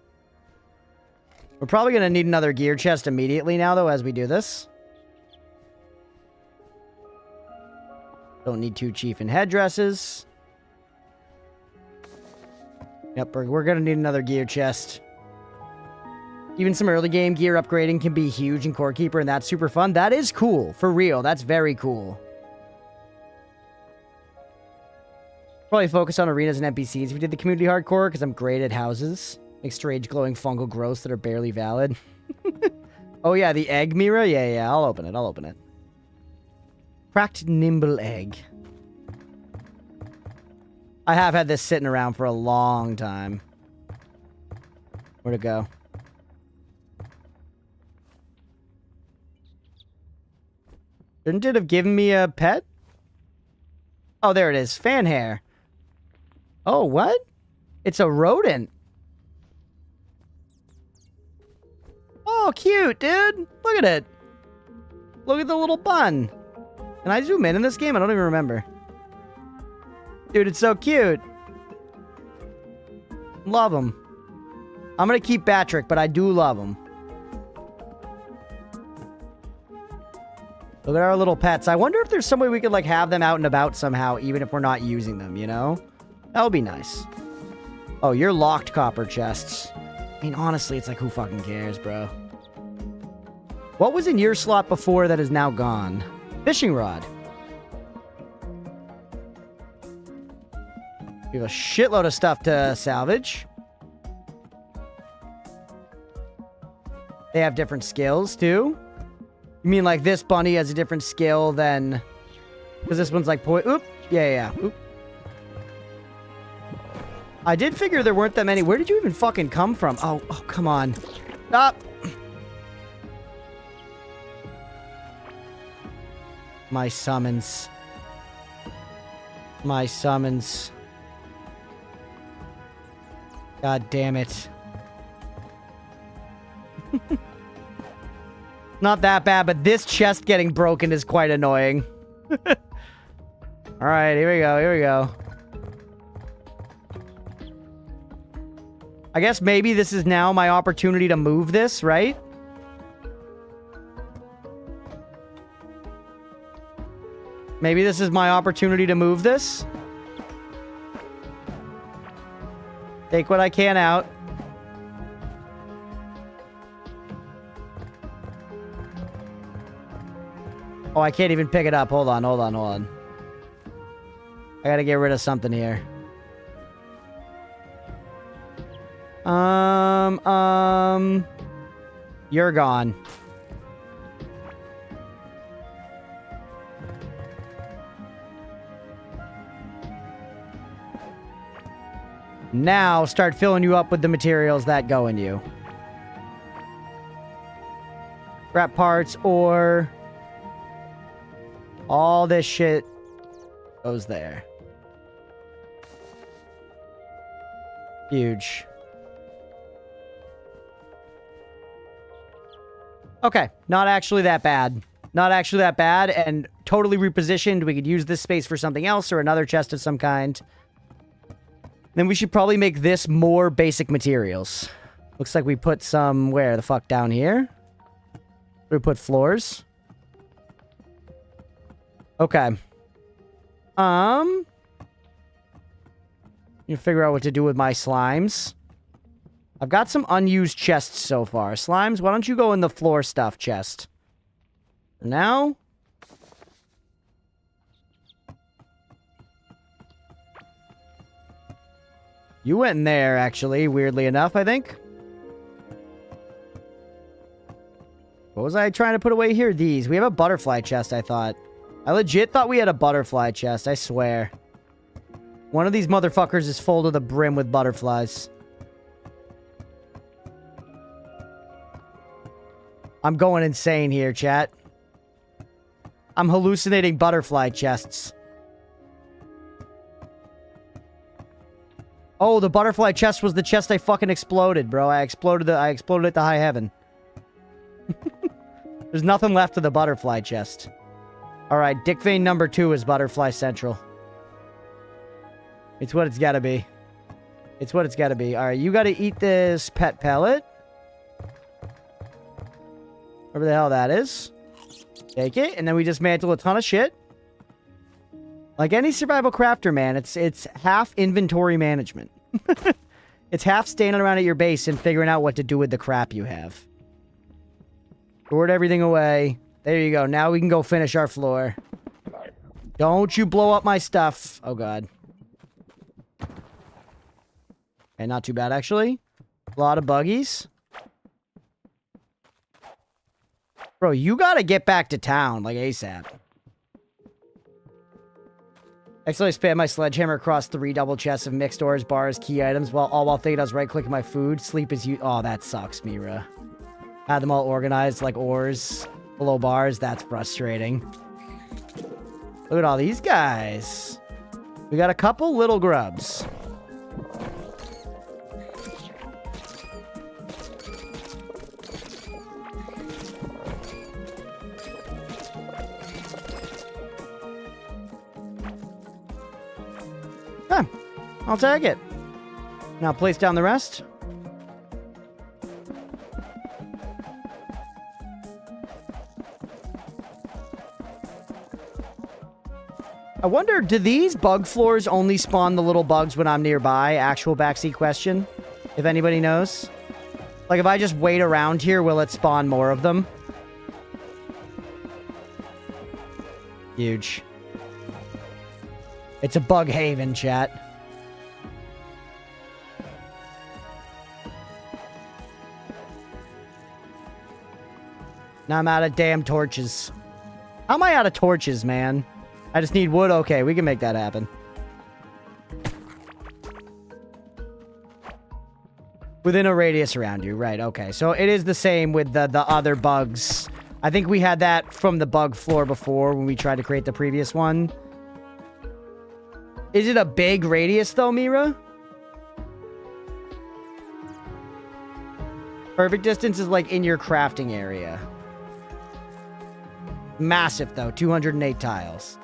We're probably going to need another gear chest immediately now, though, as we do this. Don't need 2 chieftain headdresses. Yep, we're going to need another gear chest. Even some early game gear upgrading can be huge in Core Keeper, and that's super fun. That is cool. For real. That's very cool. Probably focus on arenas and NPCs if we did the community hardcore, because I'm great at houses. Make strange glowing fungal growths that are barely valid. Oh yeah, the egg mirror? Yeah, I'll open it. Cracked nimble egg. I have had this sitting around for a long time. Where'd it go? Shouldn't it have given me a pet? Oh, there it is. Fan hair. Oh, what? It's a rodent. Oh, cute, dude. Look at it. Look at the little bun. Can I zoom in this game? I don't even remember. Dude, it's so cute. Love him. I'm gonna keep Patrick, but I do love him. Look at our little pets. I wonder if there's some way we could, like, have them out and about somehow, even if we're not using them, you know? That would be nice. Oh, you're locked copper chests. I mean, honestly, it's like, who fucking cares, bro? What was in your slot before that is now gone? Fishing rod. We have a shitload of stuff to salvage. They have different skills, too? You mean like this bunny has a different skill than... Because this one's like... Oop. Yeah. Oop. I did figure there weren't that many. Where did you even fucking come from? Oh, come on. Stop. My summons. My summons. God damn it. Not that bad, but this chest getting broken is quite annoying. Alright, here we go. I guess maybe this is now my opportunity to move this, right? Maybe this is my opportunity to move this. Take what I can out. Oh, I can't even pick it up. Hold on. I gotta get rid of something here. You're gone. Now, start filling you up with the materials that go in you. Scrap parts or... all this shit goes there. Huge. Okay, not actually that bad. Not actually that bad, and totally repositioned. We could use this space for something else or another chest of some kind. Then we should probably make this more basic materials. Looks like we put some... where the fuck? Down here? We put floors. Okay. You figure out what to do with my slimes. I've got some unused chests so far. Slimes, why don't you go in the floor stuff chest? Now... you went in there, actually, weirdly enough, I think. What was I trying to put away here? These. We have a butterfly chest, I thought. I legit thought we had a butterfly chest, I swear. One of these motherfuckers is full to the brim with butterflies. I'm going insane here, chat. I'm hallucinating butterfly chests. Oh, the butterfly chest was the chest I fucking exploded, bro. I exploded it to high heaven. There's nothing left of the butterfly chest. Alright, Dick Vein number 2 is Butterfly Central. It's what it's gotta be. It's what it's gotta be. Alright, you gotta eat this pet pellet. Whatever the hell that is. Take it, and then we dismantle a ton of shit. Like any survival crafter, man, it's half inventory management. It's half standing around at your base and figuring out what to do with the crap you have. Stored everything away. There you go. Now we can go finish our floor. Don't you blow up my stuff. Oh, God. Okay, not too bad, actually. A lot of buggies. Bro, you gotta get back to town, like, ASAP. Accidentally spam my sledgehammer across 3 double chests of mixed ores, bars, key items, while thinking I was right-clicking my food. Sleep is you. Oh, that sucks, Mira. Had them all organized like ores below bars. That's frustrating. Look at all these guys. We got a couple little grubs. Huh. I'll take it. Now place down the rest. I wonder, do these bug floors only spawn the little bugs when I'm nearby? Actual backseat question. If anybody knows. Like, if I just wait around here, will it spawn more of them? Huge. It's a bug haven, chat. Now I'm out of damn torches. How am I out of torches, man? I just need wood. Okay, we can make that happen. Within a radius around you. Right, okay. So it is the same with the other bugs. I think we had that from the bug floor before when we tried to create the previous one. Is it a big radius, though, Mira? Perfect distance is, like, in your crafting area. Massive, though. 208 tiles.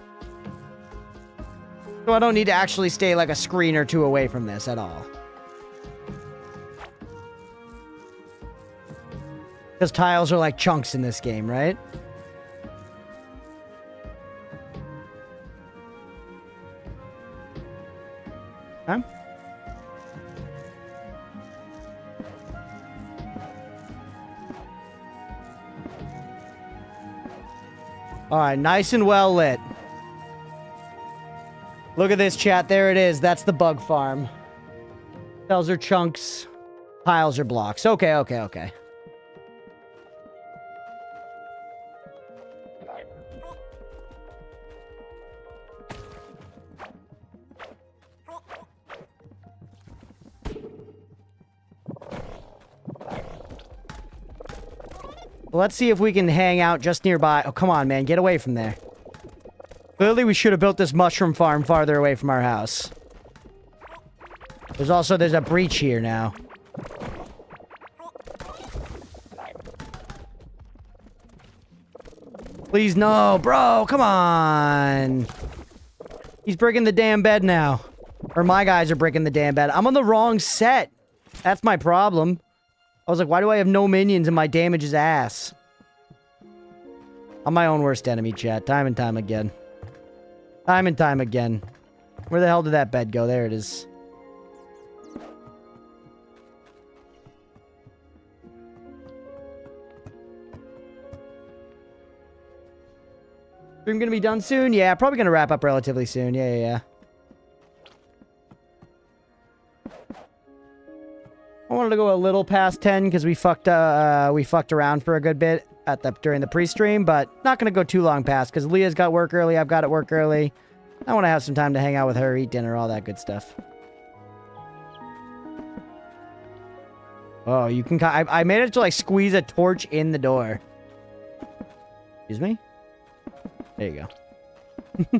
So I don't need to actually stay, like, a screen or two away from this at all. Because tiles are like chunks in this game, right? Huh? Alright, nice and well lit. Look at this, chat. There it is. That's the bug farm. Tiles are chunks. Piles are blocks. Okay, okay, okay. Let's see if we can hang out just nearby. Oh, come on, man. Get away from there. Clearly, we should have built this mushroom farm farther away from our house. There's a breach here now. Please, no. Bro, come on. He's breaking the damn bed now. Or my guys are breaking the damn bed. I'm on the wrong set. That's my problem. I was like, why do I have no minions and my damage is ass? I'm my own worst enemy, chat. Time and time again. Time and time again. Where the hell did that bed go? There it is. Stream gonna be done soon? Yeah, probably gonna wrap up relatively soon. Yeah. I wanted to go a little past 10 because we fucked around for a good bit during the pre-stream, but not gonna go too long past because Leah's got work early, I've got to work early. I want to have some time to hang out with her, eat dinner, all that good stuff. Oh, you can... I managed to, like, squeeze a torch in the door. Excuse me? There you go.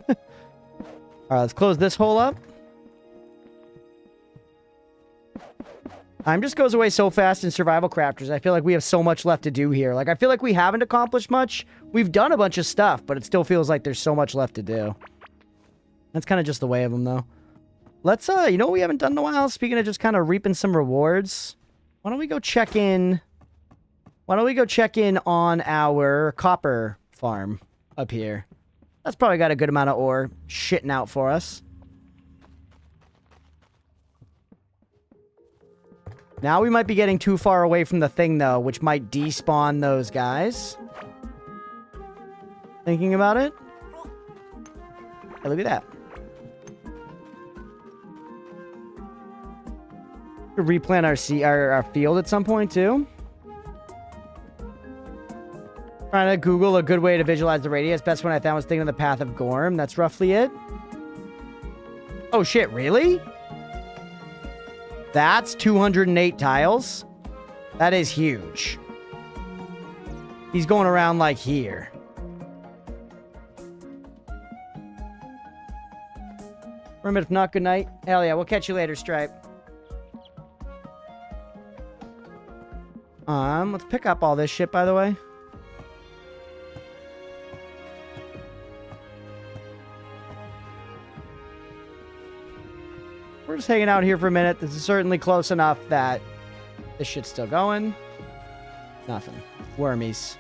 Alright, let's close this hole up. Time just goes away so fast in Survival Crafters. I feel like we have so much left to do here. Like, I feel like we haven't accomplished much. We've done a bunch of stuff, but it still feels like there's so much left to do. That's kind of just the way of them, though. Let's, you know what we haven't done in a while? Speaking of just kind of reaping some rewards. Why don't we go check in... Why don't we go check in on our copper farm up here? That's probably got a good amount of ore shitting out for us. Now we might be getting too far away from the thing, though, which might despawn those guys. Thinking about it? Hey, look at that. Could replant our field at some point, too. Trying to Google a good way to visualize the radius. Best one I found was thinking of the Path of Gorm. That's roughly it. Oh, shit, really? That's 208 tiles? That is huge. He's going around like here. Remember, if not, good night. Hell yeah, we'll catch you later, Stripe. Let's pick up all this shit, by the way. We're just hanging out here for a minute. This is certainly close enough that this shit's still going. Nothing. Wormies.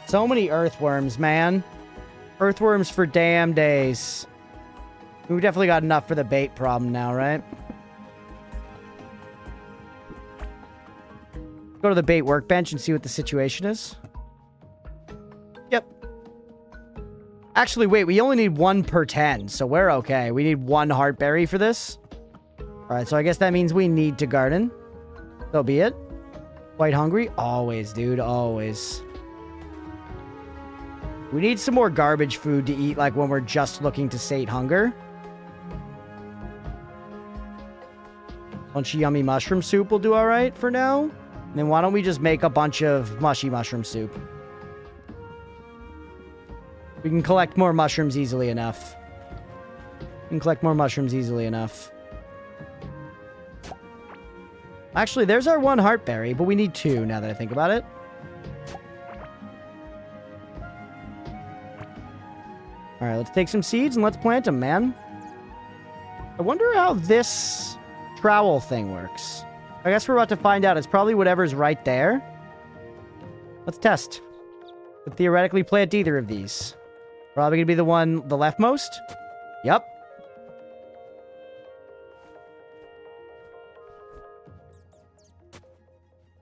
So many earthworms, man. Earthworms for damn days. We definitely got enough for the bait problem now, right? Go to the bait workbench and see what the situation is. Yep. Actually, wait, we only need 1 per 10, so we're okay. We need 1 heartberry for this. Alright, so I guess that means we need to garden. So be it. Quite hungry? Always, dude, always. We need some more garbage food to eat, like when we're just looking to sate hunger. Bunch of yummy mushroom soup will do alright for now. And then why don't we just make a bunch of mushy mushroom soup? We can collect more mushrooms easily enough. Actually, there's our 1 heartberry, but we need 2 now that I think about it. Alright, let's take some seeds and let's plant them, man. I wonder how this trowel thing works. I guess we're about to find out. It's probably whatever's right there. Let's test. Could theoretically plant either of these. Probably gonna be the one, the leftmost. Yep.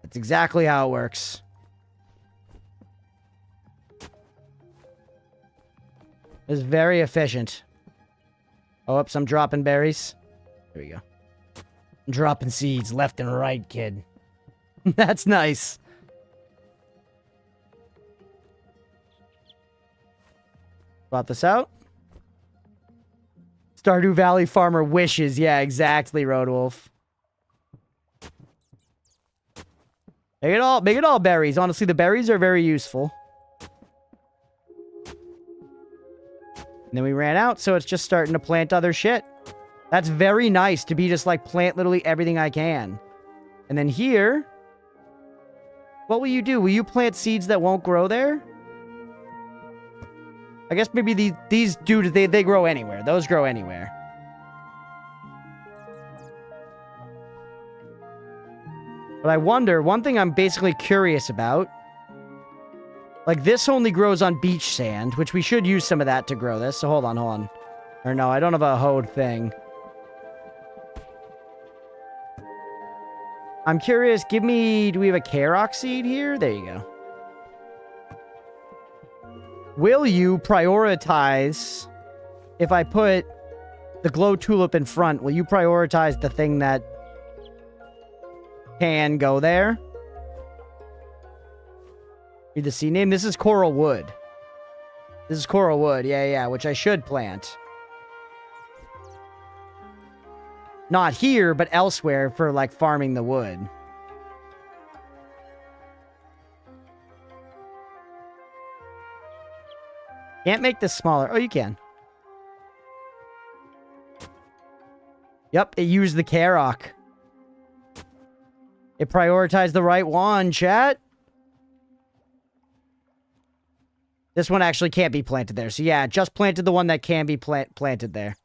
That's exactly how it works. It's very efficient. Oh, oops, I'm dropping berries. There we go. I'm dropping seeds left and right, kid. That's nice. Plot this out. Stardew Valley Farmer wishes. Yeah, exactly, Roadwolf. Make it all berries. Honestly, the berries are very useful. And then we ran out, so it's just starting to plant other shit. That's very nice to be just like plant literally everything I can. And then here, what will you do? Will you plant seeds that won't grow there? I guess maybe these do, they grow anywhere. Those grow anywhere. But I wonder, one thing I'm basically curious about, like this only grows on beach sand, which we should use some of that to grow this. So hold on. Or no, I don't have a hoed thing. I'm curious, do we have a Karok seed here? There you go. Will you prioritize, if I put the glow tulip in front, will you prioritize the thing that can go there? Read the seed name. This is Coral Wood. Yeah, which I should plant. Not here, but elsewhere for, like, farming the wood. Can't make this smaller. Oh, you can. Yep, it used the Karok. It prioritized the right one, chat. This one actually can't be planted there. So yeah, just planted the one that can be planted there.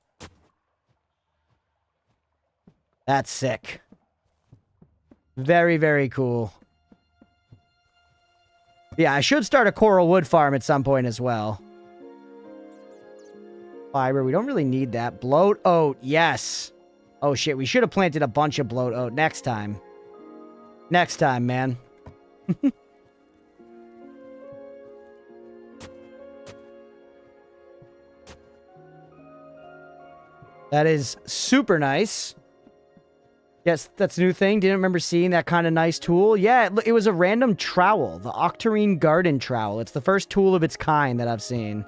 That's sick. Very, very cool. Yeah, I should start a coral wood farm at some point as well. Fiber, we don't really need that. Bloat oat, yes. Oh shit, we should have planted a bunch of bloat oat next time. Next time, man. That is super nice. Yes, that's a new thing. Didn't remember seeing that kind of nice tool. Yeah, it was a random trowel. The Octarine Garden Trowel. It's the first tool of its kind that I've seen.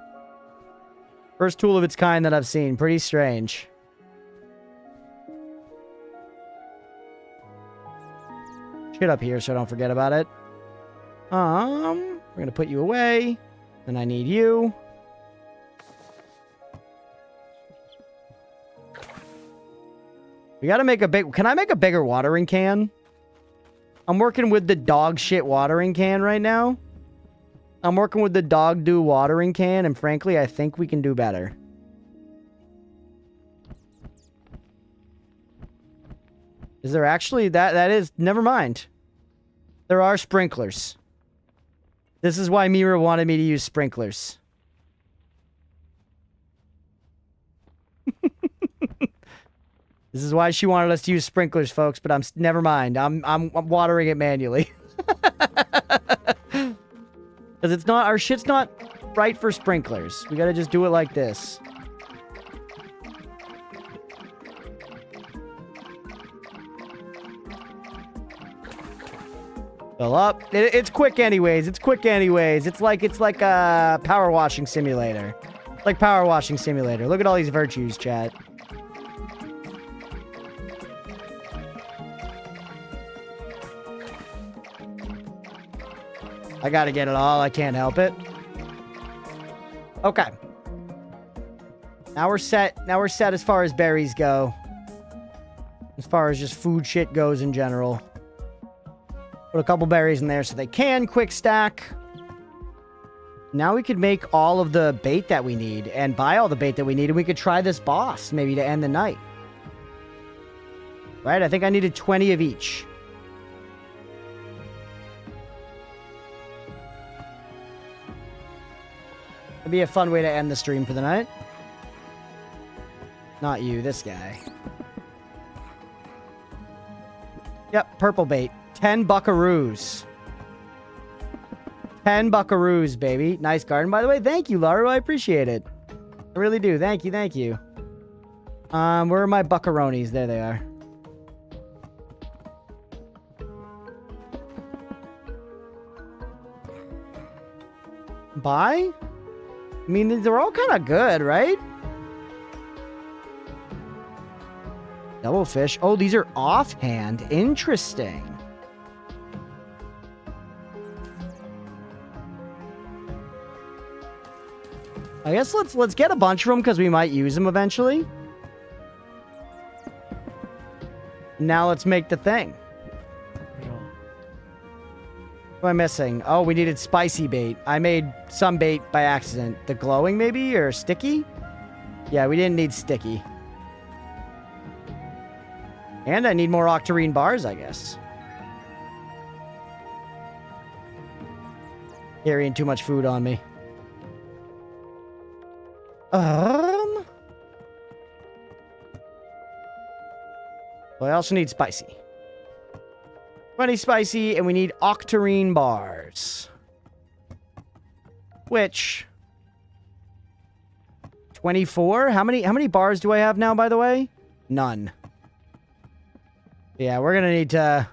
Pretty strange. Shit up here so I don't forget about it. We're gonna put you away. Then I need you. We gotta make a big... Can I make a bigger watering can? I'm working with the dog shit watering can right now. I'm working with the dog do watering can, and frankly, I think we can do better. Is there actually... That is... Never mind. There are sprinklers. This is why Mira wanted me to use sprinklers. This is why she wanted us to use sprinklers, folks, but never mind. I'm watering it manually. Because it's not... Our shit's not right for sprinklers. We gotta just do it like this. Fill up. It's quick anyways. It's quick anyways. It's like a power washing simulator. Like power washing simulator. Look at all these virtues, chat. I gotta get it all. I can't help it. Okay. Now we're set. Now we're set as far as berries go. As far as just food shit goes in general. Put a couple berries in there so they can quick stack. Now we could make all of the bait that we need and buy all the bait that we need, and we could try this boss maybe to end the night. Right? I think I needed 20 of each. It'd be a fun way to end the stream for the night. Not you, this guy. Yep, purple bait. 10 buckaroos. 10 buckaroos, baby. Nice garden, by the way. Thank you, Laru. I appreciate it. I really do. Thank you, thank you. Where are my buckaronis? There they are. Buy? I mean, they're all kind of good, right? Devilfish. Oh, these are offhand. Interesting. I guess let's get a bunch of them because we might use them eventually. Now let's make the thing. What am I missing? Oh, we needed spicy bait. I made some bait by accident. The glowing, maybe? Or sticky? Yeah, we didn't need sticky. And I need more octarine bars, I guess. Carrying too much food on me. Well, I also need spicy. 20 spicy, and we need octarine bars. Which... 24? How many bars do I have now, by the way? None. Yeah, we're gonna need to...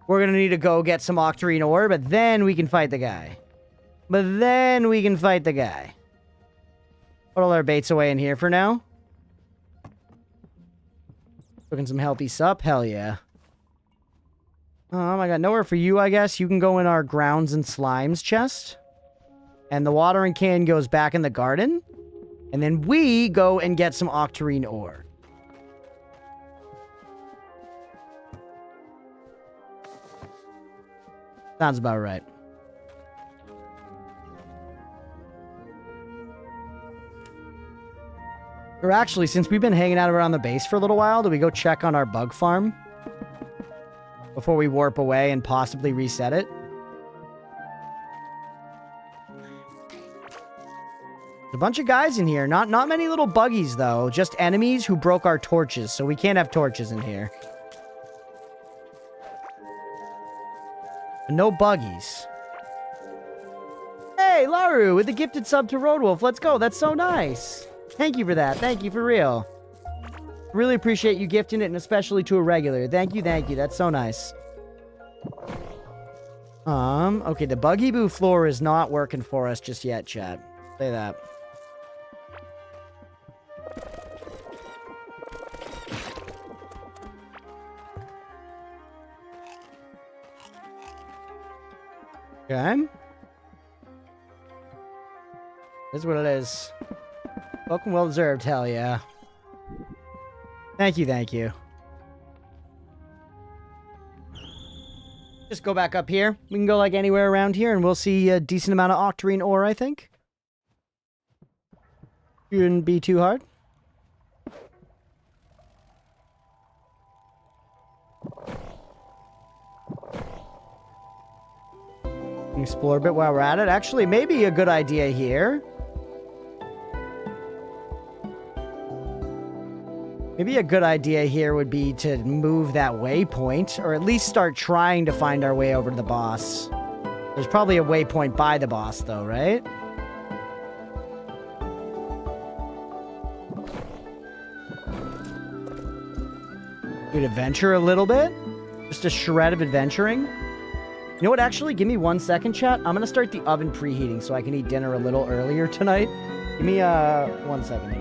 We're gonna need to go get some octarine ore, but then we can fight the guy. Put all our baits away in here for now. Cooking some healthy sup? Hell yeah. I got nowhere for you, I guess. You can go in our grounds and slimes chest. And the watering can goes back in the garden. And then we go and get some octarine ore. Sounds about right. Or actually, since we've been hanging out around the base for a little while, do we go check on our bug farm? Before we warp away and possibly reset it? There's a bunch of guys in here. Not many little buggies, though. Just enemies who broke our torches, so we can't have torches in here. No buggies. Hey, Laru, with the gifted sub to Roadwolf. Let's go. That's so nice. Thank you for that. Thank you for real. Really appreciate you gifting it, and especially to a regular. Thank you, thank you. That's so nice. Okay, the Buggy Boo floor is not working for us just yet, chat. Say that. Okay. This is what it is. Welcome, well deserved, hell yeah. Thank you, thank you. Just go back up here. We can go like anywhere around here and we'll see a decent amount of octarine ore, I think. Shouldn't be too hard. Explore a bit while we're at it. Actually, maybe a good idea here. Maybe a good idea here would be to move that waypoint, or at least start trying to find our way over to the boss. There's probably a waypoint by the boss, though, right? We'd adventure a little bit. Just a shred of adventuring. You know what? Actually, give me 1 second, chat. I'm going to start the oven preheating so I can eat dinner a little earlier tonight. Give me 1 second here.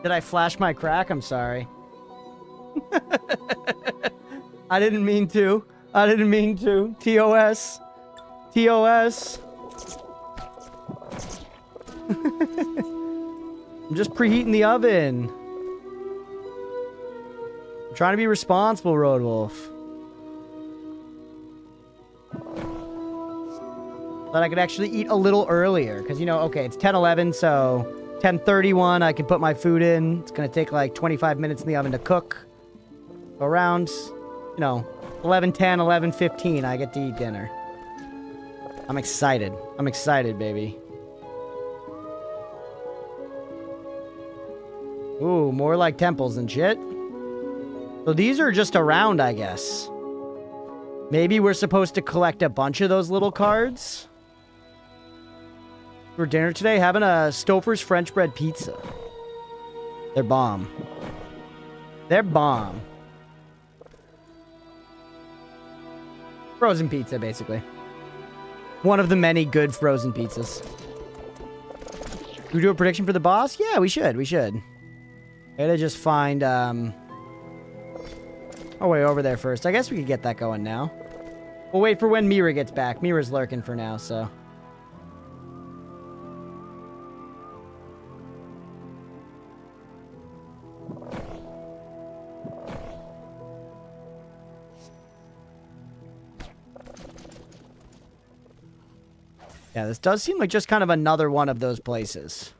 Did I flash my crack? I'm sorry. I didn't mean to. I didn't mean to. TOS. TOS. I'm just preheating the oven. I'm trying to be responsible, Road Wolf. Thought I could actually eat a little earlier. Because, you know, okay, it's 10:11, so 10:31, I can put my food in. It's going to take like 25 minutes in the oven to cook. Go around, you know, 11:10, 11:15, I get to eat dinner. I'm excited. I'm excited, baby. Ooh, more like temples and shit. So these are just around, I guess. Maybe we're supposed to collect a bunch of those little cards. For dinner today, having a Stouffer's French bread pizza. They're bomb. They're bomb. Frozen pizza, basically. One of the many good frozen pizzas. Should we do a prediction for the boss? Yeah, we should. We should. I gotta just find, our way over there first. I guess we could get that going now. We'll wait for when Mira gets back. Mira's lurking for now, so... Yeah, this does seem like just kind of another one of those places.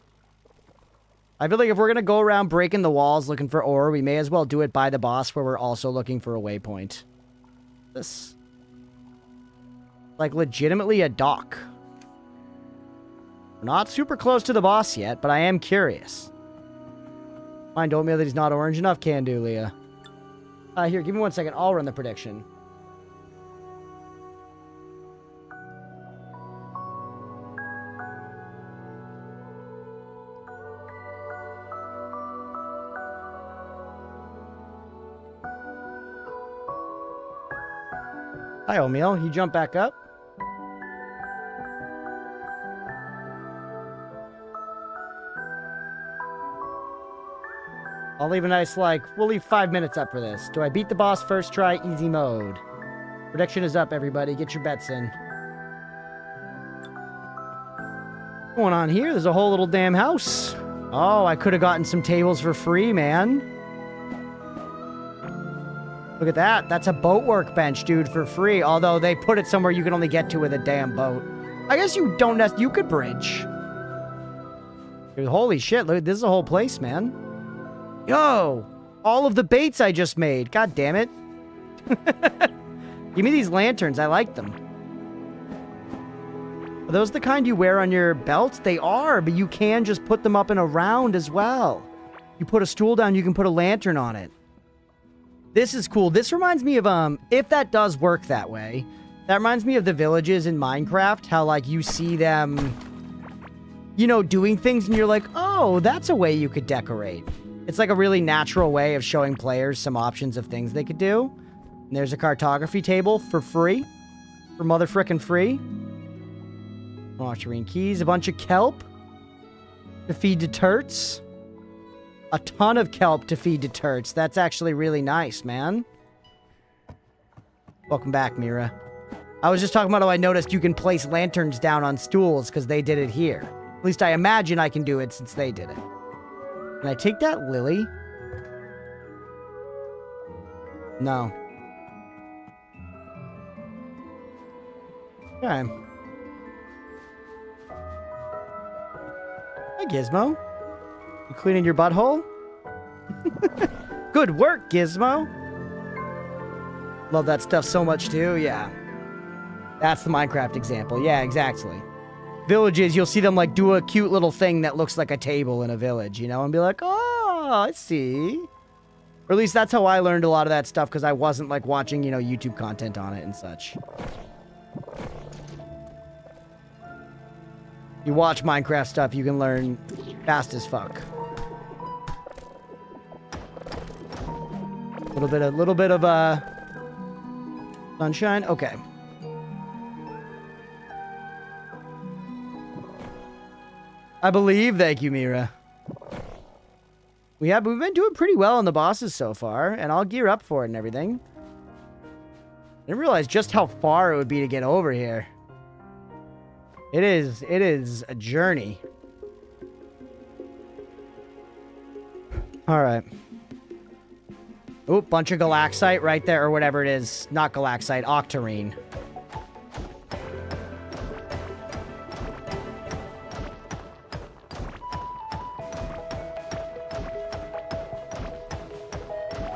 I feel like if we're going to go around breaking the walls looking for ore, we may as well do it by the boss where we're also looking for a waypoint. This... like, legitimately a dock. We're not super close to the boss yet, but I am curious. Fine, don't me that he's not orange enough. Can do, Leah. Here, give me 1 second. I'll run the prediction. Hi, O'Meal. You jump back up. I'll leave a nice, like, we'll leave 5 minutes up for this. Do I beat the boss first try? Easy mode. Prediction is up, everybody. Get your bets in. What's going on here? There's a whole little damn house. Oh, I could have gotten some tables for free, man. Look at that. That's a boat workbench, dude, for free. Although they put it somewhere you can only get to with a damn boat. I guess you don't you could bridge. Dude, holy shit. Look, this is a whole place, man. Yo! All of the baits I just made. God damn it. Give me these lanterns. I like them. Are those the kind you wear on your belt? They are, but you can just put them up and around as well. You put a stool down, you can put a lantern on it. This is cool. This reminds me of, if that does work that way, That reminds me of the villages in Minecraft, how, like, you see them, you know, doing things, and you're like, oh, that's a way you could decorate. It's like a really natural way of showing players some options of things they could do. And there's a cartography table for free. For motherfrickin' free. Washerine keys, a bunch of kelp to feed to turts. A ton of kelp to feed to turts. That's actually really nice, man. Welcome back, Mira. I was just talking about how I noticed you can place lanterns down on stools because they did it here. At least I imagine I can do it since they did it. Can I take that lily? No. Okay. Hi, Gizmo. You cleaning your butthole? Good work, Gizmo. Love that stuff so much, too. Yeah. That's the Minecraft example. Yeah, exactly. Villages, you'll see them, like, do a cute little thing that looks like a table in a village, you know? And be like, oh, I see. Or at least that's how I learned a lot of that stuff, because I wasn't, like, watching, you know, YouTube content on it and such. You watch Minecraft stuff, you can learn fast as fuck. A little bit of sunshine. Okay. I believe. Thank you, Mira. We've been doing pretty well on the bosses so far, and I'll gear up for it and everything. I didn't realize just how far it would be to get over here. It is a journey. All right. Ooh, bunch of galaxite right there, or whatever it is. Not galaxite, octarine.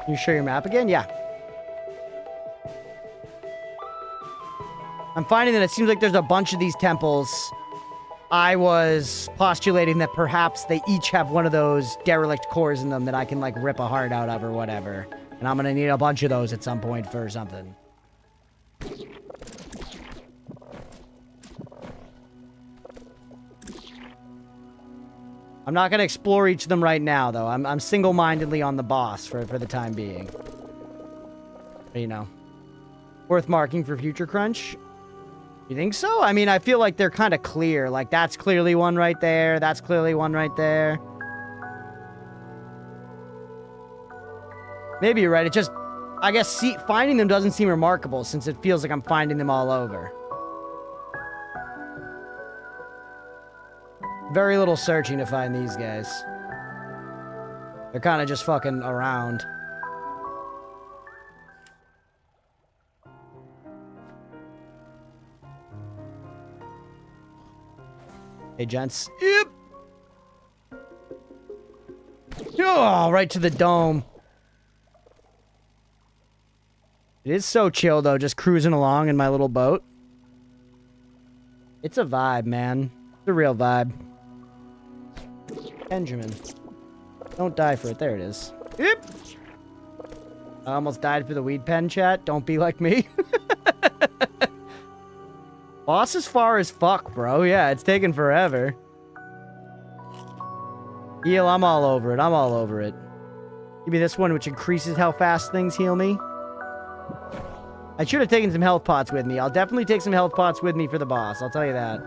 Can you show your map again? Yeah. I'm finding that it seems like there's a bunch of these temples. I was postulating that perhaps they each have one of those derelict cores in them that I can, like, rip a heart out of or whatever. And I'm gonna need a bunch of those at some point for something. I'm not gonna explore each of them right now, though. I'm single-mindedly on the boss for the time being. But, you know. Worth marking for future crunch? You think so? I mean, I feel like they're kind of clear. Like, that's clearly one right there. That's clearly one right there. Maybe you're right. It just, I guess, finding them doesn't seem remarkable since it feels like I'm finding them all over. Very little searching to find these guys. They're kind of just fucking around. Hey, gents. Yep. Oh, right to the dome. It is so chill, though, just cruising along in my little boat. It's a vibe, man. It's a real vibe. Benjamin. Don't die for it. There it is. Yep. I almost died for the weed pen, chat. Don't be like me. Boss is far as fuck, bro. Yeah, it's taking forever. Heal, I'm all over it. I'm all over it. Give me this one, which increases how fast things heal me. I should have taken some health pots with me. I'll definitely take some health pots with me for the boss. I'll tell you that.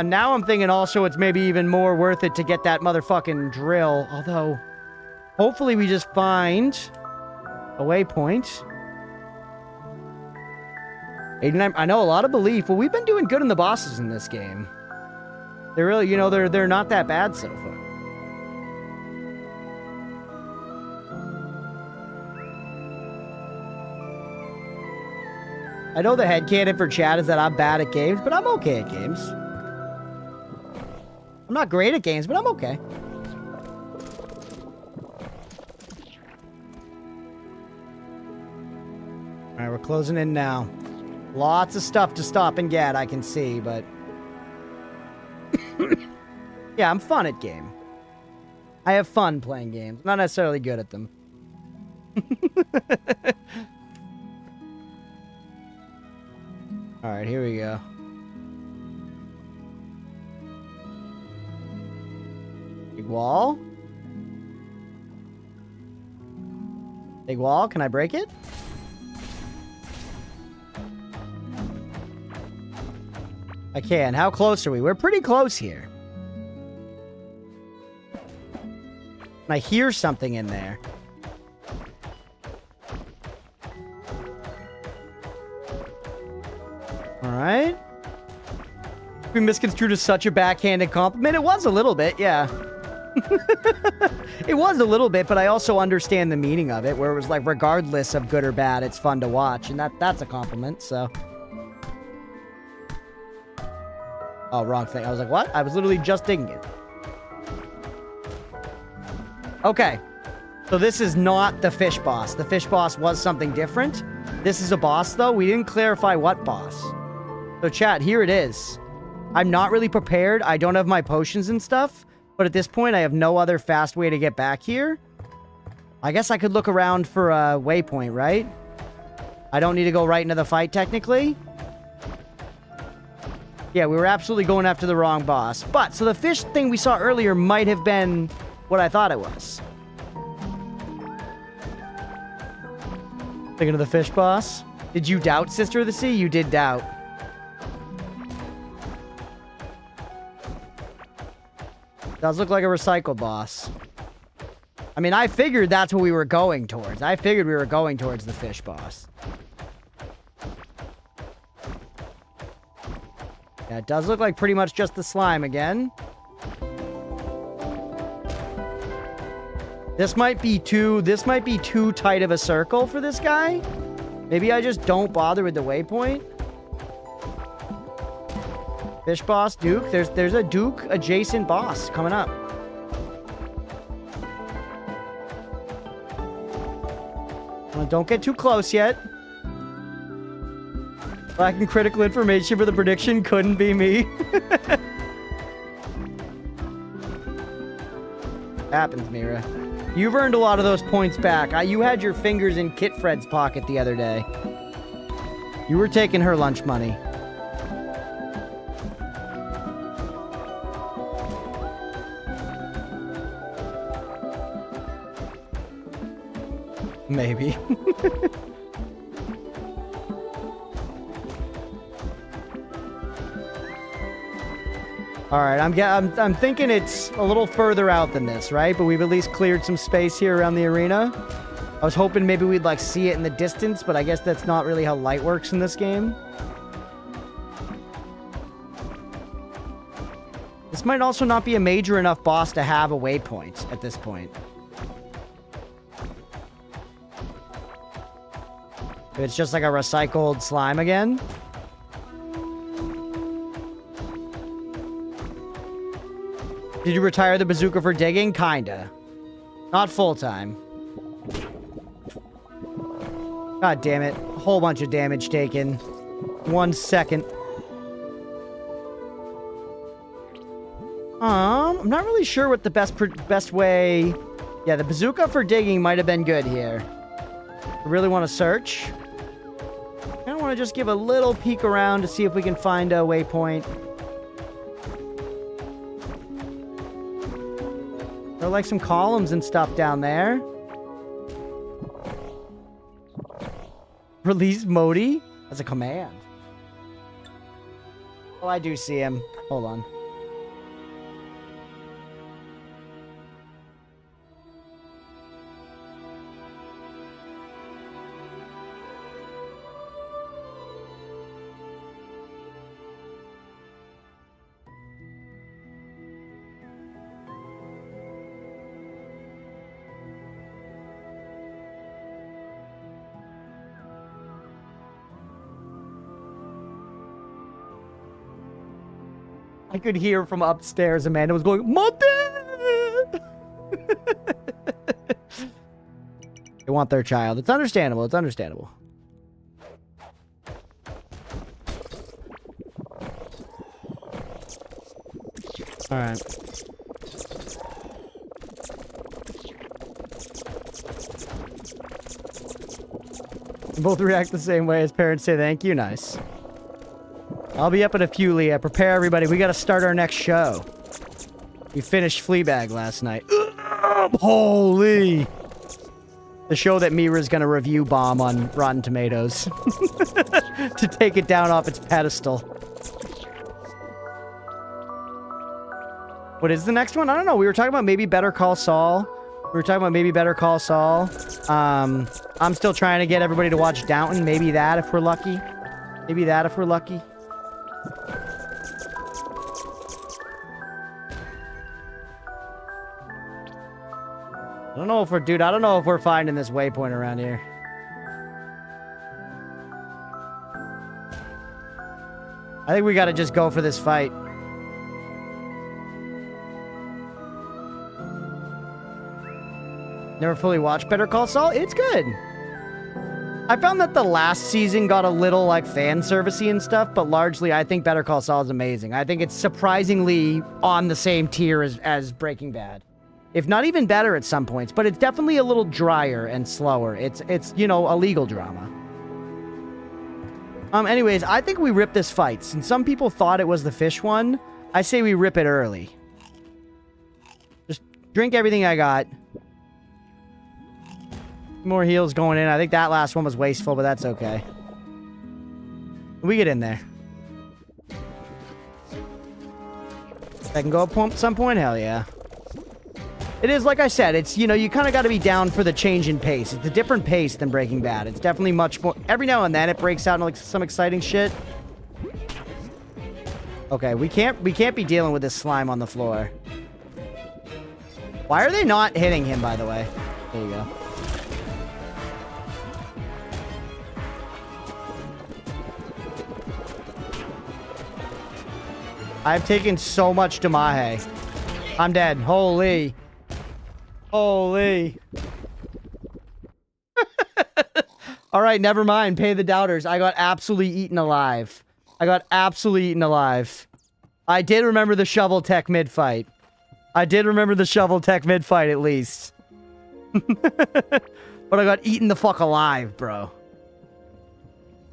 Now I'm thinking also it's maybe even more worth it to get that motherfucking drill. Although, hopefully we just find a waypoint. 89. I know a lot of belief. Well, we've been doing good in the bosses in this game. They're really, you know, they're not that bad so far. I know the headcanon for chat is that I'm bad at games, but I'm okay at games. I'm not great at games, but I'm okay. Alright, we're closing in now. Lots of stuff to stop and get, I can see, but... yeah, I'm fun at game. I have fun playing games. Not necessarily good at them. All right, here we go. Big wall. Big wall. Can I break it? I can. How close are we? We're pretty close here. I hear something in there. Alright. We misconstrued as such a backhanded compliment. It was a little bit, yeah. It was a little bit, but I also understand the meaning of it, where it was like, regardless of good or bad, it's fun to watch, and that's a compliment, so. Oh, wrong thing. I was like, what? I was literally just digging it. Okay. So this is not the fish boss. The fish boss was something different. This is a boss, though. We didn't clarify what boss. So, chat, here it is. I'm not really prepared. I don't have my potions and stuff. But at this point, I have no other fast way to get back here. I guess I could look around for a waypoint, right? I don't need to go right into the fight, technically. Yeah, we were absolutely going after the wrong boss. But, so the fish thing we saw earlier might have been what I thought it was. Thinking of the fish boss? Did you doubt, Sister of the Sea? You did doubt. Does look like a recycle boss. I mean, I figured that's what we were going towards. I figured we were going towards the fish boss. Yeah, it does look like pretty much just the slime again. This might be too tight of a circle for this guy. Maybe I just don't bother with the waypoint. Fish boss, Duke. There's a Duke adjacent boss coming up. Don't get too close yet. Lacking critical information for the prediction couldn't be me. Happens, Mira. You've earned a lot of those points back. You had your fingers in Kit Fred's pocket the other day. You were taking her lunch money. Maybe. All right, I'm thinking it's a little further out than this, right? But we've at least cleared some space here around the arena. I was hoping maybe we'd like see it in the distance, but I guess that's not really how light works in this game. This might also not be a major enough boss to have a waypoint at this point. It's just like a recycled slime again. Did you retire the bazooka for digging? Kinda. Not full-time. God damn it. A whole bunch of damage taken. 1 second. I'm not really sure what the best way... Yeah, the bazooka for digging might have been good here. I really want to search. I want to just give a little peek around to see if we can find a waypoint. There are like some columns and stuff down there. Release Modi? That's a command. Oh, I do see him. Hold on. I could hear from upstairs Amanda was going, Mother! They want their child. It's understandable. It's understandable. All right. Both react the same way as parents say thank you. Nice. I'll be up in a few, Leah. Prepare everybody. We got to start our next show. We finished Fleabag last night. Holy. The show that Mira's going to review bomb on Rotten Tomatoes. To take it down off its pedestal. What is the next one? I don't know. We were talking about maybe Better Call Saul. I'm still trying to get everybody to watch Downton. Maybe that if we're lucky. I don't know if we're finding this waypoint around here. I think we gotta just go for this fight. Never fully watched Better Call Saul. It's good. I found that the last season got a little, like, fan servicey and stuff, but largely I think Better Call Saul is amazing. I think it's surprisingly on the same tier as Breaking Bad. If not even better at some points, but it's definitely a little drier and slower. It's you know, a legal drama. Anyways, I think we rip this fight. Since some people thought it was the fish one, I say we rip it early. Just drink everything I got. More heals going in. I think that last one was wasteful, but that's okay. We get in there. I can go up at some point? Hell yeah. It is, like I said, it's, you know, you kind of got to be down for the change in pace. It's a different pace than Breaking Bad. It's definitely much more... Every now and then it breaks out into, like, some exciting shit. Okay, we can't be dealing with this slime on the floor. Why are they not hitting him, by the way? There you go. I've taken so much Damahe. I'm dead. Holy. Holy. Alright, never mind. Pay the doubters. I got absolutely eaten alive. I did remember the shovel tech mid-fight. At least. But I got eaten the fuck alive, bro.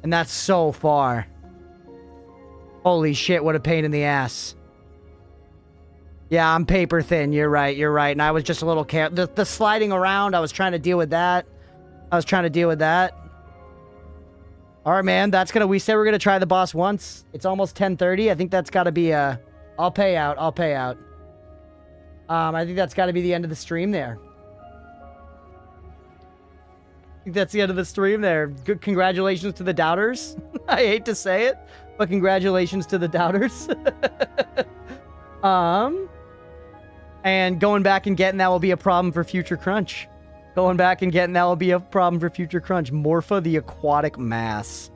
And that's so far. Holy shit, what a pain in the ass. Yeah, I'm paper thin. You're right. And I was just a little the sliding around, I was trying to deal with that. All right, man. We said we're gonna try the boss once. It's almost 10:30. I think that's gotta be I'll pay out. I think that's gotta be the end of the stream there. Good congratulations to the doubters. I hate to say it, but congratulations to the doubters. And going back and getting that will be a problem for future Crunch. Morpha the aquatic mass.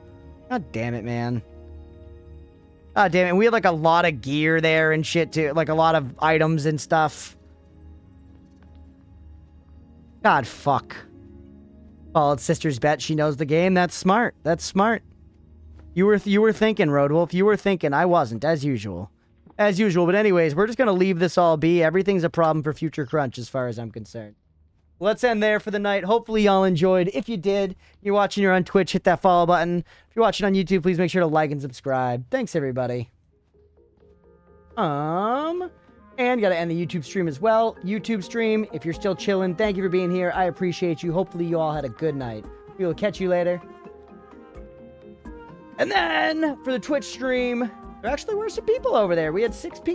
God damn it, man. God damn it. We had like a lot of gear there and shit too. Like a lot of items and stuff. God, fuck. Followed sister's bet. She knows the game. That's smart. You were thinking, Roadwolf. You were thinking. I wasn't, as usual. But anyways, we're just going to leave this all be. Everything's a problem for future Crunch as far as I'm concerned. Let's end there for the night. Hopefully y'all enjoyed. If you did, you're watching, you're on Twitch, hit that follow button. If you're watching on YouTube, please make sure to like and subscribe. Thanks, everybody. And got to end the YouTube stream as well. YouTube stream, if you're still chilling, thank you for being here. I appreciate you. Hopefully you all had a good night. We will catch you later. And then, for the Twitch stream, there actually were some people over there. We had 6 people.